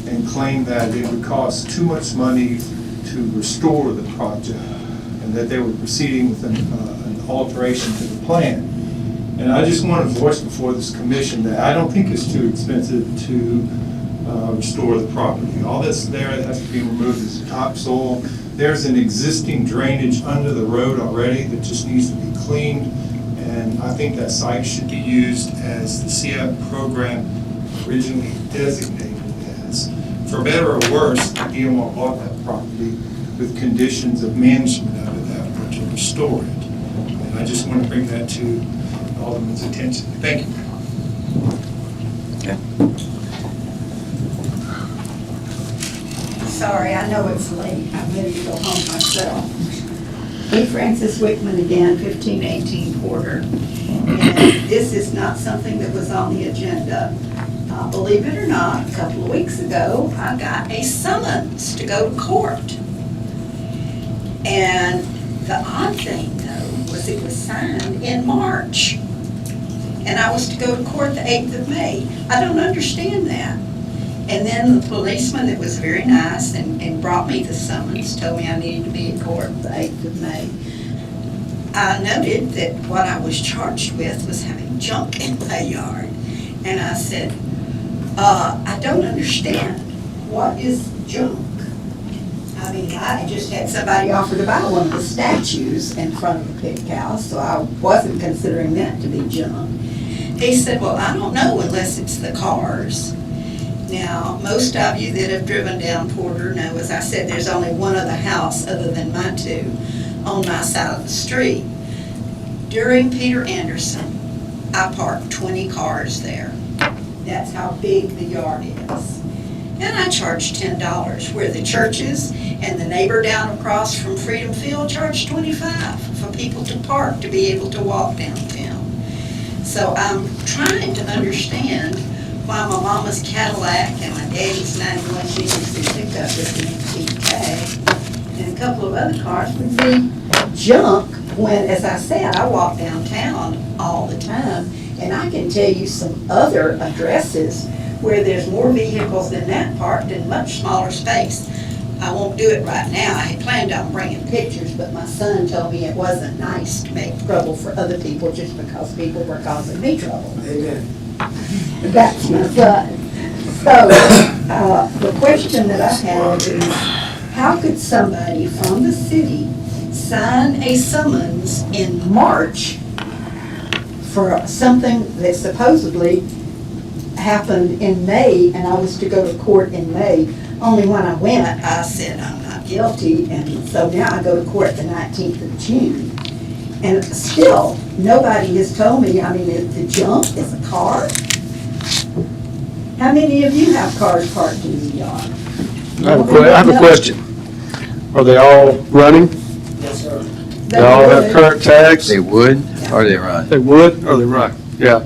and claimed that it would cost too much money to restore the project and that they were proceeding with an alteration to the plan. And I just want to voice before this commission that I don't think it's too expensive to restore the property. All that's there that has to be removed is the topsoil. There's an existing drainage under the road already that just needs to be cleaned. And I think that site should be used as the CF program originally designated as. For better or worse, the DMR bought that property with conditions of management of it that were to restore it. And I just want to bring that to Alderman's attention. Thank you. Sorry, I know it's late. I'm ready to go home myself. E. Francis Wickman again, 1518 Porter. And this is not something that was on the agenda. Believe it or not, a couple of weeks ago, I got a summons to go to court. And the odd thing, though, was it was signed in March. And I was to go to court the 8th of May. I don't understand that. And then the policeman that was very nice and brought me the summons told me I needed to be in court the 8th of May. I noted that what I was charged with was having junk in my yard. And I said, I don't understand. What is junk? I mean, I just had somebody offer to buy one of the statues in front of the pig house, so I wasn't considering that to be junk. He said, well, I don't know unless it's the cars. Now, most of you that have driven down Porter know, as I said, there's only one other house other than my two on my side of the street. During Peter Anderson, I parked 20 cars there. That's how big the yard is. And I charged $10, where the churches and the neighbor down across from Freedom Field charged $25 for people to park to be able to walk downtown. So I'm trying to understand why my mama's Cadillac and my daddy's 91 GMC pickup is an MPK and a couple of other cars would be junk when, as I said, I walk downtown all the time, and I can tell you some other addresses where there's more vehicles than that parked in much smaller space. I won't do it right now. I had planned on bringing pictures, but my son told me it wasn't nice to make trouble for other people just because people were causing me trouble. Amen. That's my son. So, the question that I have is, how could somebody from the city sign a summons in March for something that supposedly happened in May, and I was to go to court in May? Only when I went, I said I'm not guilty, and so now I go to court the 19th of June. And still, nobody has told me, I mean, if the junk is a car. How many of you have cars parked in your yard? I have a question. Are they all running? Yes, sir. They all have current tags? They would, or they run? They would, or they run? Yeah.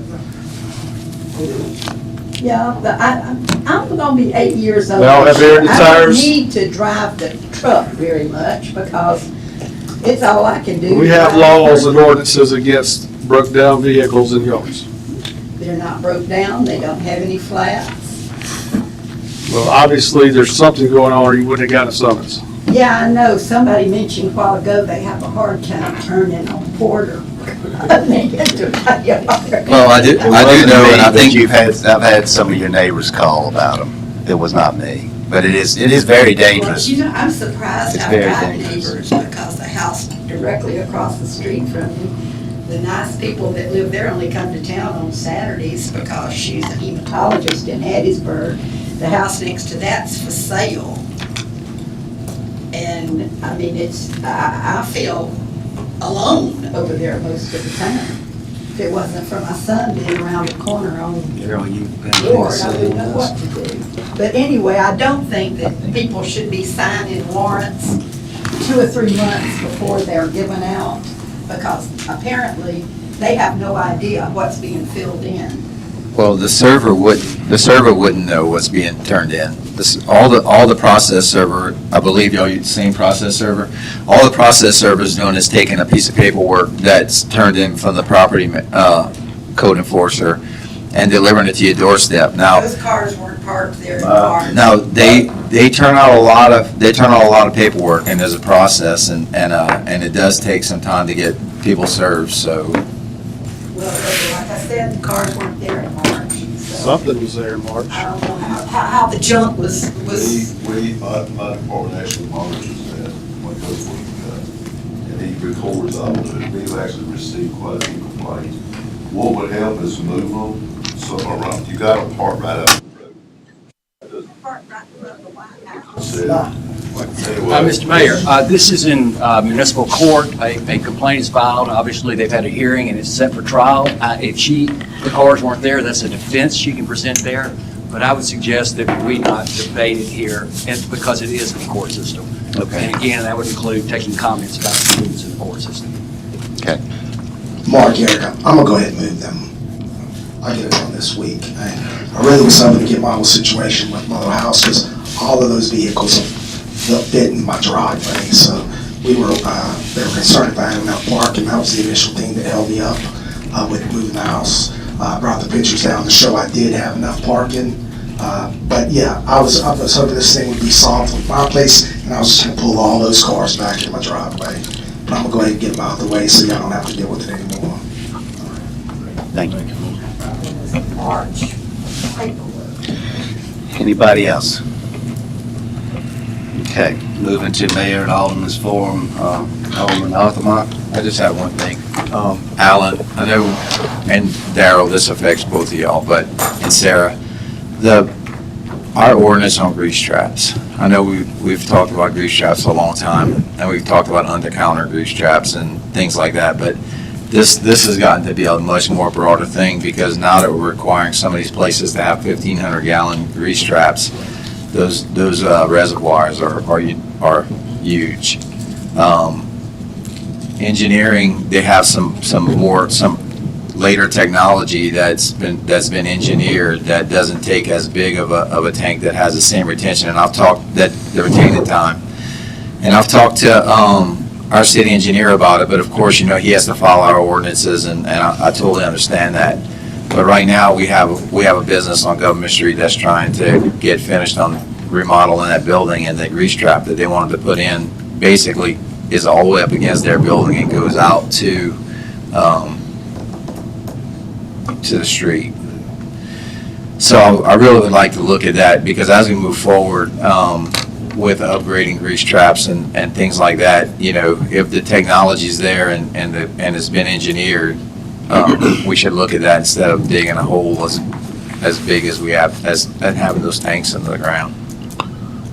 Yeah, but I'm gonna be 8 years old. They all have air in the I tires? don't need to drive the truck very much because it's all I can do. We have laws and ordinances against broke down vehicles in yards. They're not broke down, they don't have any flats. Well, obviously, there's something going on or you wouldn't have got a summons. Yeah, I know, somebody mentioned a while ago they have a hard time turning on Porter. They get to my yard. Well, I do know, and I think I've had some of your neighbors call about them. It was not me, but it is very dangerous. Well, you know, I'm surprised It's I've very got dangerous. neighbors because the house directly across the street from me, the nice people that live there only come to town on Saturdays because she's a hematologist in Hattiesburg. The house next to that's for sale. And, I mean, I feel alone over there most of the time. If it wasn't for my son being around the corner on Ward, I wouldn't know what to do. But anyway, I don't think that people should be signing warrants 2 or 3 months before they're given out, because apparently they have no idea what's being filled in. Well, the server wouldn't know what's being turned in. All the process server, I believe y'all use the same process server. All the process server is doing is taking a piece of paperwork that's turned in from the property code enforcer and delivering it to your doorstep. Now, Those cars weren't parked there in March. no, they turn out a lot of paperwork, and there's a process, and it does take some time to get people served. So, Well, like I said, the cars weren't there in March. So Something was there in March. I don't know how the junk was. My department actually monitors that when it goes and he records all of it. We've actually received quite a few complaints. What would help is move them, so around, you got a park right up the road. Mr. Mayor, this is in municipal court. A complaint is filed. Obviously, they've had a hearing and it's set for trial. If the cars weren't there, that's a defense she can present there. But I would suggest that we not debate it here, and because it is in the court system. Okay. And again, that would include taking comments about the movements in the court system. okay. Mark, Erica, I'm gonna go ahead and move them. I get it done this week. I really was hoping to get my whole situation with Mother House, because all of those vehicles they'll fit in my driveway. So they were concerned if I had enough parking. That was the initial thing that held me up with moving the house. I brought the pictures down to show I did have enough parking. But yeah, I was hoping this thing would be solved with my place, and I was just gonna pull all those cars back into my driveway. But I'm gonna go ahead and get them out of the way so y'all don't have to deal with it anymore. Thank you. March. Anybody else? Okay, moving to Mayor and Alderman's Forum, Alderman Altamont. I just have one thing. Alan, I know, and Darrell, this affects both of y'all, and Sarah, our ordinance on grease traps. I know we've talked about grease traps for a long time, and we've talked about under-counter grease traps and things like that, but this has gotten to be a much more broader thing, because now that we're requiring some of these places to have 1,500-gallon grease traps, those reservoirs are huge. Engineering, they have some later technology that's been engineered that doesn't take as big of a tank, that has the same retention, and the retaining time. And I've talked to our city engineer about it, but of course, he has to follow our ordinances, and I totally understand that. But right now, we have a business on Government Street that's trying to get finished on remodeling that building, and the grease trap that they wanted to put in basically is all the way up against their building and goes out to the street. So I really would like to look at that, because as we move forward with upgrading grease traps and things like that, if the technology's there and it's been engineered, we should look at that instead of digging a hole as big as we have, and having those tanks into the ground.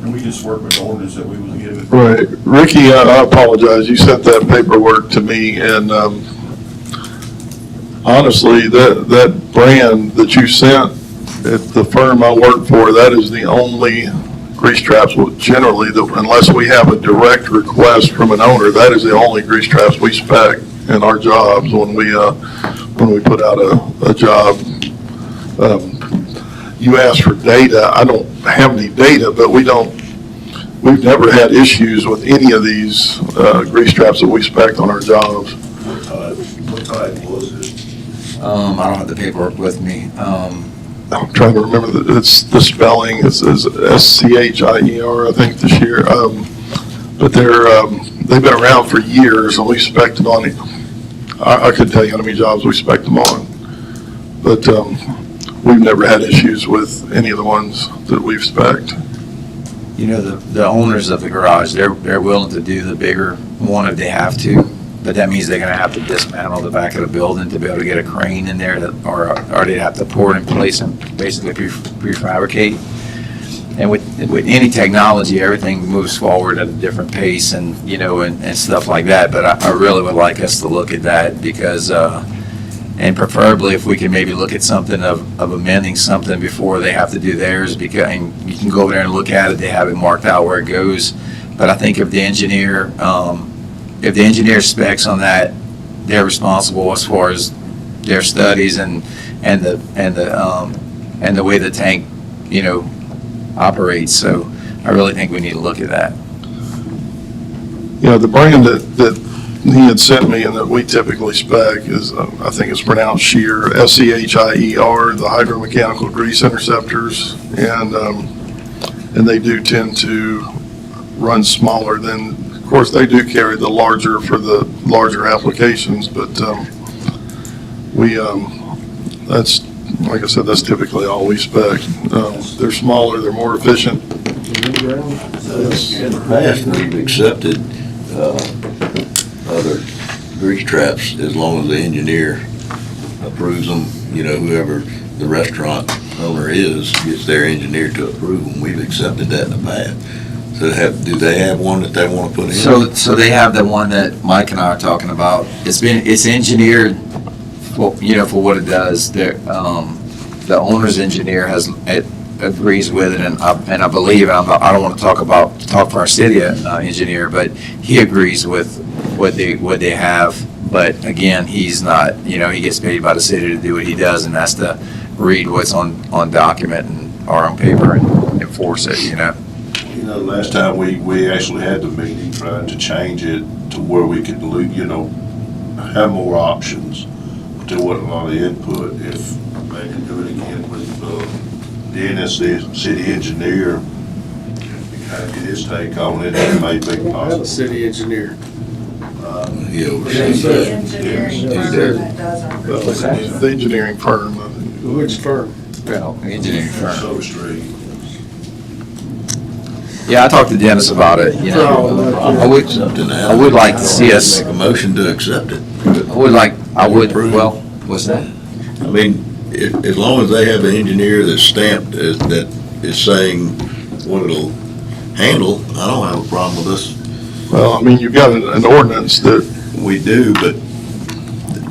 And we just work with the ordinance that we was given. Right. Ricky, I apologize. You sent that paperwork to me, and honestly, that brand that you sent at the firm I work for, that is the only grease traps, generally, unless we have a direct request from an owner, that is the only grease traps we spec in our jobs when we put out a job. You asked for data. I don't have any data, but we've never had issues with any of these grease traps that we spec on our jobs. What type was it? I don't have the paperwork with me. I'm trying to remember it's the spelling. It's SCHIER, I think, this year. But they've been around for years, and we spec'd them on it. I couldn't tell you how many jobs we spec'd them on, but we've never had issues with any of the ones that we've spec'd. The owners of the garage, they're willing to do the bigger one if they have to, but that means they're gonna have to dismantle the back of the building to be able to get a crane in there, or they'd have to pour it in place and basically prefabricate. And with any technology, everything moves forward at a different pace, and stuff like that. But I really would like us to look at that, because and preferably if we can maybe look at something of amending something before they have to do theirs, because and you can go over there and look at it. They have it marked out where it goes. But I think if the engineer specs on that, they're responsible as far as their studies and the way the tank, operates. So I really think we need to look at that. The brand that he had sent me and that we typically spec is, I think it's pronounced Scheer, SCHIER, the hydromechanical grease interceptors. And they do tend to run smaller than, of course, they do carry the larger for the larger applications, but that's, like I said, that's typically all we spec. They're smaller, they're more efficient. In the past, we've accepted other grease traps as long as the engineer approves them. Whoever the restaurant owner is gets their engineer to approve them. We've accepted that in the past. So do they have one that they want to put in? So they have the one that Mike and I are talking about. It's engineered for what it does. The owner's engineer agrees with it, and I believe, I don't want to talk for our city engineer, but he agrees with what they have. But again, he's not, he gets paid by the city to do what he does, and that's to read what's on document or on paper and enforce it. Last time we actually had the meeting trying to change it to where we could, have more options. There wasn't a lot of input. If they could do it again with Dennis, the city engineer, kind of get his take on it, it may be possible. I have a city engineer. He oversees that. The engineering firm. Which firm? Well, engineering firm. Silver Street. Yeah, I talked to Dennis about it. I would like to see us make a motion to accept it. What's that? I mean, as long as they have an engineer that's stamped that is saying what it'll handle, I don't have a problem with this. Well, I mean, you've got an ordinance that. We do, but,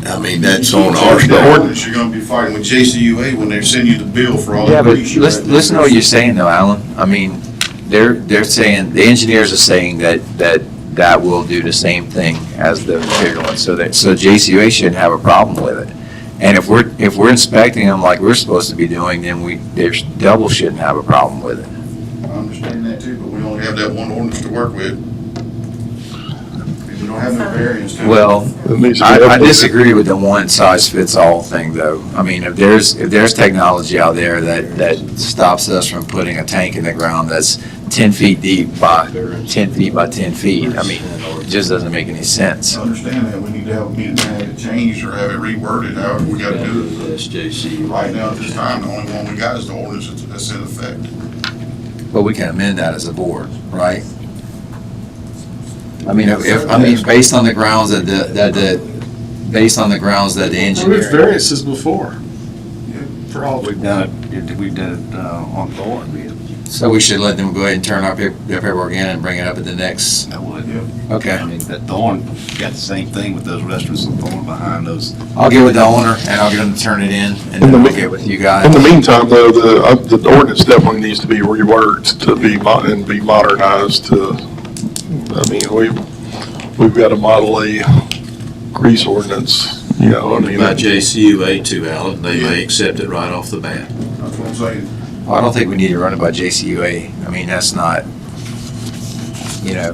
I mean, that's on our The stuff. ordinance, you're gonna be fighting with JCUA when they send you the bill for all Yeah, the but grease. listen to what you're saying though, Alan. I mean, they're saying, the engineers are saying that will do the same thing as the bigger one. So JCUA shouldn't have a problem with it. And if we're inspecting them like we're supposed to be doing, then they double shouldn't have a problem with it. I understand that too, but we only have that one ordinance to work with. We don't have no variance to it. Well, I disagree with the one-size-fits-all thing, though. I mean, if there's technology out there that stops us from putting a tank in the ground that's 10 feet deep by 10 feet by 10 feet, I mean, it just doesn't make any sense. I understand that, we need to have a meeting and have it changed or have it reworded, however we gotta do it. SJC. Right now, at this time, the only one we got is the ordinance that's in effect. But we can amend that as a board, right? I mean, based on the grounds that the engineer. There's variances before. For all. We've done it on Thorn. So we should let them go ahead and turn our paperwork in and bring it up at the next. I would. Okay. I mean, that Thorn got the same thing with those restaurants on Thorn behind those. I'll get with the owner and I'll get them to turn it in and then I'll get with you guys. In the meantime, though, the ordinance definitely needs to be reworked to be modernized to, I mean, we've got a Model A grease ordinance, By JCUA too, Alan, they may accept it right off the bat. That's what I'm saying. Well, I don't think we need to run it by JCUA. I mean, that's not, They're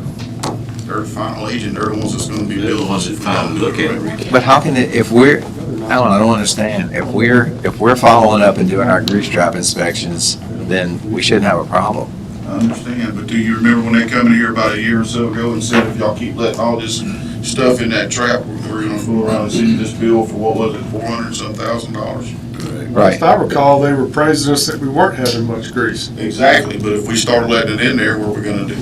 the final agent, they're the ones that's gonna be billing us if we don't look at it. But how can it, Alan, I don't understand. If we're following up and doing our grease trap inspections, then we shouldn't have a problem. I understand, but do you remember when they come in here about a year or so ago and said, if y'all keep letting all this stuff in that trap, we're gonna fool around and send you this bill for, what was it, $400-some-thousand? Right. If I recall, they were praising us that we weren't having much grease. Exactly, but if we start letting it in there, what are we gonna do?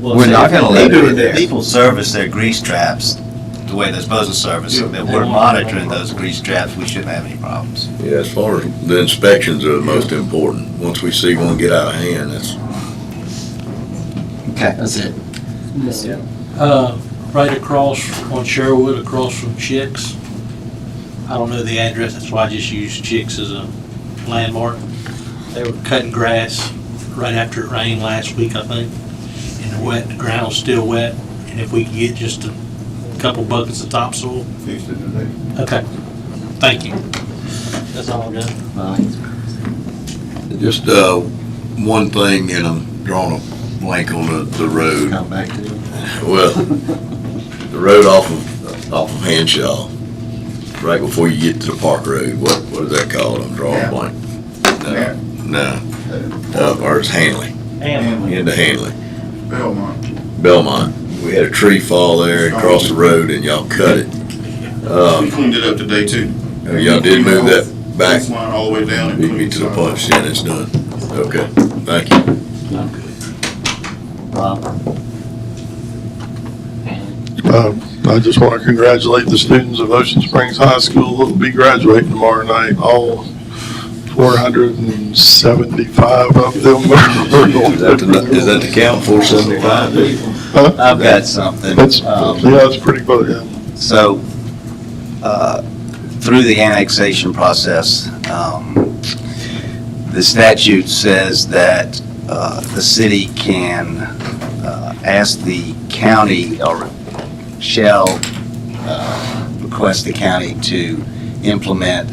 We're not gonna let it in there. People service their grease traps the way they're supposed to service them. If we're monitoring those grease traps, we shouldn't have any problems. Yeah, as far as the inspections are the most important. Once we see one get out of hand, that's. Okay, that's it. Right across on Sherwood, across from Chicks. I don't know the address, that's why I just used Chicks as a landmark. They were cutting grass right after it rained last week, I think. and the ground's still wet, and if we could get just a couple buckets of topsoil. Fixed it today. Okay, thank you. That's all I got. Just, one thing, and I'm drawing a blank on the road. Come back to it. Well, the road off of Hanshaw, right before you get to the Park Road, what is that called? I'm drawing a blank. No, or it's Hanley, into Hanley. Belmont. We had a tree fall there across the road and y'all cut it. We cleaned it up today too. Y'all did move that back. Fence line all the way down. Beat me to the punch, then it's done. Okay, thank you. I just want to congratulate the students of Ocean Springs High School who will be graduating tomorrow night. All 475 of them. Is that the count, 475? I've got something. That's pretty close, yeah. So, through the annexation process, the statute says that the city can ask the county or shall request the county to implement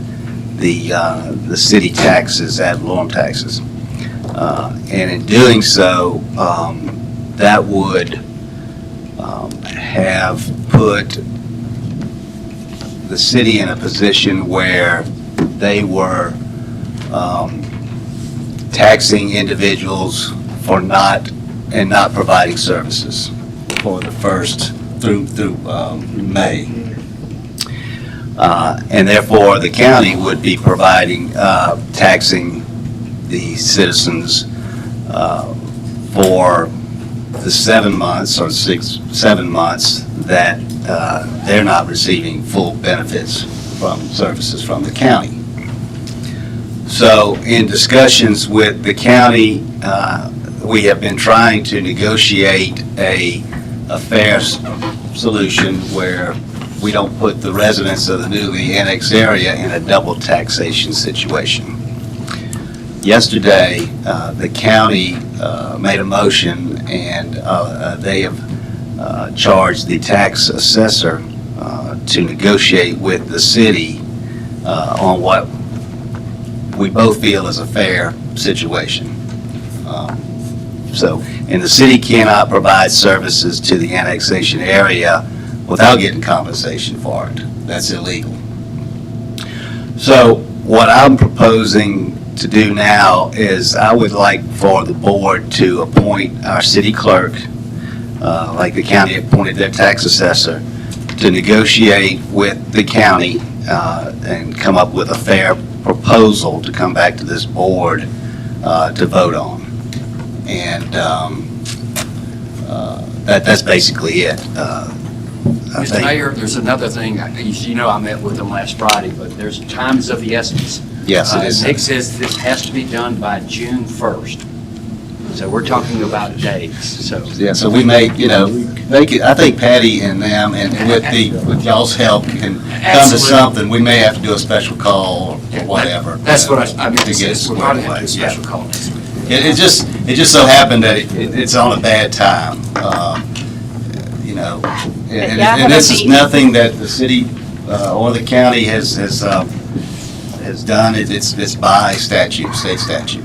the city taxes, ad valorem taxes. And in doing so, that would have put the city in a position where they were taxing individuals for not providing services for the first through May. And therefore, the county would be providing, taxing the citizens for the 7 months or 7 months that they're not receiving full benefits from services from the county. So in discussions with the county, we have been trying to negotiate a fair solution where we don't put the residents of the newly annexed area in a double taxation situation. Yesterday, the county made a motion and they have charged the tax assessor to negotiate with the city on what we both feel is a fair situation. And the city cannot provide services to the annexation area without getting compensation for it. That's illegal. So what I'm proposing to do now is I would like for the board to appoint our city clerk, like the county appointed their tax assessor, to negotiate with the county and come up with a fair proposal to come back to this board to vote on. And that's basically it. Mr. Mayor, there's another thing. You know, I met with them last Friday, but there's time is of the essence. Yes, it is. Nick says this has to be done by June 1st. So we're talking about days, so. Yeah, so we may, make it, I think Patty and them, and with y'all's help, can come to something. We may have to do a special call or whatever. That's what I mean. To get it We're going to squared have away. a special call next week. It just so happened that it's on a bad time, and this is nothing that the city or the county has done. It's by statute, state statute.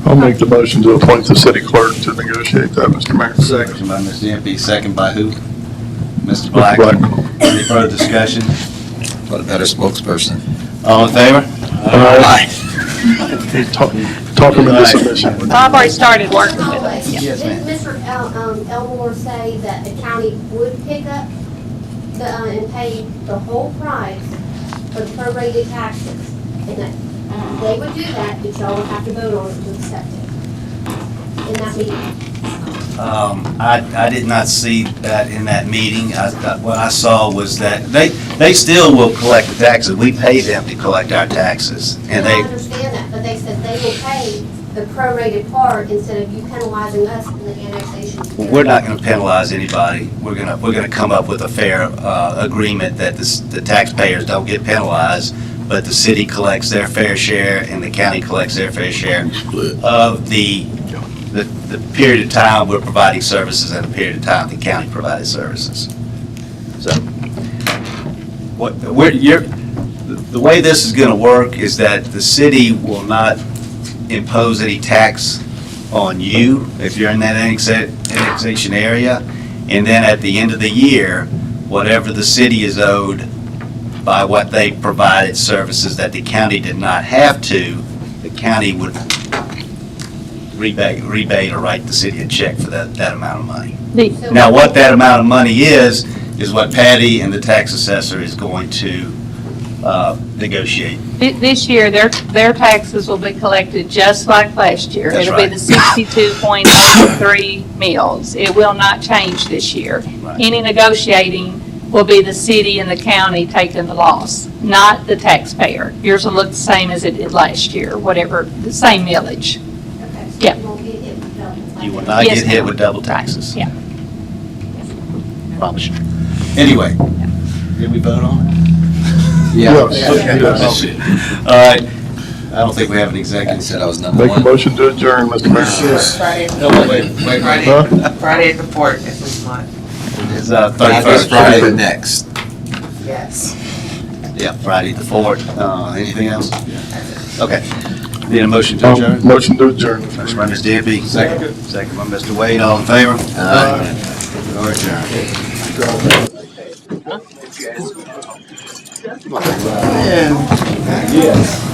I'll make the motion to appoint the city clerk to negotiate that, Mr. Mayor. Second by Mr. MP, second by who? Mr. Black. Any further discussion? What a better spokesperson. All in favor? Aye. Talk him into submission. Bob already started working with us. Yes, ma'am. Didn't Mr. Elmore say that the county would pick up and pay the whole price for the prorated taxes? And that they would do that, but y'all would have to vote on it to accept it in that meeting? I did not see that in that meeting. What I saw was that they still will collect the taxes. We pay them to collect our taxes. And I understand that, but they said they will pay the prorated part instead of you penalizing us in the annexation. we're not going to penalize anybody. We're going to come up with a fair agreement that the taxpayers don't get penalized, but the city collects their fair share and the county collects their fair share of the the period of time we're providing services and the period of time the county provided services. So, the way this is going to work is that the city will not impose any tax on you if you're in that annexation area. And then at the end of the year, whatever the city is owed by what they provided services that the county did not have to, the county would rebate or write the city a check for that amount of money. Now, what that amount of money is what Patty and the tax assessor is going to negotiate. This year, their taxes will be collected just like last year. That's It'll right. be the 62.03 mills. It will not change this year. Right. Any negotiating will be the city and the county taking the loss, not the taxpayer. Yours will look the same as it did last year, whatever, the same millage. Okay, so Yeah. you won't get hit with double. You will not Yes, get hit ma'am. with double taxes. Yeah. Promise you. Anyway, did we vote on it? Yeah. Okay. All right. I don't think we have an executive. Said I was number Make a one. motion to adjourn, Mr. Mayor. Friday, No, wait. Huh? Friday the 4th of this month. It's Not 31st. this Friday, but next. Yes. Yeah, Friday the 4th. Anything else? Okay. Need a motion to adjourn? Motion to adjourn. Motion by Ms. Dearby. Second. Second by Mr. Wade. All in favor? Aye. We are adjourned. Yes.